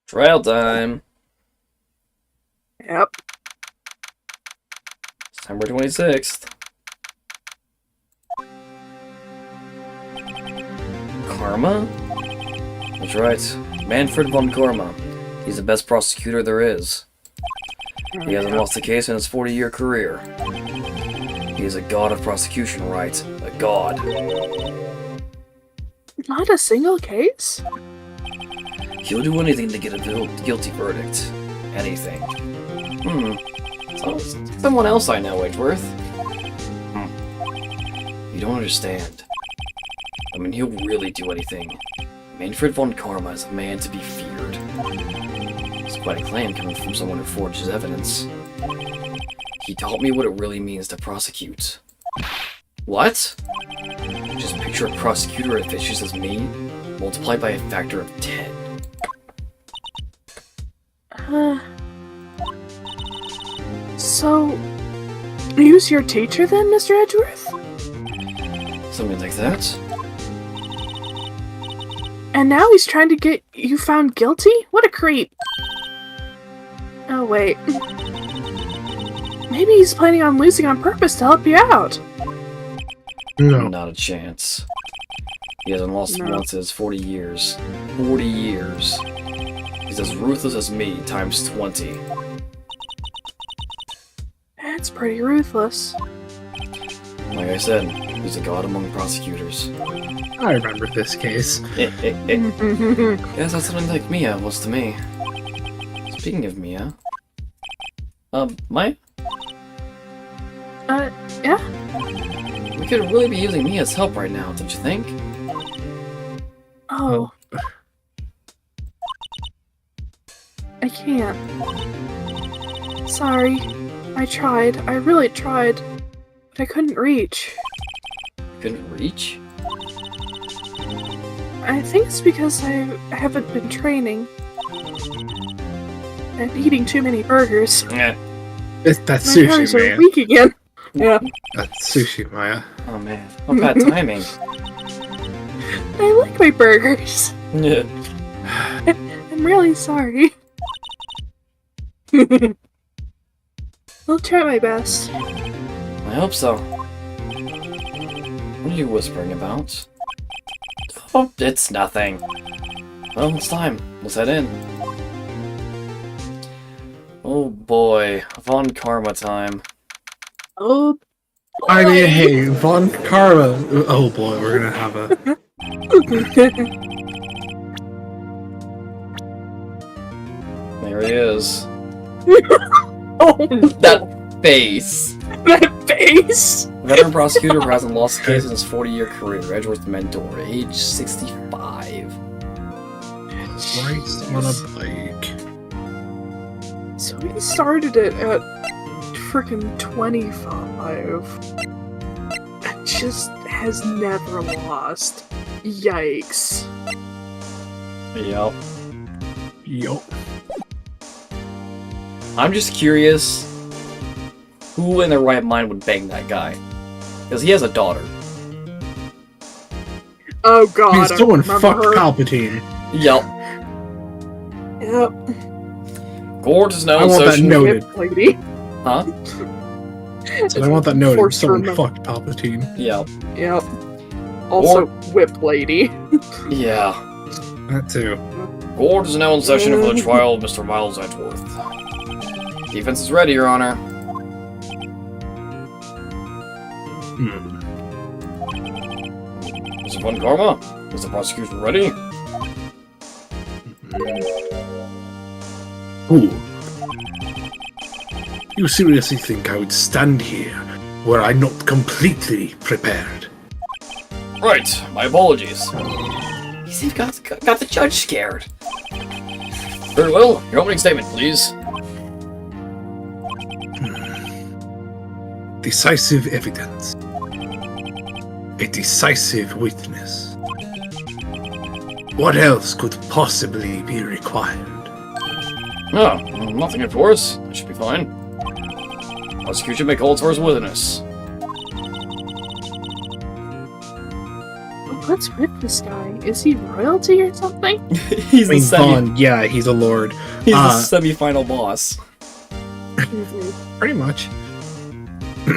Trial time. Yep. September 26th. Karma? That's right. Manfred von Karma. He's the best prosecutor there is. He hasn't lost a case in his 40-year career. He is a god of prosecution, Wright. A god. Not a single case? He'll do anything to get a guilty verdict. Anything. So, someone else I know, Edgeworth. You don't understand. I mean, he'll really do anything. Manfred von Karma is a man to be feared. It's quite a claim coming from someone who forges evidence. He taught me what it really means to prosecute. What? Just picture a prosecutor as vicious as me, multiplied by a factor of 10. So, he was your teacher then, Mr. Edgeworth? Something like that? And now he's trying to get you found guilty? What a creep. Oh, wait. Maybe he's planning on losing on purpose to help you out. No. Not a chance. He hasn't lost once in his 40 years. 40 years. He's as ruthless as me, times 20. That's pretty ruthless. Like I said, he's a god among prosecutors. I remember this case. Yes, that's something like Mia was to me. Speaking of Mia... Maya? Yeah? We could really be using Mia's help right now, don't you think? Oh. I can't. Sorry. I tried. I really tried. But I couldn't reach. Couldn't reach? I think it's because I haven't been training. And eating too many burgers. Yeah. That's My arms sushi, are man. weak again. Yeah. That's sushi, Maya. Oh man, what bad timing. I like my burgers. Yeah. I'm really sorry. I'll try my best. I hope so. What are you whispering about? Oh, it's nothing. Well, it's time. Let's head in. Oh boy, Von Karma time. Oh, I mean, hey, Von Karma. Oh boy, we're gonna have a. There he is. oh, That face. that face! Veteran prosecutor who hasn't lost a case in his 40-year career. Edgeworth mentor, age 65. Right on a bike. So he started it at freaking 25. And just has never lost. Yikes. Yep. Yup. I'm just curious who in their right mind would bang that guy. Because he has a daughter. Oh god, He's I someone remember fucked her. Palpatine. Yep. Yep. Gord is known I want that social... noted. Whip lady. Huh? So I want that noted. Forced to Someone remember. fucked Palpatine. Yep. Yep. Also, whip lady. Yeah. That too. Gord is now in session for the trial of Mr. Miles Edgeworth. Defense is ready, Your Honor. Mr. Von Karma, is the prosecution ready? Ooh. You seriously think I would stand here were I not completely prepared? Right, my apologies. You seem got the judge scared. Very well, your opening statement, please. Decisive evidence. A decisive witness. What else could possibly be required? Oh, nothing of course. That should be fine. Prosecutor may call for his witness. What's with this guy? Is he royalty or something? He's I mean, the Vaughn, yeah, he's a lord. he's the semi-final boss. Pretty much. How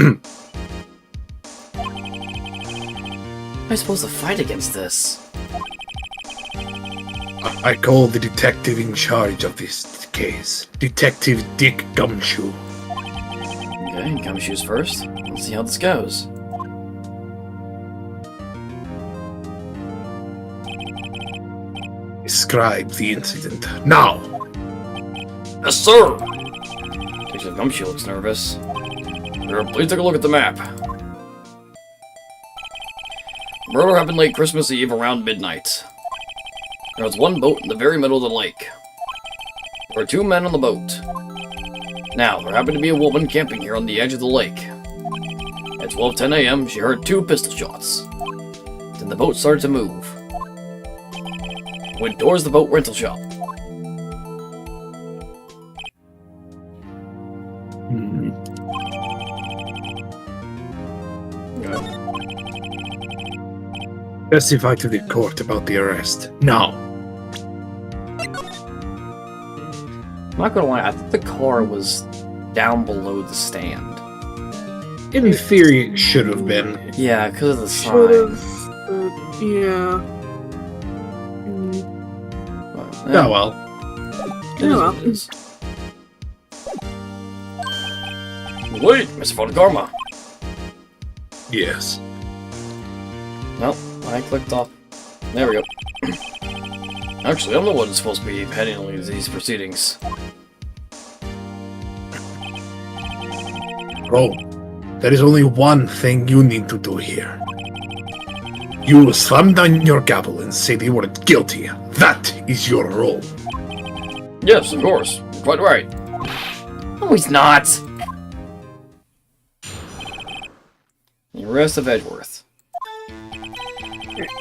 am I supposed to fight against this? I call the detective in charge of this case, Detective Dick Gumshoe. Okay, Gumshoe's first. Let's see how this goes. Describe the incident now. Yes, sir! Detective Gumshoe looks nervous. Sir, please take a look at the map. Murder happened late Christmas Eve around midnight. There was one boat in the very middle of the lake. There were 2 men on the boat. Now, there happened to be a woman camping here on the edge of the lake. At 12:10 a.m., she heard 2 pistol shots. Then the boat started to move. Went towards the boat rental shop. Testify to the court about the arrest. Now. I'm not gonna lie, I think the car was down below the stand. In theory, it should have been. Yeah, because of the sign. Should've. Yeah. But, Oh well. it is what it is. Wait, Mr. Photogarma. Yes. Nope, I clicked off. There we go. Actually, I'm the one who's supposed to be handling these proceedings. Oh, there is only one thing you need to do here. You will slam down your gavel and say they were guilty. That is your role. Yes, of course. You're quite right. No, he's not! The arrest of Edgeworth.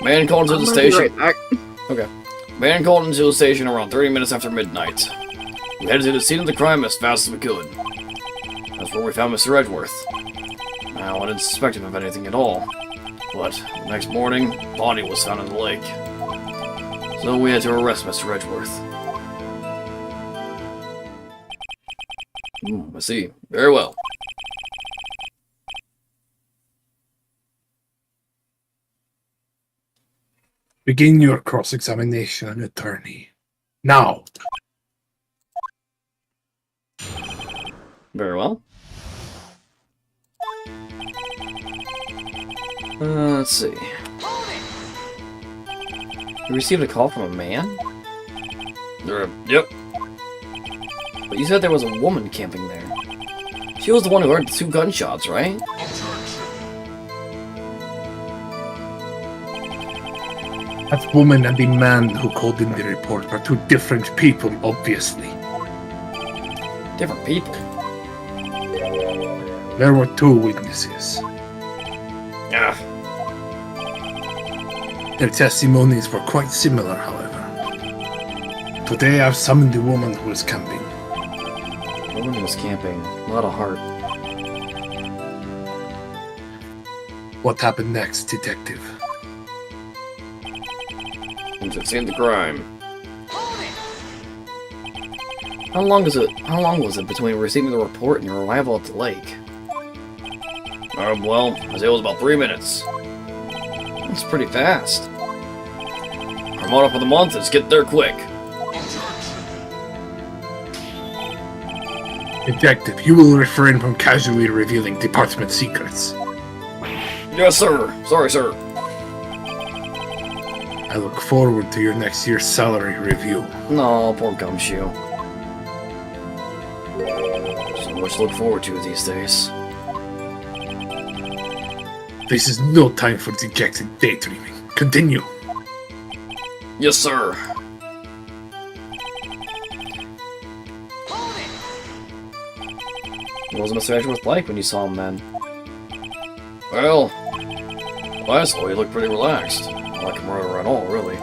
Man called into the station. Right back. Okay. Man called into the station around 30 minutes after midnight. We headed to the scene of the crime as fast as we could. That's where we found Mr. Edgeworth. Now, I didn't suspect him of anything at all. But, the next morning, body was found in the lake. So we had to arrest Mr. Edgeworth. I see. Very well. Begin your cross-examination, attorney. Now. Very well. Let's see. You received a call from a man? Yep. But you said there was a woman camping there. She was the one who heard the 2 gunshots, right? That woman and the man who called in the report are 2 different people, obviously. Different people. There were 2 witnesses. Ah, Their testimonies were quite similar, however. Today I've summoned the woman who was camping. the woman was camping. A lot of heart. What happened next, detective? Since it's in the crime. How long was it between receiving the report and your arrival at the lake? Well, I'd say it was about 3 minutes. That's pretty fast. Our motto for the month is get there quick. Detective, you will refrain from casually revealing department secrets. Yes, sir. Sorry, sir. I look forward to your next year's salary review. No, poor Gumshoe. So much to look forward to these days. This is no time for dejected daydreaming. Continue. Yes, sir. What was Mr. Edgeworth like when you saw him then? Well, last time he looked pretty relaxed. Not like a murderer at all, really.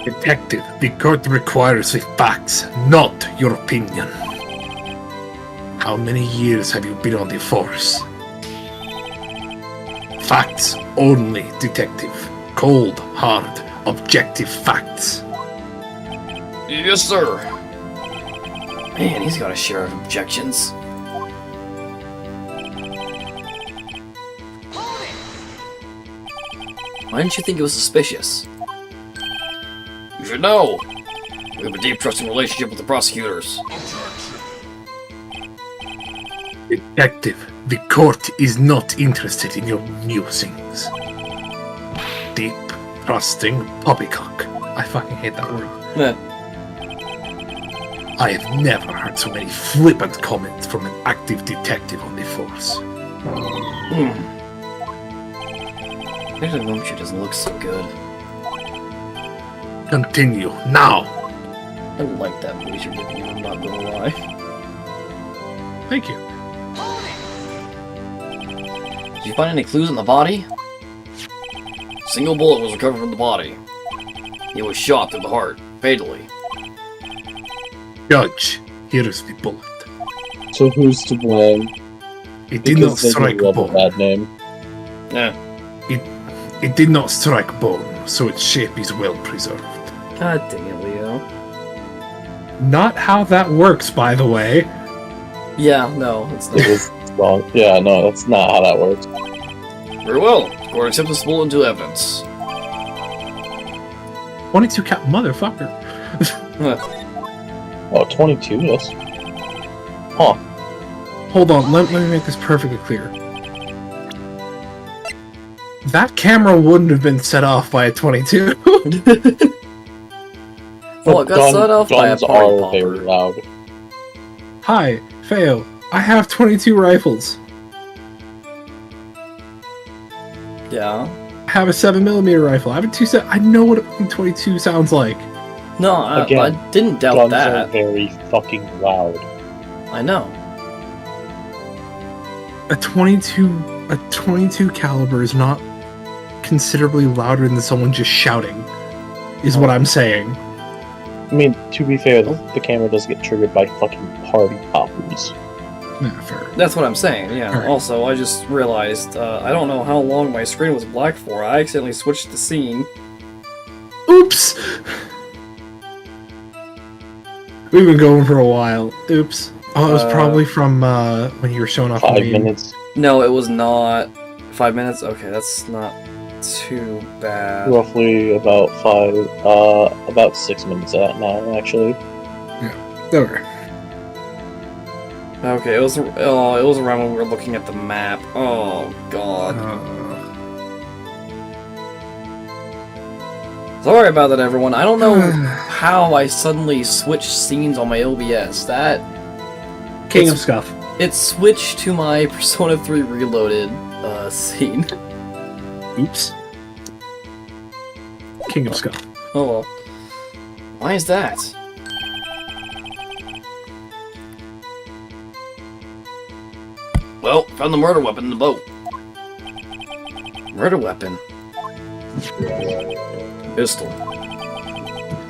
Detective, the court requires the facts, not your opinion. How many years have you been on the force? Facts only, detective. Cold, hard, objective facts. Yes, sir. Man, he's got a share of objections. Why didn't you think it was suspicious? You should know. We have a deep trusting relationship with the prosecutors. Detective, the court is not interested in your musings. Deep, trusting poppycock. I fucking hate that word. Meh. I have never heard so many flippant comments from an active detective on the force. Actually, Rumchu doesn't look so good. Continue, now! I like that voice you're giving him, I'm not gonna lie. Thank you. Did you find any clues in the body? A single bullet was recovered from the body. He was shot through the heart, fatally. Judge, here is the bullet. So who's to blame? It did not Because they strike love a bone. bad name. Yeah. It did not strike bone, so its shape is well preserved. God dang it, Leo. Not how that works, by the way. Yeah, no, it's It not. was wrong. Yeah, no, that's not how that works. Very well. The court accepts this bullet into evidence. 22 cat motherfucker. Oh, 22, yes. Huh. Hold on, let me make this perfectly clear. That camera wouldn't have been set off by a 22. Well, it got set off by a guns party are popper. very loud. Hi, Feo. I have 22 rifles. Yeah. I have a 7mm rifle. I have a 2 I know what a 22 sounds like. No, I Again, didn't doubt Guns are that. very fucking loud. I know. A 22 caliber is not considerably louder than someone just shouting. Is what I'm saying. I mean, to be fair, the camera does get triggered by fucking party poppers. Nah, fair. That's what I'm saying, yeah. Alright. Also, I just realized, I don't know how long my screen was black for. I accidentally switched the scene. Oops! We've been going for a while. Oops. Oh, it was probably from when you were showing off 5 the meme. minutes. No, it was not 5 minutes? Okay, that's not too bad. Roughly about 6 minutes of that now, actually. Okay. Okay, it was around when we were looking at the map. Oh god. Sorry about that, everyone. I don't know how I suddenly switched scenes on my OBS. That King of Scuff. it switched to my Persona 3 Reloaded scene. Oops. King of Scuff. Oh well. Why is that? Well, found the murder weapon in the boat. Murder weapon? Pistol.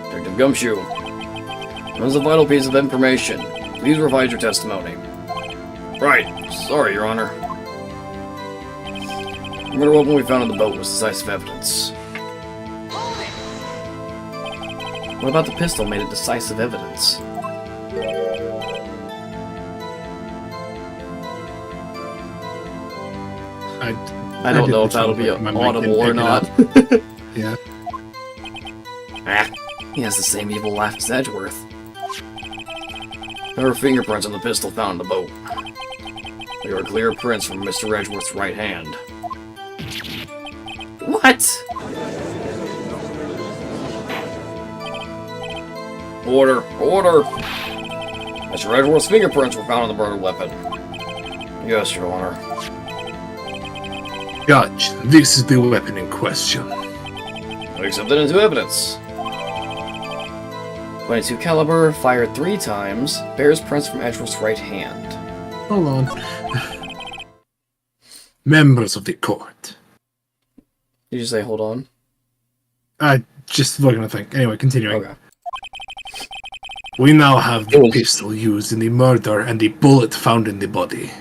Detective Gumshoe. That was a vital piece of information. Please revise your testimony. Right. Sorry, Your Honor. The murder weapon we found in the boat was decisive evidence. What about the pistol made it decisive evidence? I don't know if that'll be audible or not. Yeah. Ah, he has the same evil laugh as Edgeworth. There were fingerprints on the pistol found in the boat. There were clear prints from Mr. Edgeworth's right hand. What? Order! Order! Mr. Edgeworth's fingerprints were found on the murder weapon. Yes, Your Honor. Judge, this is the weapon in question. We accept it into evidence. 22 caliber, fired 3 times, bears prints from Edgeworth's right hand. Hold on. Members of the court. Did you say hold on? Just looking to think. Anyway, continuing. Okay. We now have the It was- pistol used in the murder and the bullet found in the body.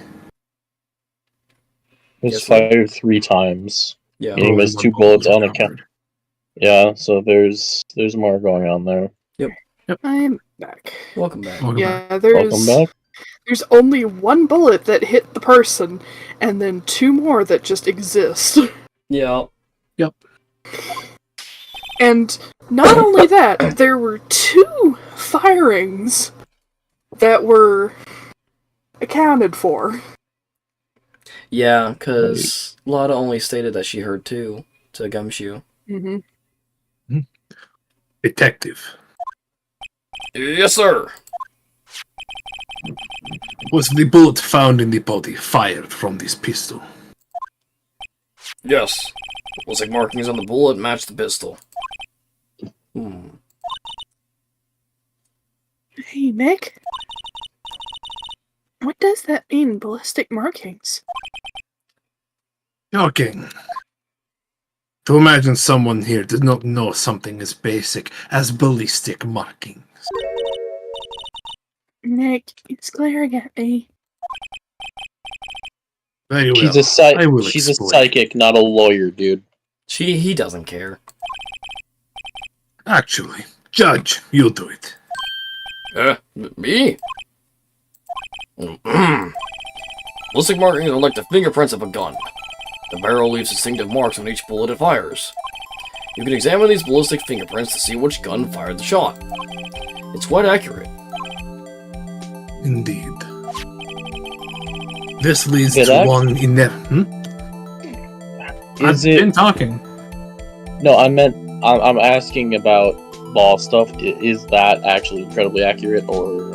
It was Yes, fired 3 times. Yeah. He missed 2 bullets on account. Yeah, so there's more going on there. I'm back. Welcome back. Welcome back. Yeah, Welcome back. there's only 1 bullet that hit the person, and then 2 more that just exist. Yeah. And not only that, there were 2 firings that were accounted for. Yeah, because Lada only stated that she heard 2 to Gumshoe. Mm-hmm. Detective. Yes, sir. Was the bullet found in the body fired from this pistol? Yes. Looks like markings on the bullet match the pistol. Hey, Nick? What does that mean, ballistic markings? Shocking. To imagine someone here does not know something as basic as ballistic markings. Nick, he's glaring at me. Very well. She's I will she's a explain. psychic, not a lawyer, dude. He doesn't care. Actually, Judge, you'll do it. Me? Ballistic markings are like the fingerprints of a gun. The barrel leaves distinctive marks on each bullet it fires. You can examine these ballistic fingerprints to see which gun fired the shot. It's quite accurate. Indeed. This leads Did to I? one I've Is it? been talking. No, I'm asking about law stuff. Is that actually incredibly accurate, or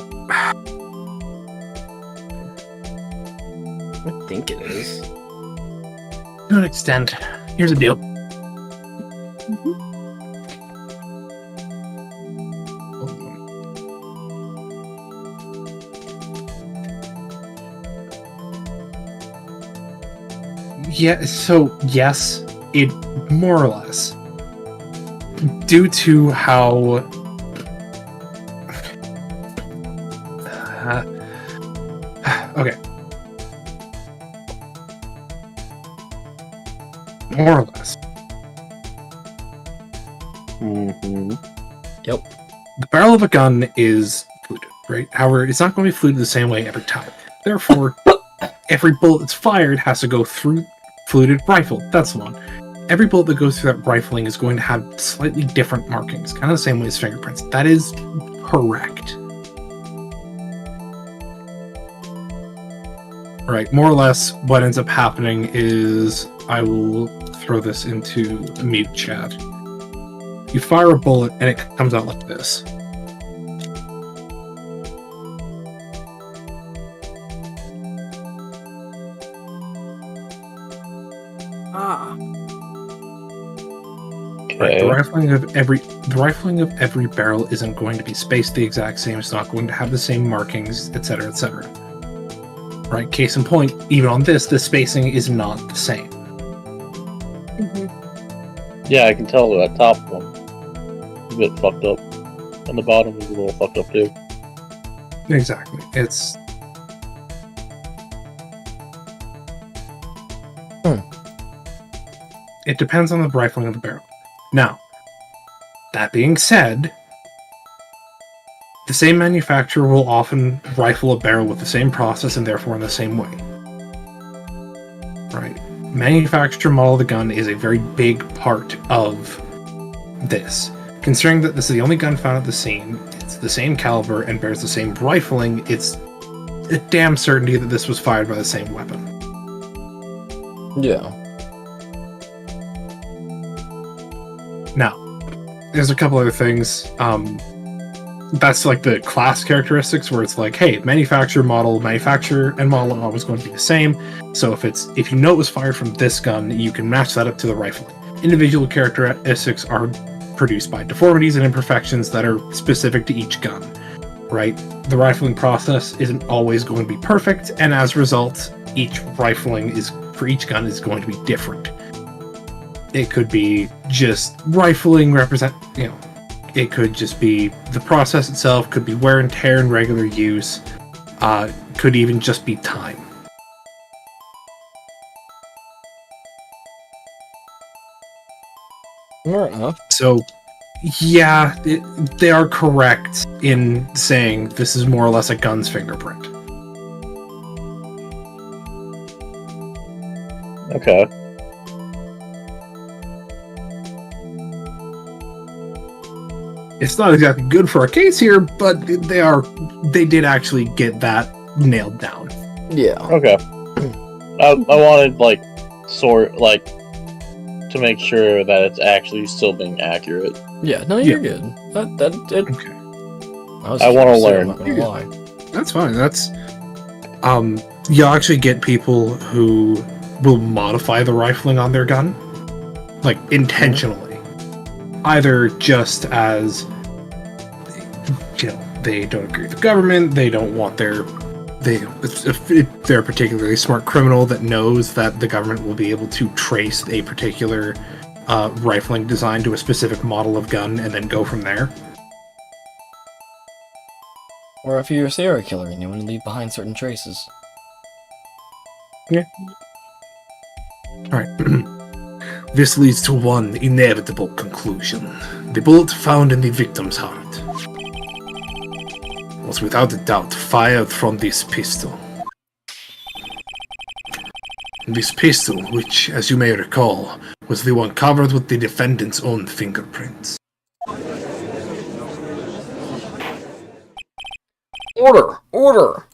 I think it is. To an extent. Here's the deal. Hold on. Yeah, so yes, it more or less. Due to how okay. More or less. Yep. The barrel of a gun is fluted, right? However, it's not going to be fluted the same way every time. Therefore, every bullet that's fired has to go through fluted rifle. That's the one. Every bullet that goes through that rifling is going to have slightly different markings, kind of the same way as fingerprints. That is correct. Right, more or less, what ends up happening is I will throw this into a mute chat. You fire a bullet and it comes out like this. Ah. Right, okay? the rifling of every barrel isn't going to be spaced the exact same. It's not going to have the same markings, etc., etc. Right, case in point, even on this, the spacing is not the same. Yeah, I can tell that top one is a bit fucked up, and the bottom is a little fucked up too. Exactly. It's It depends on the rifling of the barrel. Now, that being said, the same manufacturer will often rifle a barrel with the same process and therefore in the same way. Right. Manufacturer model of the gun is a very big part of this. Considering that this is the only gun found at the scene, it's the same caliber and bears the same rifling, it's a damn certainty that this was fired by the same weapon. Yeah. Now, there's a couple other things. That's like the class characteristics where it's like, hey, manufacturer and model are always going to be the same. So if you know it was fired from this gun, you can match that up to the rifling. Individual characteristics are produced by deformities and imperfections that are specific to each gun, right? The rifling process isn't always going to be perfect, and as a result, each rifling for each gun is going to be different. It could be just rifling it could just be the process itself, could be wear and tear in regular use, could even just be time. Fair enough. So, yeah, they are correct in saying this is more or less a gun's fingerprint. Okay. It's not exactly good for our case here, but they did actually get that nailed down. Yeah. Okay. I wanted, to make sure that it's actually still being accurate. Yeah, no, you're good. Okay. I want to learn. I'm not gonna lie. That's fine. That's you'll actually get people who will modify the rifling on their gun, like intentionally. Either just as they don't agree with the government, they don't want if they're a particularly smart criminal that knows that the government will be able to trace a particular rifling design to a specific model of gun and then go from there. Or if you're a serial killer and you want to leave behind certain traces. Yeah. Alright. This leads to one inevitable conclusion. The bullet found in the victim's heart was without a doubt fired from this pistol. This pistol, which, as you may recall, was the one covered with the defendant's own fingerprints. Order! Order!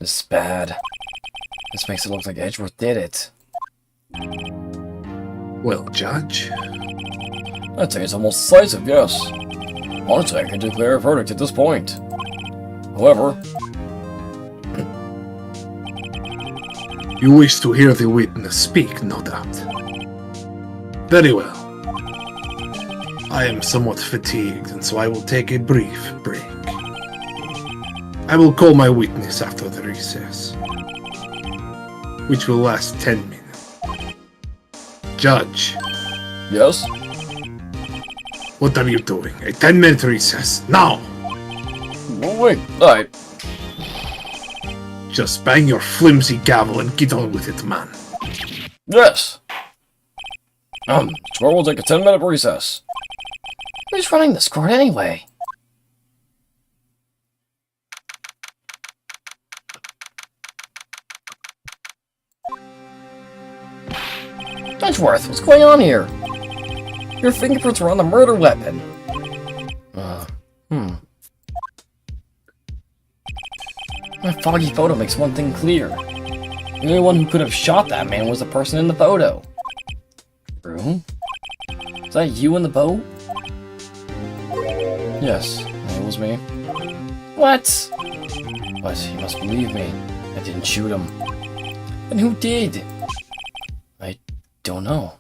This is bad. This makes it look like Edgeworth did it. Well, Judge, I'd say it's almost decisive, yes. Honestly, I can declare a verdict at this point. However, you wish to hear the witness speak, no doubt. Very well. I am somewhat fatigued, and so I will take a brief break. I will call my witness after the recess, which will last 10 minutes. Judge, yes? what are you doing? A 10-minute recess, now! Oh, wait, alright. Just bang your flimsy gavel and get on with it, man. Yes! Tomorrow we'll take a 10-minute recess. Who's running this court anyway? Edgeworth, what's going on here? Your fingerprints are on the murder weapon. My foggy photo makes one thing clear. The only one who could have shot that man was the person in the photo. True? Is that you in the boat? Yes, it was me. What? But you must believe me. I didn't shoot him. And who did? I don't know.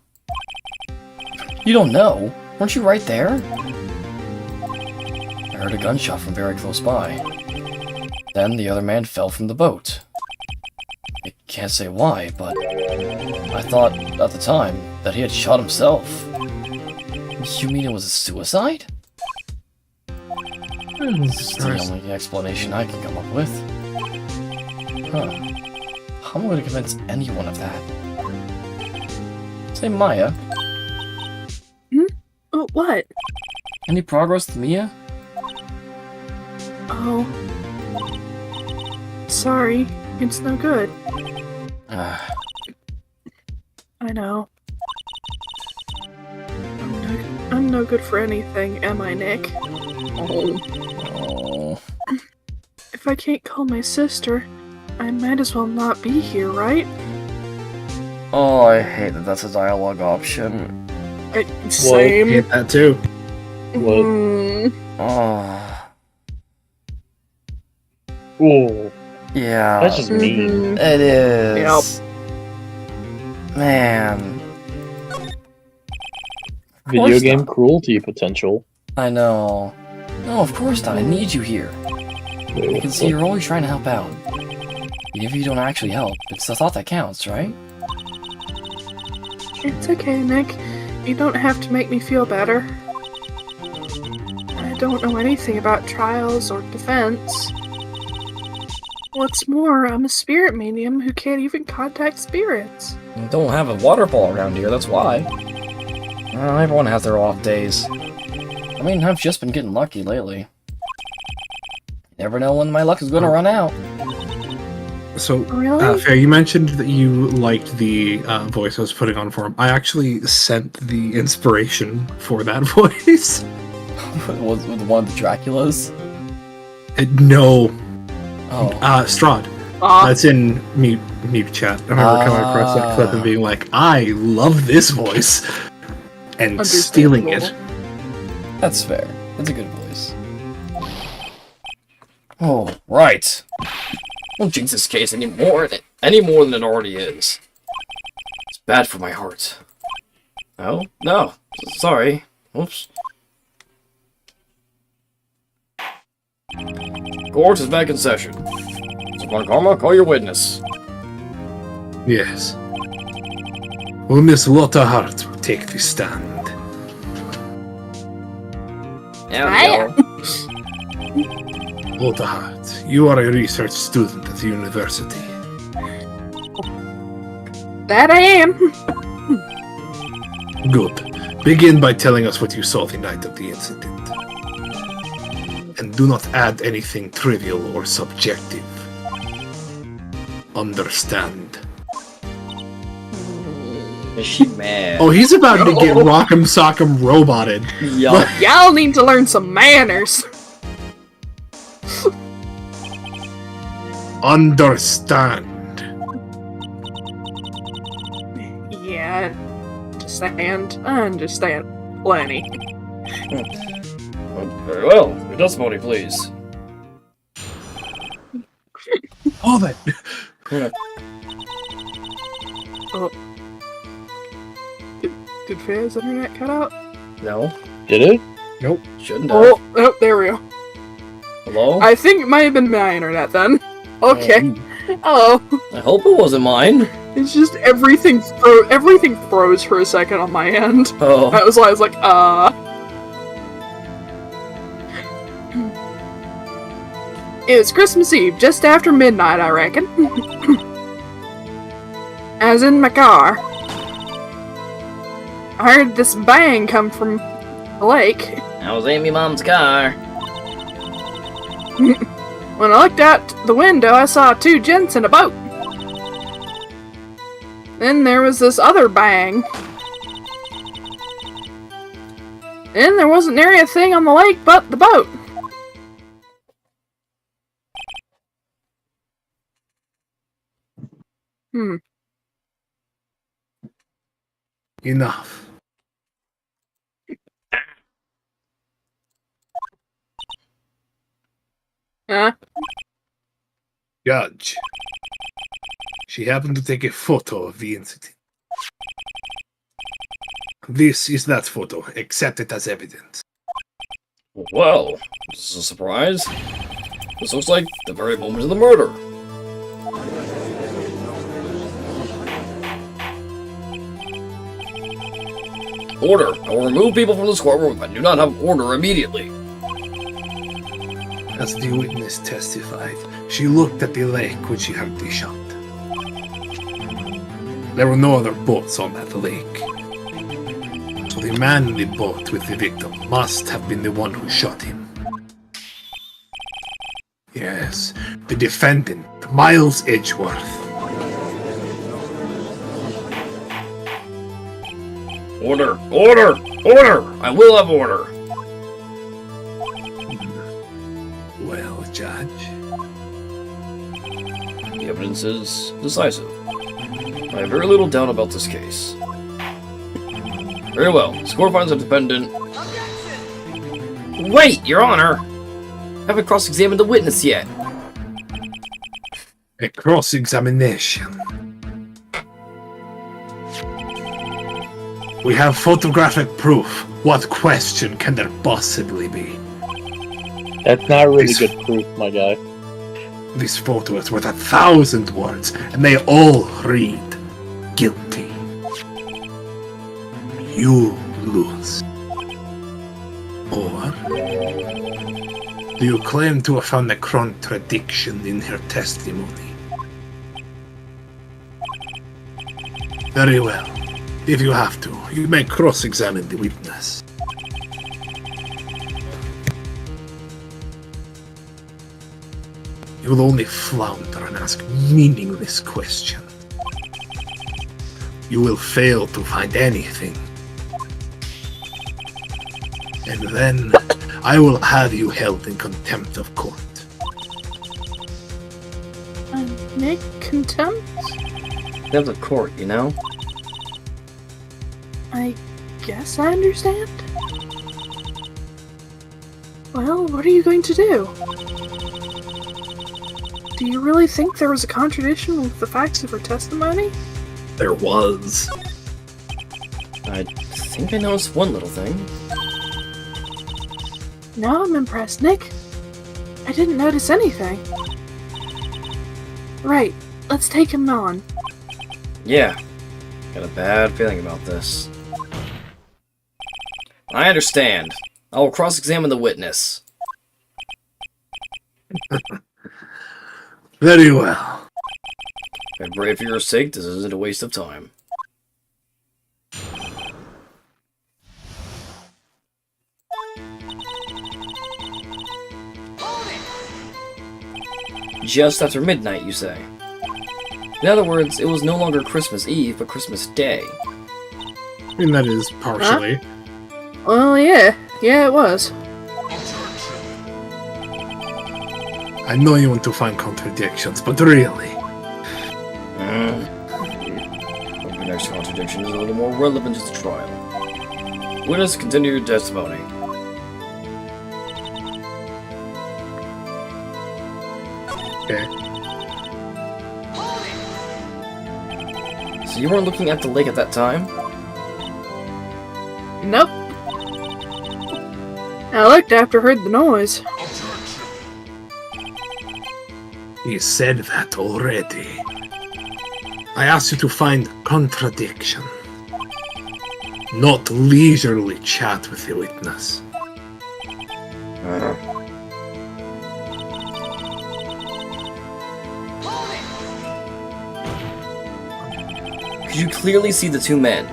You don't know? Weren't you right there? I heard a gunshot from very close by. Then the other man fell from the boat. I can't say why, but I thought at the time that he had shot himself. You mean it was a suicide? This is the only explanation I can come up with. Huh. How am I going to convince anyone of that? Say, Maya. Oh, what? Any progress with Mia? Oh. Sorry, it's no good. I know. I'm no good for anything, am I, Nick? Oh. If I can't call my sister, I might as well not be here, right? Oh, I hate that that's a dialogue option. Same. I hate that too. What? Oh. Ooh. Yeah. That's just mean. It is. Yep. Man. Video game not. cruelty potential. I know. No, of course not. I need you here. I can see you're always trying to help out. Even if you don't actually help, it's the thought that counts, right? It's okay, Nick. You don't have to make me feel better. I don't know anything about trials or defense. What's more, I'm a spirit medium who can't even contact spirits. We don't have a waterfall around here, that's why. Well, everyone has their off days. I mean, I've just been getting lucky lately. Never know when my luck is gonna run out. So, Really? Fair, you mentioned that you liked the voice I was putting on for him. I actually sent the inspiration for that voice. Was it one of the Draculas? No. Oh. Strahd. Aw, That's in mute chat. I remember coming across that clip and being like, I love this voice. And stealing it. That's fair. That's a good voice. Oh, right. Don't jinx this case any more than it already is. It's bad for my heart. Oh? No. Sorry. Oops. Court is back in session. So, Karma, call your witness. Yes. Will Miss Lotta Hart take the stand? Yeah, Lotta Hart, you are a research student at the university. that I am. Good. Begin by telling us what you saw the night of the incident. And do not add anything trivial or subjective. Understand? Is she mad? Oh, he's about to get Rock'em Sock'em roboted. Yup. Y'all need to learn some manners. Understand. Yeah, understand plenty. Very well. Your testimony, please. Oh, that. Oh. Did Faye's internet cut out? No. Did it? Nope. Shouldn't have. Oh, there we go. Hello? I think it might have been my internet then. Okay. Hello. I hope it wasn't mine. It's just everything froze for a second on my end. Oh. I was like, It was Christmas Eve, just after midnight, I reckon. I was in my car. I heard this bang come from the lake. I was in my mom's car. When I looked out the window, I saw two gents in a boat. Then there was this other bang. Then there wasn't nary a thing on the lake but the boat. Enough. Huh? Judge. She happened to take a photo of the incident. This is that photo. Accept it as evidence. Well, this is a surprise. This looks like the very moment of the murder. Order! I will remove people from this courtroom if I do not have order immediately. As the witness testified, she looked at the lake when she heard the shot. There were no other boats on that lake. So the man in the boat with the victim must have been the one who shot him. Yes, the defendant, Miles Edgeworth. Order! Order! Order! I will have order! Well, Judge. The evidence is decisive. I have very little doubt about this case. Very well. The score finds a defendant. Wait, Your Honor! I haven't cross-examined the witness yet. A cross-examination. We have photographic proof. What question can there possibly be? That's not really good proof, my guy. This photo is worth 1,000 words, and they all read guilty. you lose. Or do you claim to have found a contradiction in her testimony? Very well. If you have to, you may cross-examine the witness. You will only flounder and ask meaningless questions. You will fail to find anything. And then I will have you held in contempt of court. Nick, contempt? Contempt of court, you know? I guess I understand. Well, what are you going to do? Do you really think there was a contradiction with the facts of her testimony? There was. I think I noticed one little thing. Now I'm impressed, Nick. I didn't notice anything. Right, let's take him on. Yeah. Got a bad feeling about this. I understand. I will cross-examine the witness. Very well. And brave for your sake, this isn't a waste of time. Just after midnight, you say. In other words, it was no longer Christmas Eve, but Christmas Day. I mean, that is partially. Well, yeah. Yeah, it was. I know you want to find contradictions, but really... The next contradiction is a little more relevant to the trial. Witness, continue your testimony. Okay. So you weren't looking at the lake at that time? Nope. I looked after I heard the noise. You said that already. I asked you to find contradiction, not leisurely chat with the witness. Could you clearly see the two men?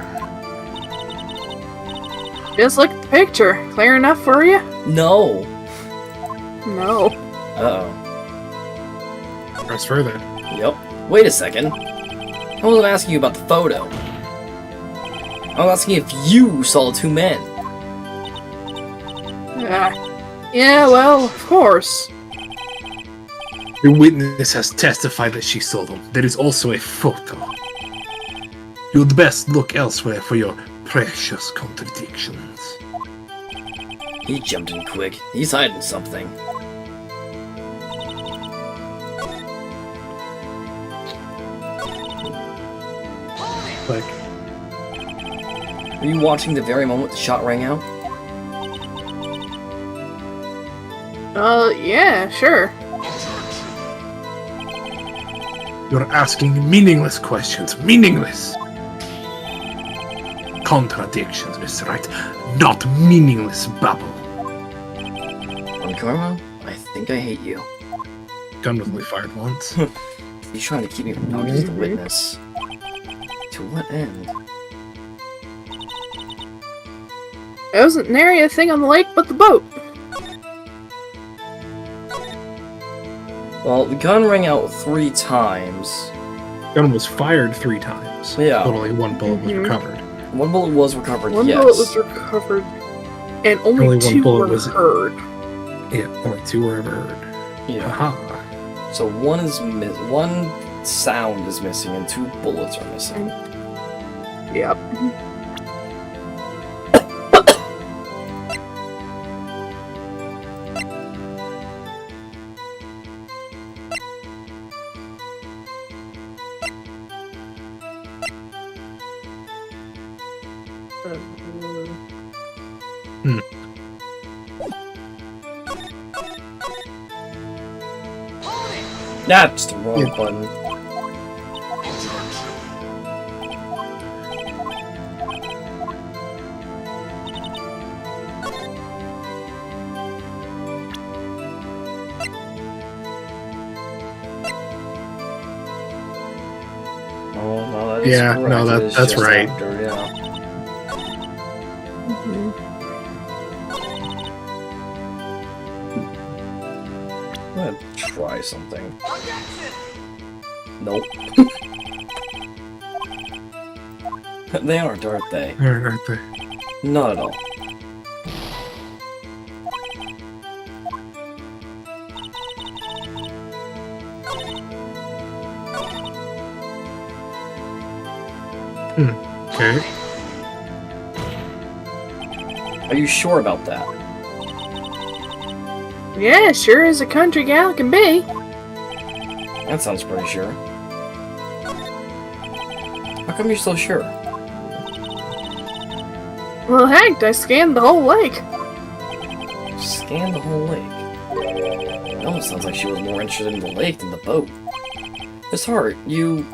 Just look at the picture. Clear enough for you? No. No. Uh-oh. Press further. Yep. Wait a second. I wasn't asking you about the photo. I was asking if you saw the two men. Yeah, well, of course. The witness has testified that she saw them. There is also a photo. You'd best look elsewhere for your precious contradictions. He jumped in quick. He's hiding something. Like, Were you watching the very moment the shot rang out? Yeah, sure. You're asking meaningless questions. Meaningless! Contradictions, Mr. Wright. Not meaningless babble. On Karma, I think I hate you. gun was only fired once. He's trying to keep me from talking to the witness. To what end? There wasn't nary a thing on the lake but the boat. Well, the gun rang out 3 times. Gun was fired 3 times. Yeah. But only 1 bullet was recovered. 1 bullet was recovered, One yes. bullet was recovered, and only Only one 2 bullet were was- heard. Yeah, only 2 were ever heard. Yeah. Aha. So 1 is one sound is missing and 2 bullets are missing. Yep. That's the wrong Yeah. button. no, that is Yeah, correct. no, It is that's just right. after, yeah. Mhm. I'm gonna try something. Nope. They aren't they? Aren't they? Not at all. Okay. Are you sure about that? Yeah, sure as a country gal can be. That sounds pretty sure. How come you're so sure? Well, heck, I scanned the whole lake. Scan the whole lake. No, it sounds like she was more interested in the lake than the boat. Miss Hart, you...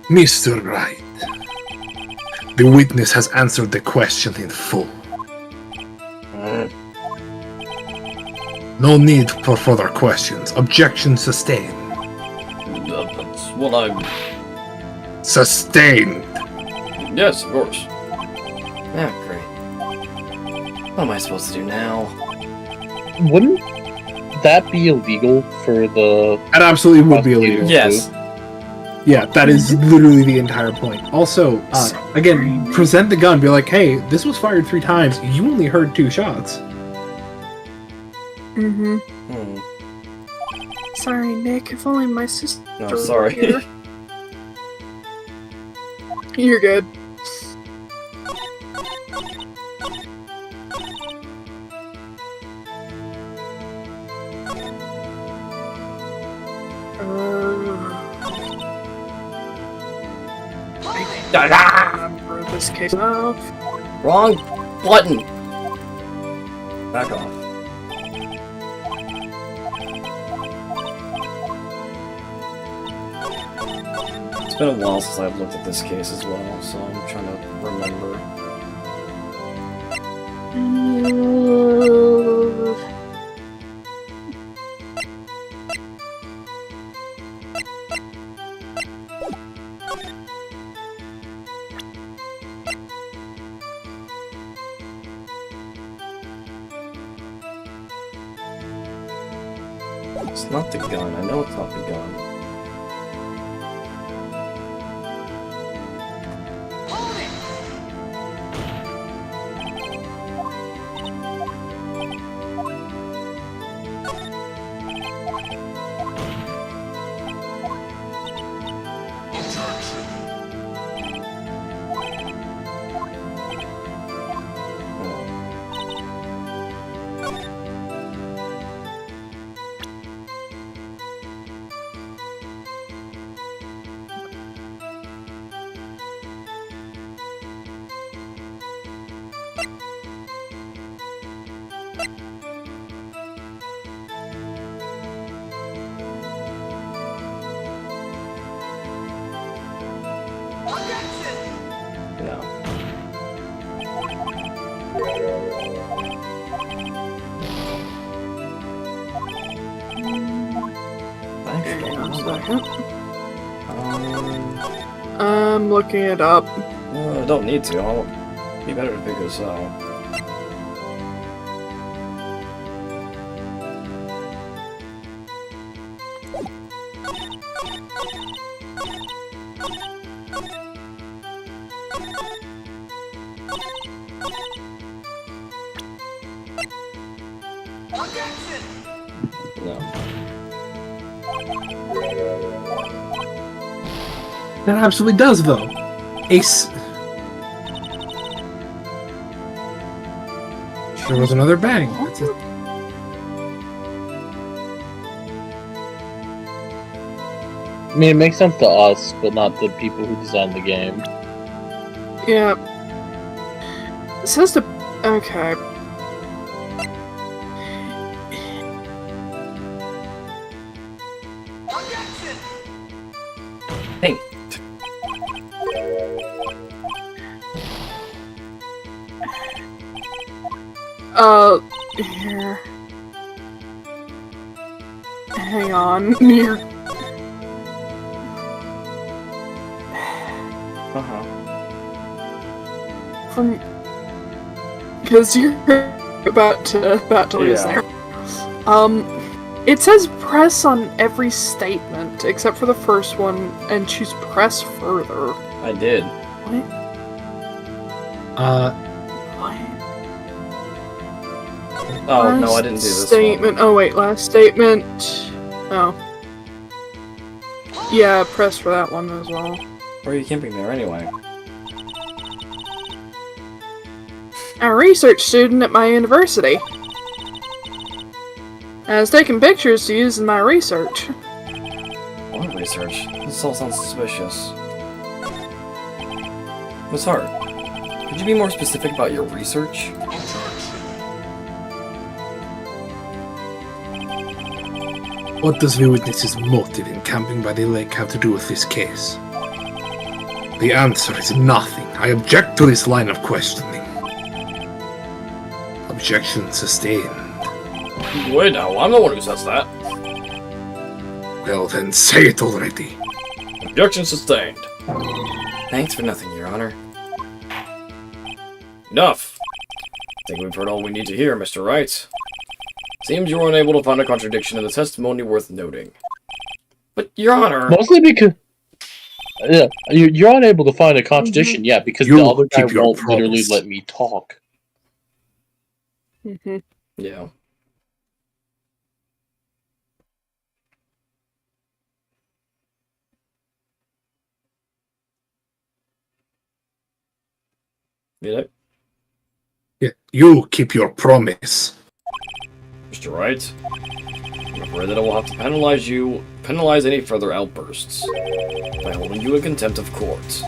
Mr. Wright, the witness has answered the question in full. No need for further questions. Objection sustained. That's what I'm... Sustained. Yes, of course. Ah, great. What am I supposed to do now? Wouldn't that be illegal for the... That absolutely would be Prosecutor. illegal. Yes. Yeah, that is literally the entire point. Also, again, present the gun. Be like, hey, this was fired 3 times. You only heard 2 shots. Mm-hmm. Hmm. Sorry, Nick. If only my sister. No, were sorry. here. You're good. I remember this case enough. Wrong button! Back off. It's been a while since I've looked at this case as well, so I'm trying to remember. It's not the gun. I know it's not the gun. No. Hang on a second. Um, I'm looking it up. I don't need to. I'll be better to figure this out. No. That absolutely does, though. Ace. There was another bang. That's it. I mean, it makes sense to us, but not the people who designed the game. Yeah. It says to. Okay. Hey. Here. hang on. You're... Uh-huh. From... Because you're about to lose Yeah. there. It says press on every statement, except for the first one, and choose press further. I did. What? What? Oh, no, I didn't do this Statement. one. Oh, wait, last statement. Oh. Yeah, press for that one as well. Why are you camping there anyway? I'm a research student at my university. I was taking pictures to use in my research. What research? This all sounds suspicious. Miss Hart, could you be more specific about your research? What does the witness's motive in camping by the lake have to do with this case? The answer is nothing. I object to this line of questioning. Objection sustained. Wait now, I'm the one who says that. Well then, say it already. Objection sustained. Thanks for nothing, Your Honor. Enough! I think we've heard all we need to hear, Mr. Wright. Seems you were unable to find a contradiction in the testimony worth noting. But, Your Honor... Mostly because... Yeah, you're unable to find a contradiction, yeah, because the You other guy keep your won't literally promise. let me talk. Mm-hmm. Yeah. You know? Yeah, you keep your promise. Mr. Wright, I'm afraid that I will have to penalize any further outbursts by holding you in contempt of court.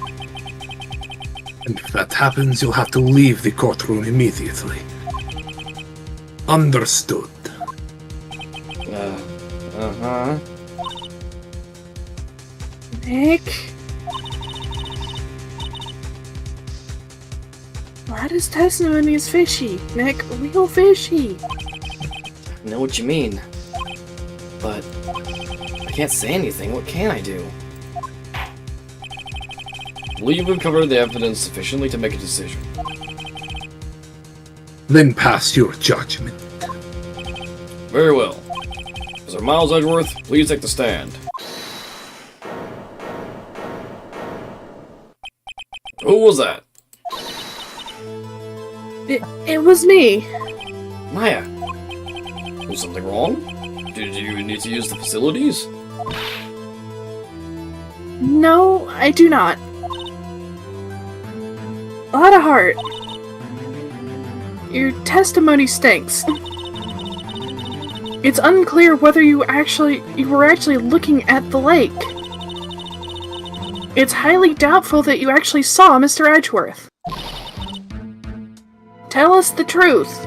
And if that happens, you'll have to leave the courtroom immediately. Understood. Uh-huh. Nick? Lada's testimony is fishy. Nick, real fishy. I know what you mean. But I can't say anything. What can I do? I believe we've covered the evidence sufficiently to make a decision. Then pass your judgment. Very well. Mr. Miles Edgeworth, please take the stand. Who was that? It was me. Maya. Was something wrong? Did you need to use the facilities? No, I do not. Lada Hart. Your testimony stinks. It's unclear whether you were actually looking at the lake. It's highly doubtful that you actually saw Mr. Edgeworth. Tell us the truth.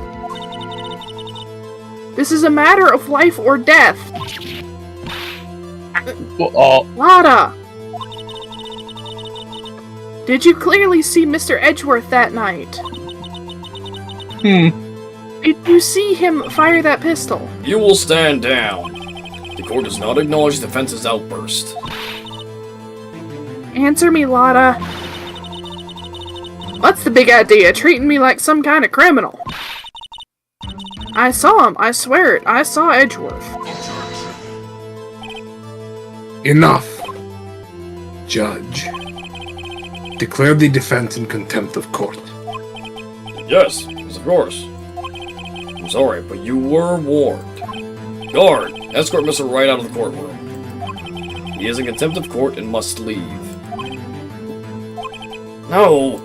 This is a matter of life or death. Lada! Did you clearly see Mr. Edgeworth that night? Did you see him fire that pistol? You will stand down. The court does not acknowledge the defense's outburst. Answer me, Lada. What's the big idea? Treating me like some kind of criminal? I saw him. I swear it. I saw Edgeworth. Enough. Judge. Declare the defense in contempt of court. Yes, of course. I'm sorry, but you were warned. Guard, escort Mr. Wright out of the courtroom. He is in contempt of court and must leave. No!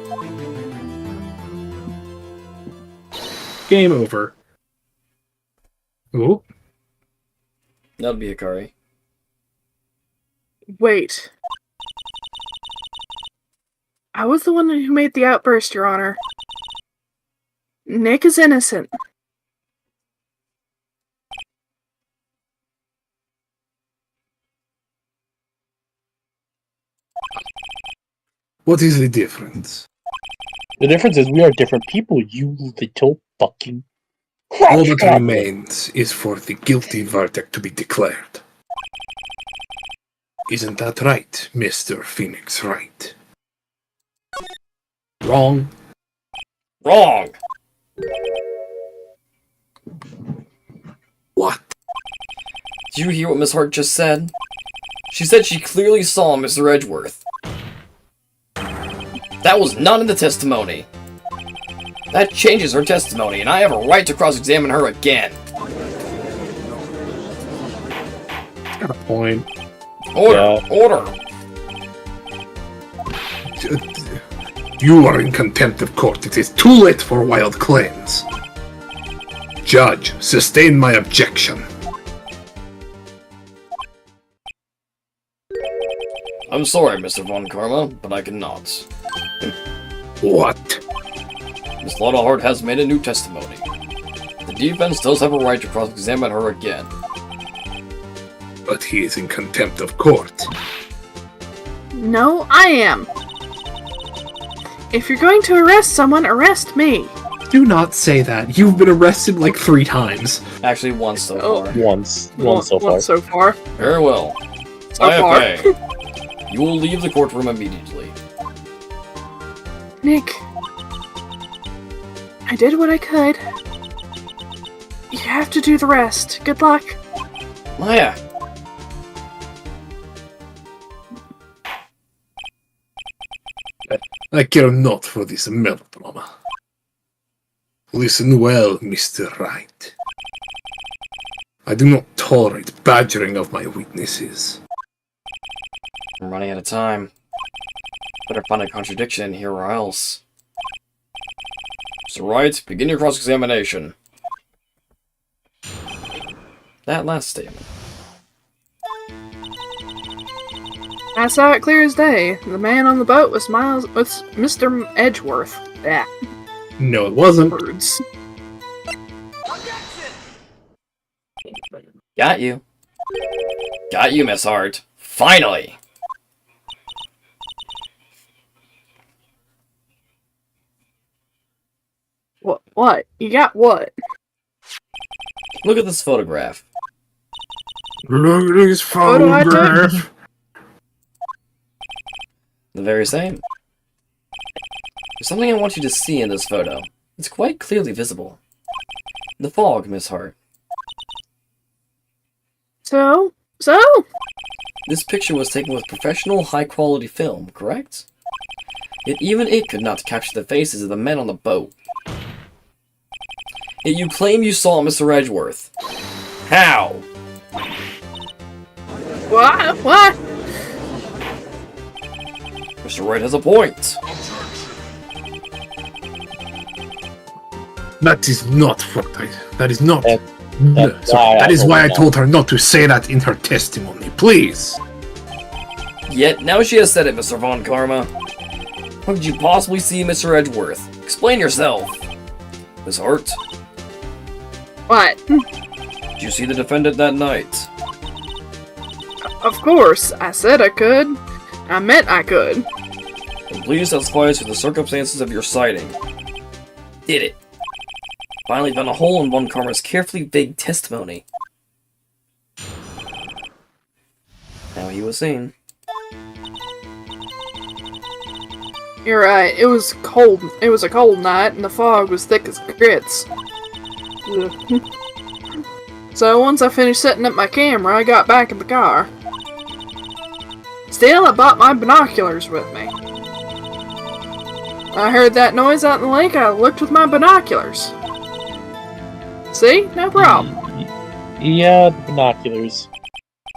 Game over. Ooh. That'd be Hikari. Wait. I was the one who made the outburst, Your Honor. Nick is innocent. What is the difference? The difference is we are different people, you little fucking... All that remains is for the guilty verdict to be declared. Isn't that right, Mr. Phoenix Wright? Wrong. Wrong! What? Did you hear what Miss Hart just said? She said she clearly saw Mr. Edgeworth. That was not in the testimony. That changes her testimony, and I have a right to cross-examine her again. Got a point. Order! Yeah. Order! You are in contempt of court. It is too late for wild claims. Judge, sustain my objection. I'm sorry, Mr. Von Karma, but I cannot. What? Miss Lotta has made a new testimony. The defense does have a right to cross-examine her again. But he is in contempt of court. No, I am. If you're going to arrest someone, arrest me. Do not say that. You've been arrested like 3 times. Actually, once so Oh. far. Once so far. Once so far. Very well. So far. Okay. You will leave the courtroom immediately. Nick. I did what I could. You have to do the rest. Good luck. Maya! I care not for this melodrama. Listen well, Mr. Wright. I do not tolerate badgering of my witnesses. I'm running out of time. Better find a contradiction in here or else. Mr. Wright, begin your cross-examination. That last statement. I saw it clear as day. The man on the boat was Mr. Edgeworth. Yeah, No, it wasn't. words. Got you. Got you, Miss Hart. Finally! What? You got what? Look at this photograph. Look at this Photo I took? photograph. The very same. There's something I want you to see in this photo. It's quite clearly visible. The fog, Miss Hart. So? This picture was taken with professional, high-quality film, correct? Yet even it could not capture the faces of the men on the boat. Yet you claim you saw Mr. Edgeworth. How? What? Mr. Wright has a point. That is not what I... That is not... That's Sorry, why that I is told why I her told her not to say that in her testimony. Please. Yet now she has said it, Mr. Von Karma. How could you possibly see Mr. Edgeworth? Explain yourself. Miss Hart, What? did you see the defendant that night? Of course. I said I could. I meant I could. And please testify to the circumstances of your sighting. Did it. Finally found a hole in Von Karma's carefully vague testimony. Now he was seen. You're right. It was cold. It was a cold night, and the fog was thick as grits. Ugh. So once I finished setting up my camera, I got back in the car. Still, I brought my binoculars with me. I heard that noise out in the lake. I looked with my binoculars. See? No problem. Yeah, binoculars.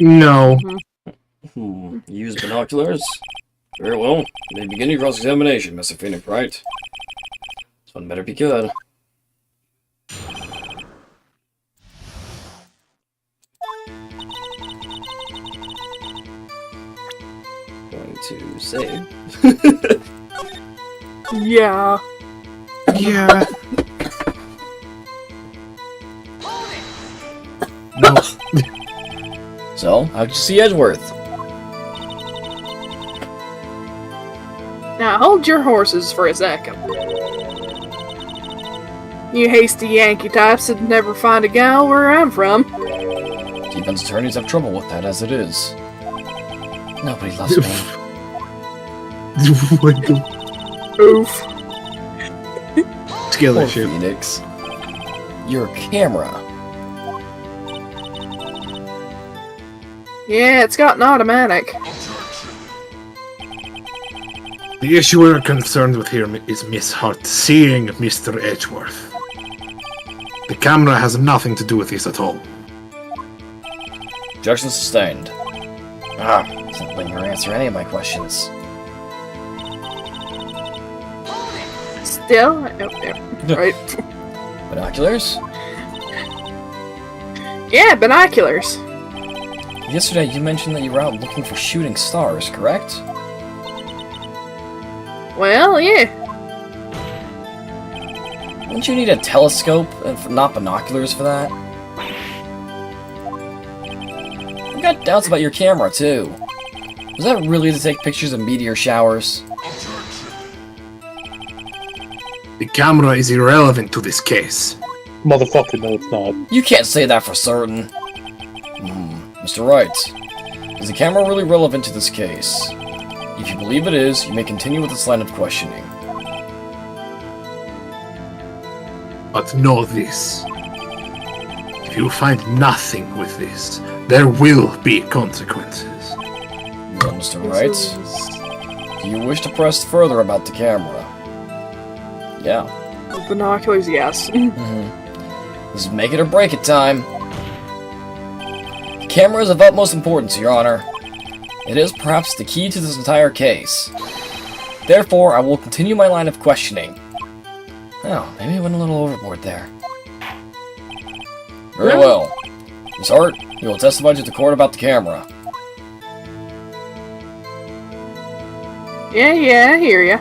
No. Use binoculars? Very well. May begin your cross-examination, Mr. Phoenix, right? This one better be good. Going to save. Yeah. Yeah. No. So, how'd you see Edgeworth? Now hold your horses for a second. You hasty Yankee types that never find a gal where I'm from. Defense attorneys have trouble with that as it is. Nobody loves me. What the Oof. scale Poor that shit? Phoenix. Your camera. Yeah, it's got an automatic. The issue we're concerned with here is Miss Hart seeing Mr. Edgeworth. The camera has nothing to do with this at all. Objection sustained. Ah, doesn't letting her answer any of my questions. Still? Right. Binoculars? Yeah, binoculars. Yesterday you mentioned that you were out looking for shooting stars, correct? Well, yeah. Wouldn't you need a telescope and not binoculars for that? I've got doubts about your camera, too. Was that really to take pictures of meteor showers? The camera is irrelevant to this case. Motherfucker, no, it's not. You can't say that for certain. Mr. Wright, is the camera really relevant to this case? If you believe it is, you may continue with this line of questioning. But know this. If you find nothing with this, there will be consequences. Well, Mr. Wright, do you wish to press further about the camera? Yeah. Binoculars, yes. This is make it or break it time. The camera is of utmost importance, Your Honor. It is perhaps the key to this entire case. Therefore, I will continue my line of questioning. Oh, maybe I went a little overboard there. Very well. Miss Hart, you will testify to the court about the camera. Yeah, I hear ya.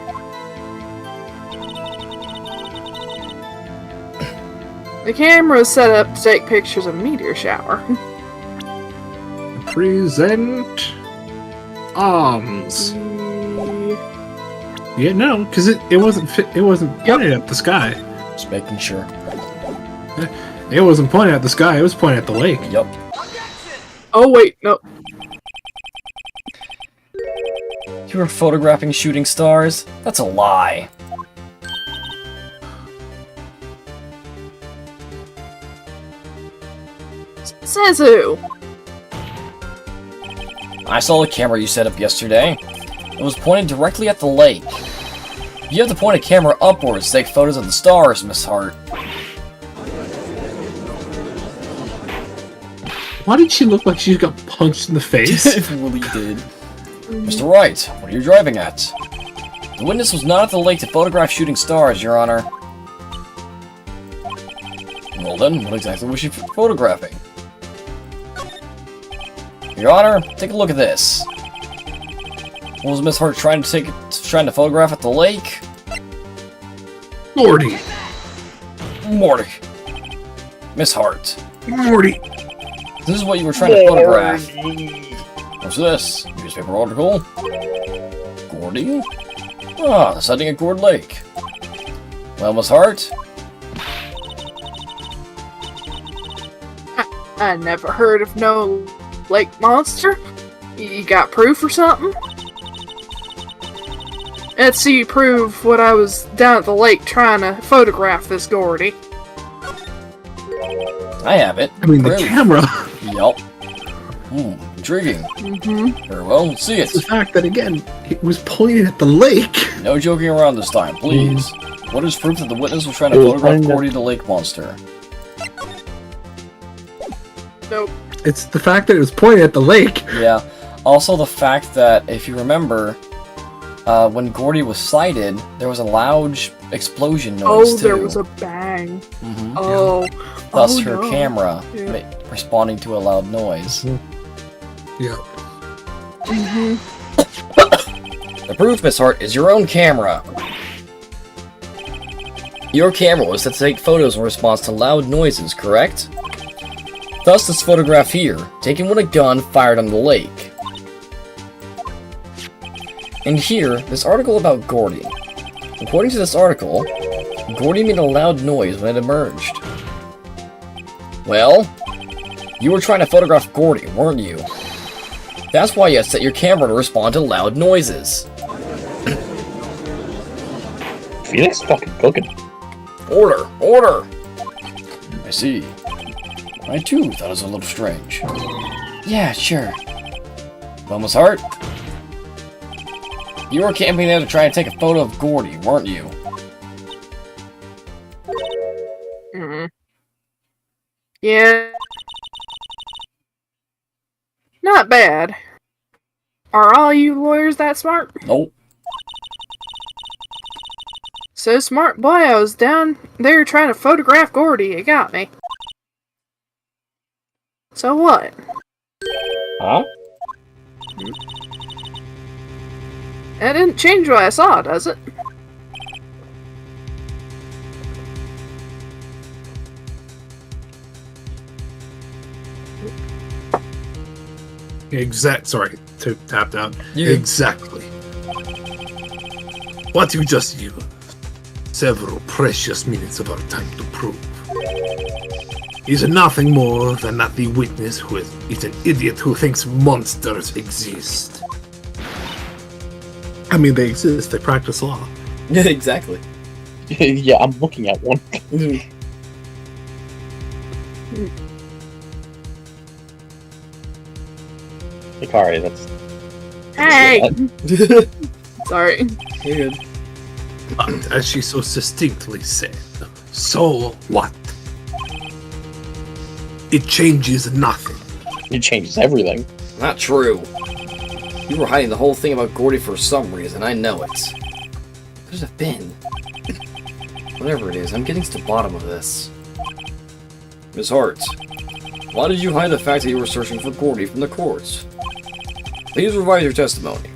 The camera is set up to take pictures of a meteor shower. Present arms. Yeah, no, because it wasn't it wasn't pointed at the sky. Just making sure. It wasn't pointed at the sky. It was pointed at the lake. Yup. Oh, wait, no. You were photographing shooting stars? That's a lie. Says who? I saw the camera you set up yesterday. It was pointed directly at the lake. You have to point a camera upwards to take photos of the stars, Miss Hart. Why did she look like she got punched in the face? It really did. Mr. Wright, what are you driving at? The witness was not at the lake to photograph shooting stars, Your Honor. Well then, what exactly was she photographing? Your Honor, take a look at this. What was Miss Hart trying to photograph at the lake? Morty! Morty. Miss Hart. Morty! This is what you were trying to photograph. What's this? Newspaper article? Gordy? Ah, the sighting at Gourd Lake. Well, Miss Hart? I never heard of no lake monster. You got proof or something? Let's see you prove what I was down at the lake trying to photograph this Gordy. I have it. I mean, the Proof. camera. Yup. Intriguing. Very well, let's see it. The fact that, again, it was pointed at the lake. No joking around this time, please. What is proof that the witness was trying to photograph Gordy the lake monster? Nope. It's the fact that it was pointed at the lake. Yeah. Also the fact that, if you remember, when Gordy was sighted, there was a loud explosion noise, Oh, too. there was a bang. Oh. Thus oh, her no. camera Yeah. responding to a loud noise. Yeah. The proof, Miss Hart, is your own camera. Your camera was to take photos in response to loud noises, correct? Thus this photograph here, taken with a gun fired on the lake. And here, this article about Gordy. According to this article, Gordy made a loud noise when it emerged. Well, you were trying to photograph Gordy, weren't you? That's why you set your camera to respond to loud noises. Phoenix fucking cooking. Order! Order! I see. I too thought it was a little strange. Yeah, sure. Wilma's heart? You were camping there to try and take a photo of Gordy, weren't you? Yeah. Not bad. Are all you lawyers that smart? Nope. So smart, boy, I was down there trying to photograph Gordy. It got me. So what? Huh? That didn't change what I saw, does it? Sorry to tap down. Yeah. Exactly. What you just used several precious minutes of our time to prove is nothing more than that the witness who is an idiot who thinks monsters exist. I mean, they exist. They practice law. Yeah, exactly. Yeah, I'm looking at one. Hikari, that's... Hey! Sorry. You're good. But as she so succinctly said, so what? It changes nothing. It changes everything. Not true. You were hiding the whole thing about Gordy for some reason, I know it. What could it have been? Whatever it is, I'm getting to the bottom of this. Miss Hart, why did you hide the fact that you were searching for Gordy from the courts? Please revise your testimony.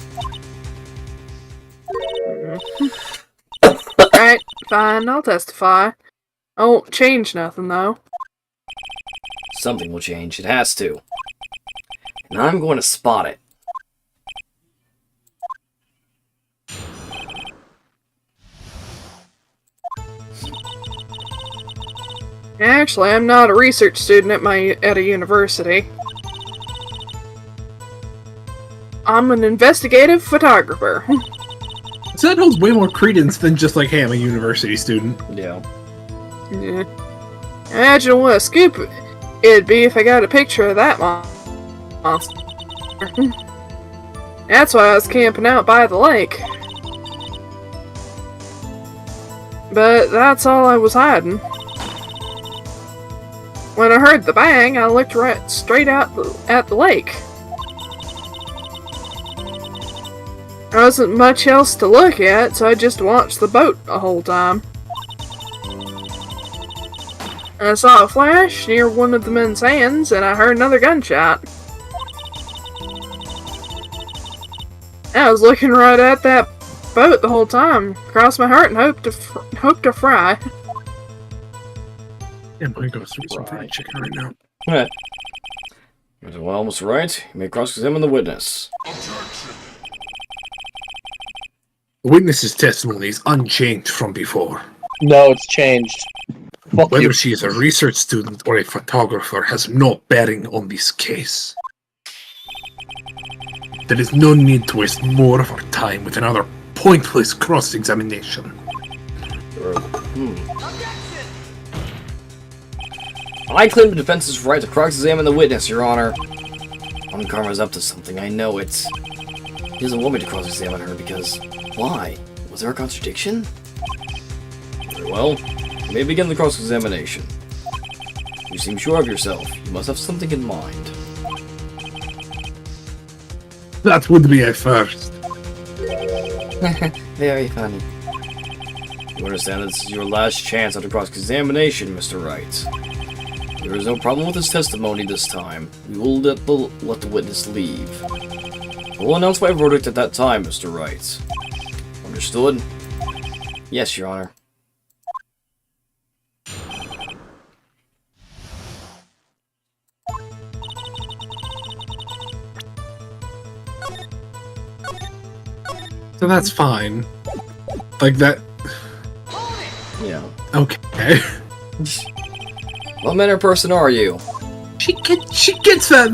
Alright, fine, I'll testify. I won't change nothing, though. Something will change, it has to. And I'm going to spot it. Actually, I'm not a research student at a university. I'm an investigative photographer. So that holds way more credence than just like, hey, I'm a university student. Yeah. Yeah. Imagine what a scoop it'd be if I got a picture of that monster. That's why I was camping out by the lake. But that's all I was hiding. When I heard the bang, I looked right straight out at the lake. There wasn't much else to look at, so I just watched the boat the whole time. I saw a flash near one of the men's hands, and I heard another gunshot. I was looking right at that boat the whole time, crossed my heart and hoped to fry. I'm gonna go through some fried chicken right now. Alright. Well, Mr. Wright, you may cross-examine the witness. The witness's testimony is unchanged from before. No, it's changed. Fuck Whether you. she is a research student or a photographer has no bearing on this case. There is no need to waste more of our time with another pointless cross-examination. I claim the defense's right to cross-examine the witness, Your Honor. Karma's up to something, I know it. He doesn't want me to cross-examine her because... Why? Was there a contradiction? Very well. You may begin the cross-examination. You seem sure of yourself. You must have something in mind. That would be a first. Very funny. You understand that this is your last chance at a cross-examination, Mr. Wright. There is no problem with his testimony this time. We will let the witness leave. We'll announce my verdict at that time, Mr. Wright. Understood? Yes, Your Honor. So that's fine. Like that. Yeah. Okay. What manner of person are you? She gets that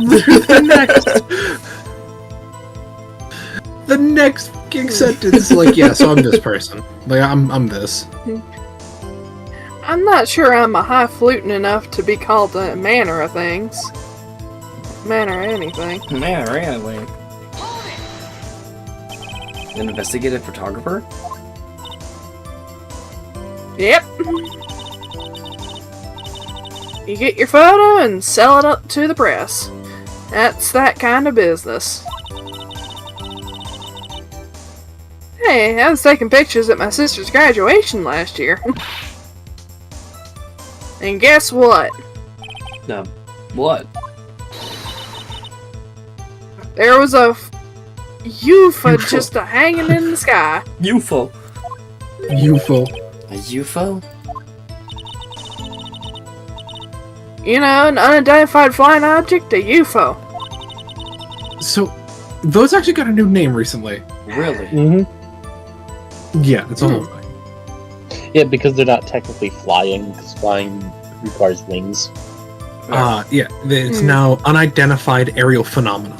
next. The next fucking sentence is like, yeah, so I'm this person. Like, I'm this. I'm not sure I'm a highfalutin enough to be called a man or things. Man or anything. Man, randomly. An investigative photographer? Yep. You get your photo and sell it up to the press. That's that kind of business. Hey, I was taking pictures at my sister's graduation last year. And guess what? What? There was a UFO just hanging in the sky. UFO. UFO. A UFO? You know, an unidentified flying object, a UFO. So, those actually got a new name recently. Really? Mm-hmm. Yeah, it's a whole thing. Yeah, because they're not technically flying, because flying requires wings. Yeah, it's now unidentified aerial phenomena.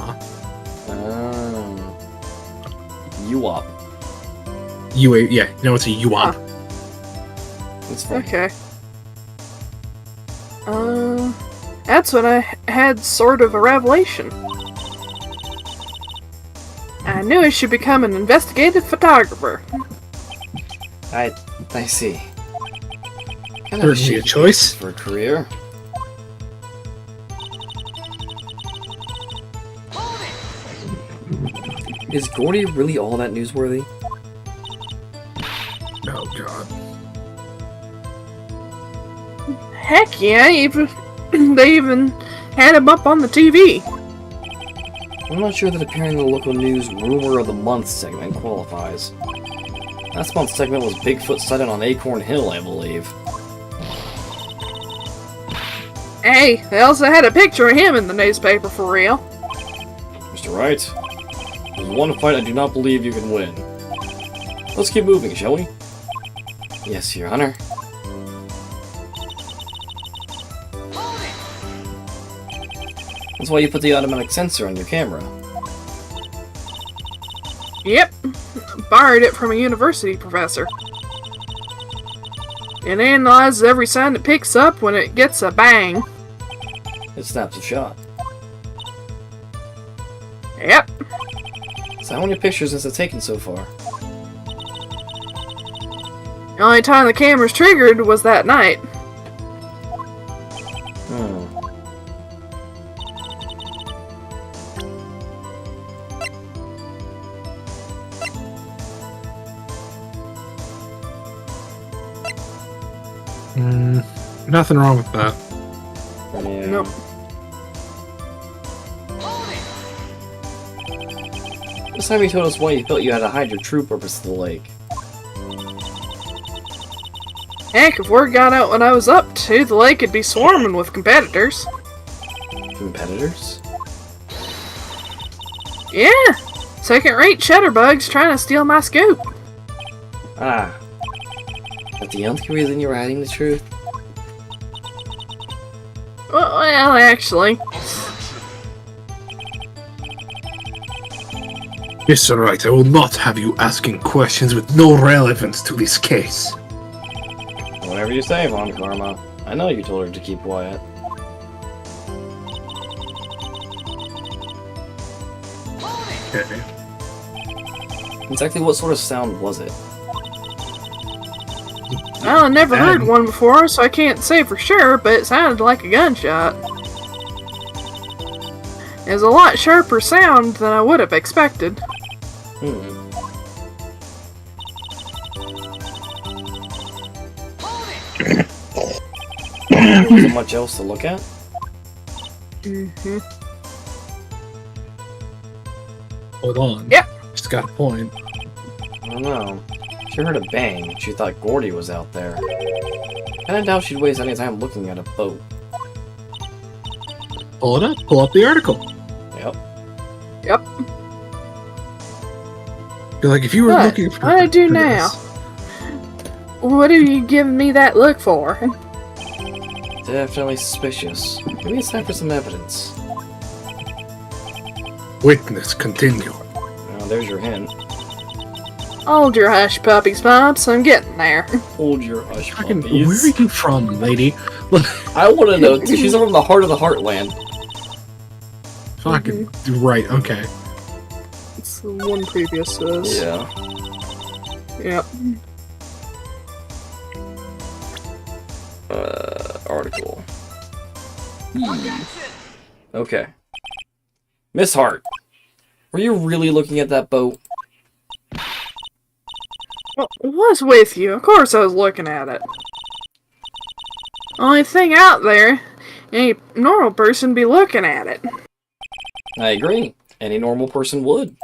UAP. Yeah, you know it's a UAP. That's fine. Okay. That's when I had sort of a revelation. I knew I should become an investigative photographer. I see. Kind Certainly a choice. For a career. Is Gordy really all that newsworthy? Oh god. Heck yeah, they even had him up on the TV. I'm not sure that appearing in the local news Rumor of the Month segment qualifies. Last month's segment was Bigfoot sighted on Acorn Hill, I believe. Hey, they also had a picture of him in the newspaper for real. Mr. Wright, there's one fight I do not believe you can win. Let's keep moving, shall we? Yes, Your Honor. That's why you put the automatic sensor on your camera. Yep, borrowed it from a university professor. It analyzes every sound it picks up when it gets a bang. It snaps a shot. Yep. So how many pictures has it taken so far? The only time the camera's triggered was that night. Nothing wrong with that. Yeah. Nope. This time you told us why you felt you had to hide your true purpose to the lake. Heck, if word got out what I was up to, the lake would be swarming with competitors. Competitors? Yeah! Second-rate shutterbugs trying to steal my scoop. Ah. But the only reason you were hiding the truth? Well, actually. Mr. Wright, I will not have you asking questions with no relevance to this case. Whatever you say, Von Karma. I know you told her to keep quiet. Okay. Exactly what sort of sound was it? I never heard one before, so I can't say for sure, but it sounded like a gunshot. It was a lot sharper sound than I would have expected. Wasn't much else to look at? Hold on. Yep. Just got a point. I don't know. She heard a bang. She thought Gordy was out there. Kinda doubt she'd waste any time looking at a boat. Pull it up. Pull up the article. Yep. Yep. You're like, if you were What? looking for... What do I do for now? this- What are you giving me that look for? Definitely suspicious. Maybe it's time for some evidence. Witness, continue. Well, there's your hint. Hold your hush puppies, Pops. I'm getting there. Hold your hush, Fucking, puppies. where are you from, lady? Look, I want to know. She's from the heart of the heartland. fucking right. Okay. It's the one previous to this. Yeah. Yep. Article. Okay. Miss Hart, were you really looking at that boat? Well, what's with you? Of course I was looking at it. Only thing out there, any normal person be looking at it. I agree. Any normal person would.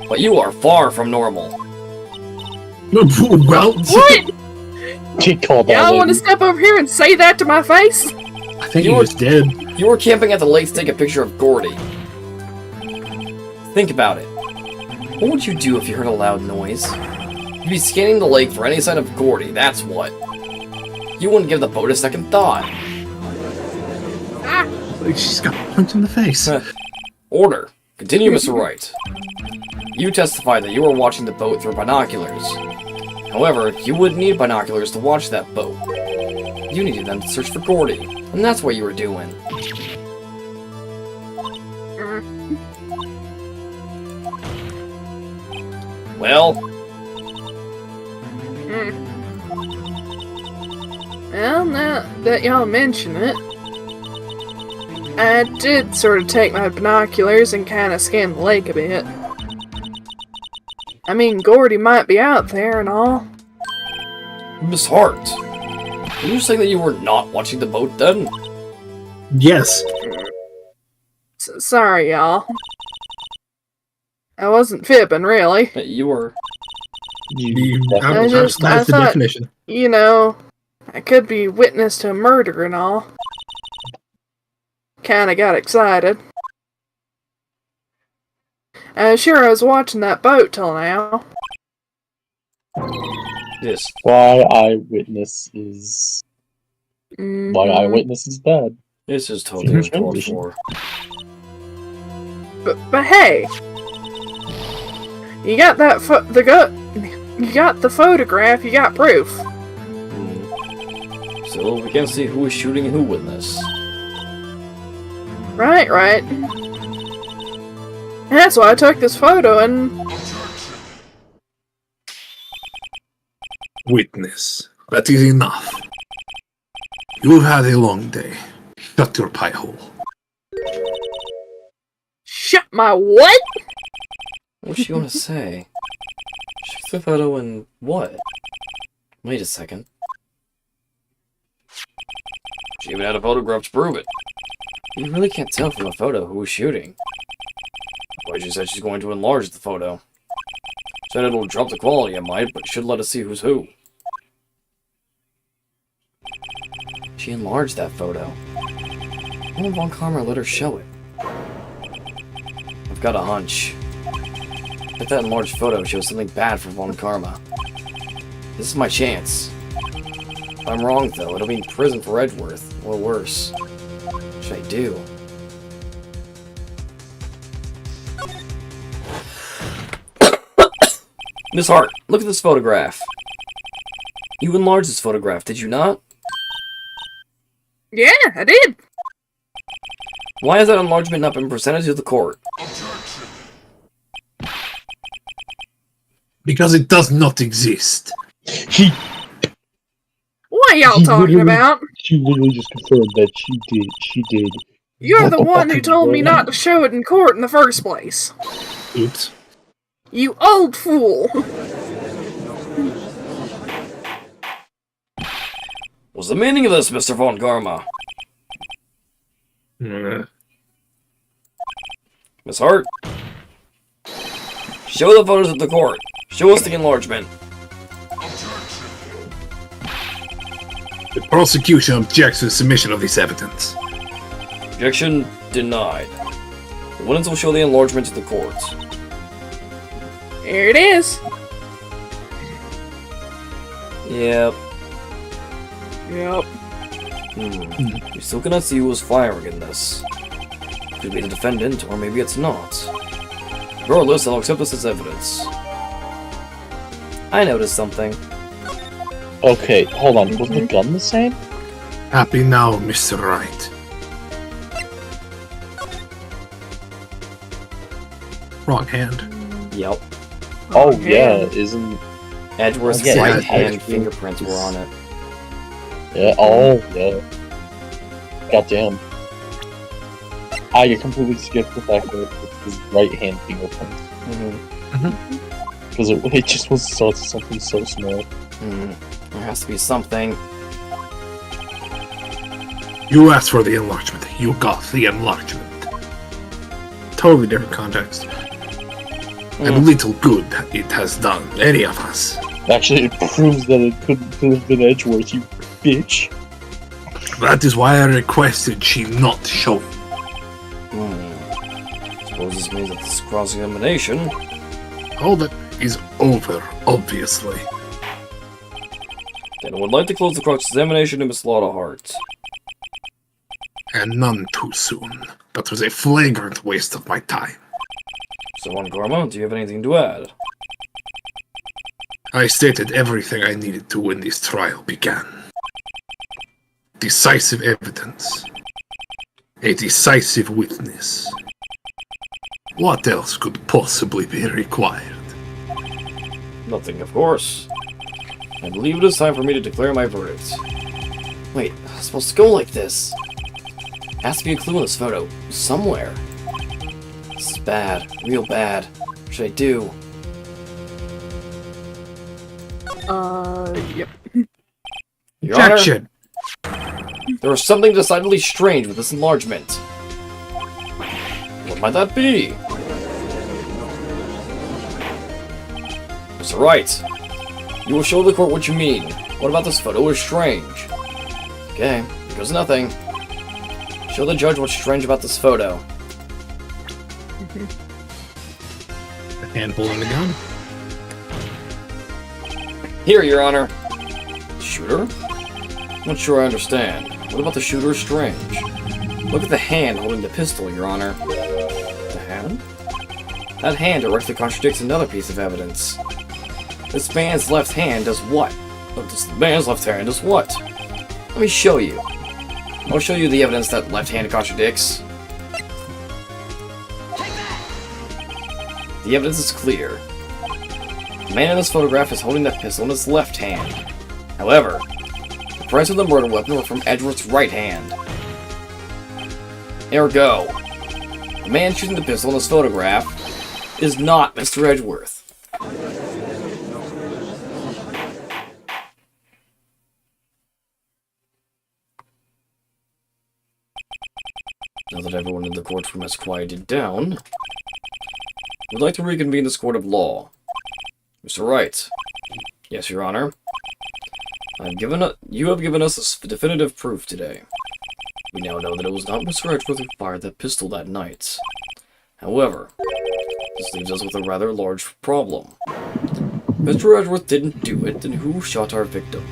But you are far from normal. Well, What? He called that. Y'all want to lady. step over here and say that to my face? I think You you were- just did. You were camping at the lake to take a picture of Gordy. Think about it. What would you do if you heard a loud noise? You'd be scanning the lake for any sign of Gordy, that's what. You wouldn't give the boat a second thought. Like, she's got punched in the face. Order. Continue, Mr. Wright. You testified that you were watching the boat through binoculars. However, you wouldn't need binoculars to watch that boat. You needed them to search for Gordy, and that's what you were doing. Well, Well, now that y'all mention it, I did sort of take my binoculars and kind of scan the lake a bit. I mean, Gordy might be out there and all. Miss Hart, are you saying that you were not watching the boat then? Yes. Sorry, y'all. I wasn't fibbing, really. You were. I That's the thought- definition. You know, I could be witness to a murder and all. Kinda got excited. Sure, I was watching that boat till now. Yes. Why eyewitness is why Mhm. eyewitness is bad. This is totally Mhm. uncalled for. But hey, you got that you got the photograph. You got proof. So we can see who was shooting and who witnessed. Right. That's why I took this photo and Witness. That is enough. You've had a long day. Shut your pie hole. shut my what? What's she gonna say? Shoot the photo and what? Wait a second. She even had a photograph to prove it. You really can't tell from a photo who was shooting. Well, she said she's going to enlarge the photo. Said it'll drop the quality, it might, but should let us see who's who. She enlarged that photo. Why Von Karma let her show it? I've got a hunch. Bet that enlarged photo shows something bad for Von Karma. This is my chance. If I'm wrong, though, it'll be in prison for Edgeworth, or worse. What should I do? Miss Hart, look at this photograph. You enlarged this photograph, did you not? Yeah, I did. Why has that enlargement not been presented to the court? Because it does not exist. He What y'all He talking literally- about? she literally just confirmed that she did. She did. You're What the the one fuck who is told me going not to show it in court in the first place. Oops. You old fool. What's the meaning of this, Mr. Von Karma? Miss Hart? Show the photos at the court. Show us the enlargement. The prosecution objects to the submission of this evidence. Objection denied. The witness will show the enlargement to the court. Here it is. Yep. Yep. We still cannot see who was firing in this. Could be the defendant, or maybe it's not. Regardless, I'll accept this as evidence. I noticed something. Okay, hold on. Was the gun the same? Happy now, Mr. Wright. Wrong hand. Yep. Oh, hand. yeah, isn't... Edgeworth's Yeah, right yeah, hand Edgeworth fingerprints were on it. Yeah, oh, yeah. Goddamn. I completely skipped the fact that it's his right hand fingerprints. Because it just was something so small. There has to be something. You asked for the enlargement. You got the enlargement. Totally different context. And little good it has done any of us. Actually, it proves that it could have been Edgeworth, you bitch. That is why I requested she not show it. Suppose this means that this cross-examination. All that is over, obviously. Then I would like to close the cross-examination to Miss Slaughterheart. And none too soon. That was a flagrant waste of my time. So, on Karma, do you have anything to add? I stated everything I needed to when this trial began. Decisive evidence. A decisive witness. What else could possibly be required? Nothing, of course. I believe it is time for me to declare my verdict. Wait, it's supposed to go like this. Has to be a clue in this photo. Somewhere. This is bad. Real bad. What should I do? Yep. Your Honor, Objection! there is something decidedly strange with this enlargement. What might that be? Mr. Wright, you will show the court what you mean. What about this photo is strange? Okay, here goes nothing. Show the judge what's strange about this photo. The hand holding the gun. Here, Your Honor. Shooter? Not sure I understand. What about the shooter is strange? Look at the hand holding the pistol, Your Honor. The hand? That hand directly contradicts another piece of evidence. This man's left hand does what? This man's left hand does what? Let me show you. I'll show you the evidence that left hand contradicts. The evidence is clear. The man in this photograph is holding that pistol in his left hand. However, the prints of the murder weapon were from Edgeworth's right hand. Ergo, the man shooting the pistol in this photograph is not Mr. Edgeworth. Now that everyone in the courtroom has quieted down, we'd like to reconvene this court of law. Mr. Wright. Yes, Your Honor. You have given us this definitive proof today. We now know that it was not Mr. Edgeworth who fired that pistol that night. However, this leaves us with a rather large problem. If Mr. Edgeworth didn't do it, then who shot our victim?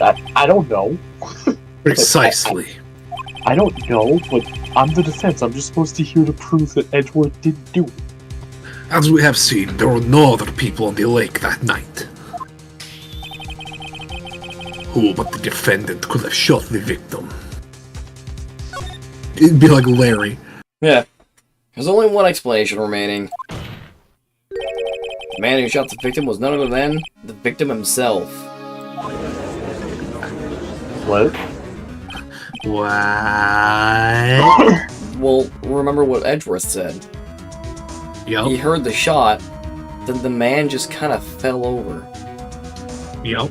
I don't know. Precisely. I don't know, but I'm the defense. I'm just supposed to hear the proof that Edgeworth didn't do it. As we have seen, there were no other people on the lake that night. Who but the defendant could have shot the victim? It'd be like Larry. Yeah. There's only one explanation remaining. The man who shot the victim was none other than the victim himself. What? What? Well, remember what Edgeworth said. He Yup. heard the shot, then the man just kind of fell over. Yup.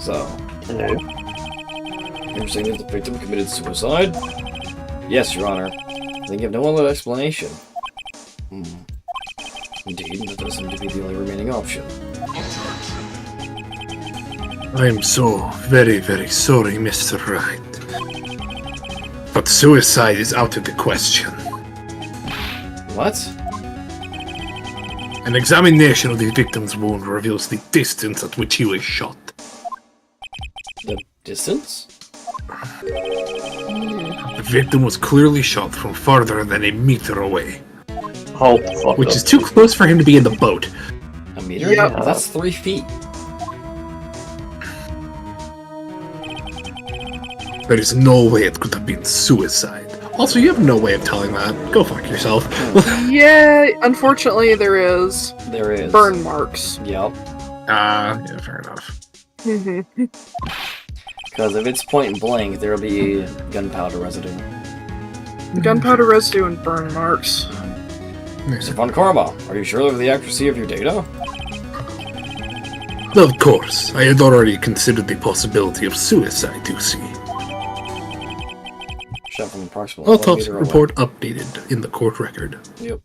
So, you're saying that the victim committed suicide? Yes, Your Honor. I think you have no other explanation. Indeed, that does seem to be the only remaining option. I am so very, very sorry, Mr. Wright. But suicide is out of the question. What? An examination of the victim's wound reveals the distance at which he was shot. The distance? A victim was clearly shot from farther than a meter away, How the fuck which up. is too close for him to be in the boat. A meter? Yep. That's 3 feet. There is no way it could have been suicide. Also, you have no way of telling that. Go fuck yourself. Yeah, unfortunately there is. There is. Burn marks. Yep. Yeah, fair enough. Mm-hmm. Because if it's point blank, there'll be gunpowder residue. Gunpowder residue and burn marks. Mr. Von Karma, are you sure of the accuracy of your data? Of course, I had already considered the possibility of suicide, you see. Shot from approximately 1 Autopsy meter away. report updated in the court record. Yep.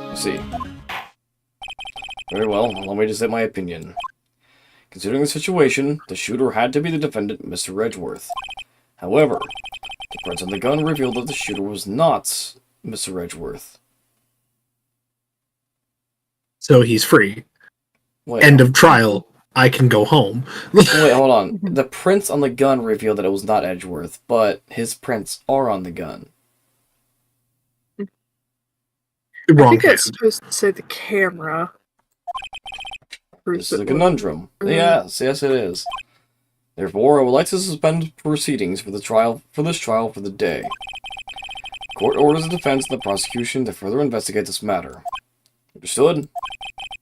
Let's see. Very well, allow me to state my opinion. Considering the situation, the shooter had to be the defendant, Mr. Edgeworth. However, the prints on the gun revealed that the shooter was not Mr. Edgeworth. So he's free. Wait, End of trial. I can go home. wait, hold on. The prints on the gun revealed that it was not Edgeworth, but his prints are on the gun. I Wrong think that's hand. supposed to say the camera. This is a conundrum. Yes, it is. Therefore, I would like to suspend proceedings for this trial for the day. Court orders the defense and the prosecution to further investigate this matter. Understood?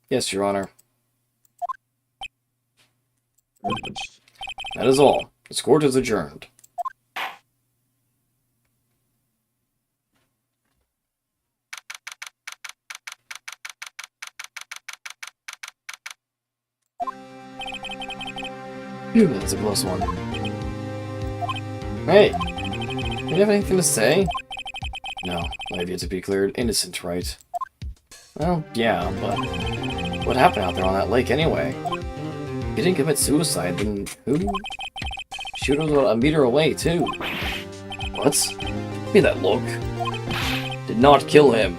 Yes, Your Honor. That is all. This court is adjourned. Phew, that's a close one. Hey! Do you have anything to say? No, I have yet to be declared innocent, right? Well, yeah, but what happened out there on that lake anyway? He didn't commit suicide, then who? Shooter was about a meter away, too. What? Give me that look. Did not kill him.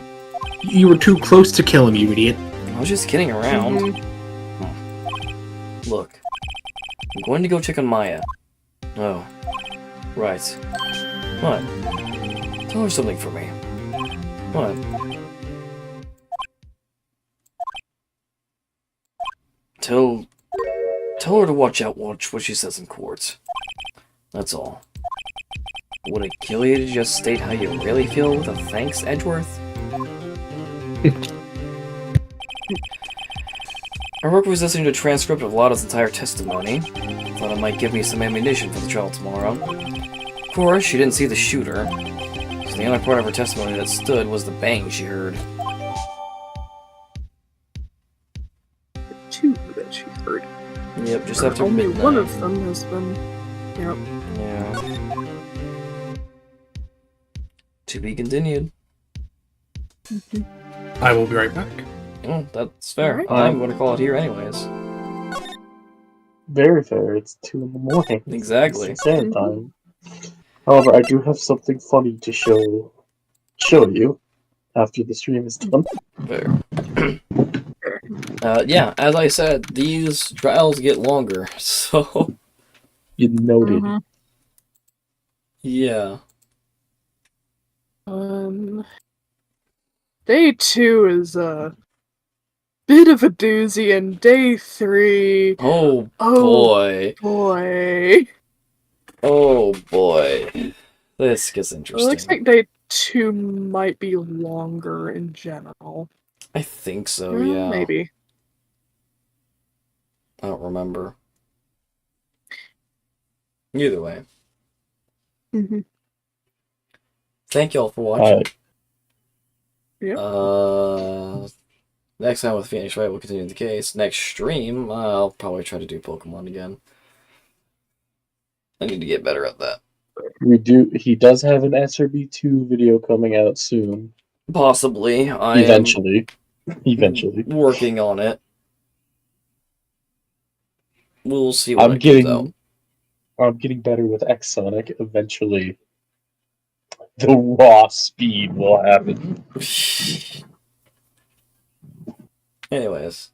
You were too close to kill him, you idiot. I was just kidding around. Look. I'm going to go check on Maya. Oh. Right. What? Tell her something for me. What? Tell her to watch what she says in court. That's all. Would it kill you to just state how you really feel with a thanks, Edgeworth? I work was listening to a transcript of Lada's entire testimony. Thought it might give me some ammunition for the trial tomorrow. Of course, she didn't see the shooter, so the only part of her testimony that stood was the bang she heard. Two that she heard. Yep, just after Only midnight. one of them has been. Yep. Yeah. To be continued. I will be right back. Oh, that's fair. Alright. I'm going to call it here anyways. Very fair. It's 2 in the morning. Exactly. It's Standard Time. However, I do have something funny to show you after the stream is done. Fair. Yeah, as I said, these trials get longer, so You noted. Mhm. yeah. Day 2 is a bit of a doozy, and day 3. Oh Oh boy. boy. Oh boy. This gets It interesting. looks like day 2 might be longer in general. I think so, yeah. Maybe. I don't remember. Either way. Mm-hmm. Thank y'all for watching. Yep. Next time with Phoenix Wright, we'll continue the case. Next stream, I'll probably try to do Pokemon again. I need to get better at that. He does have an SRB2 video coming out soon. Possibly. I Eventually. am working on it. We'll see what I'm it comes out. getting better with X Sonic. Eventually, the raw speed will happen. Anyways,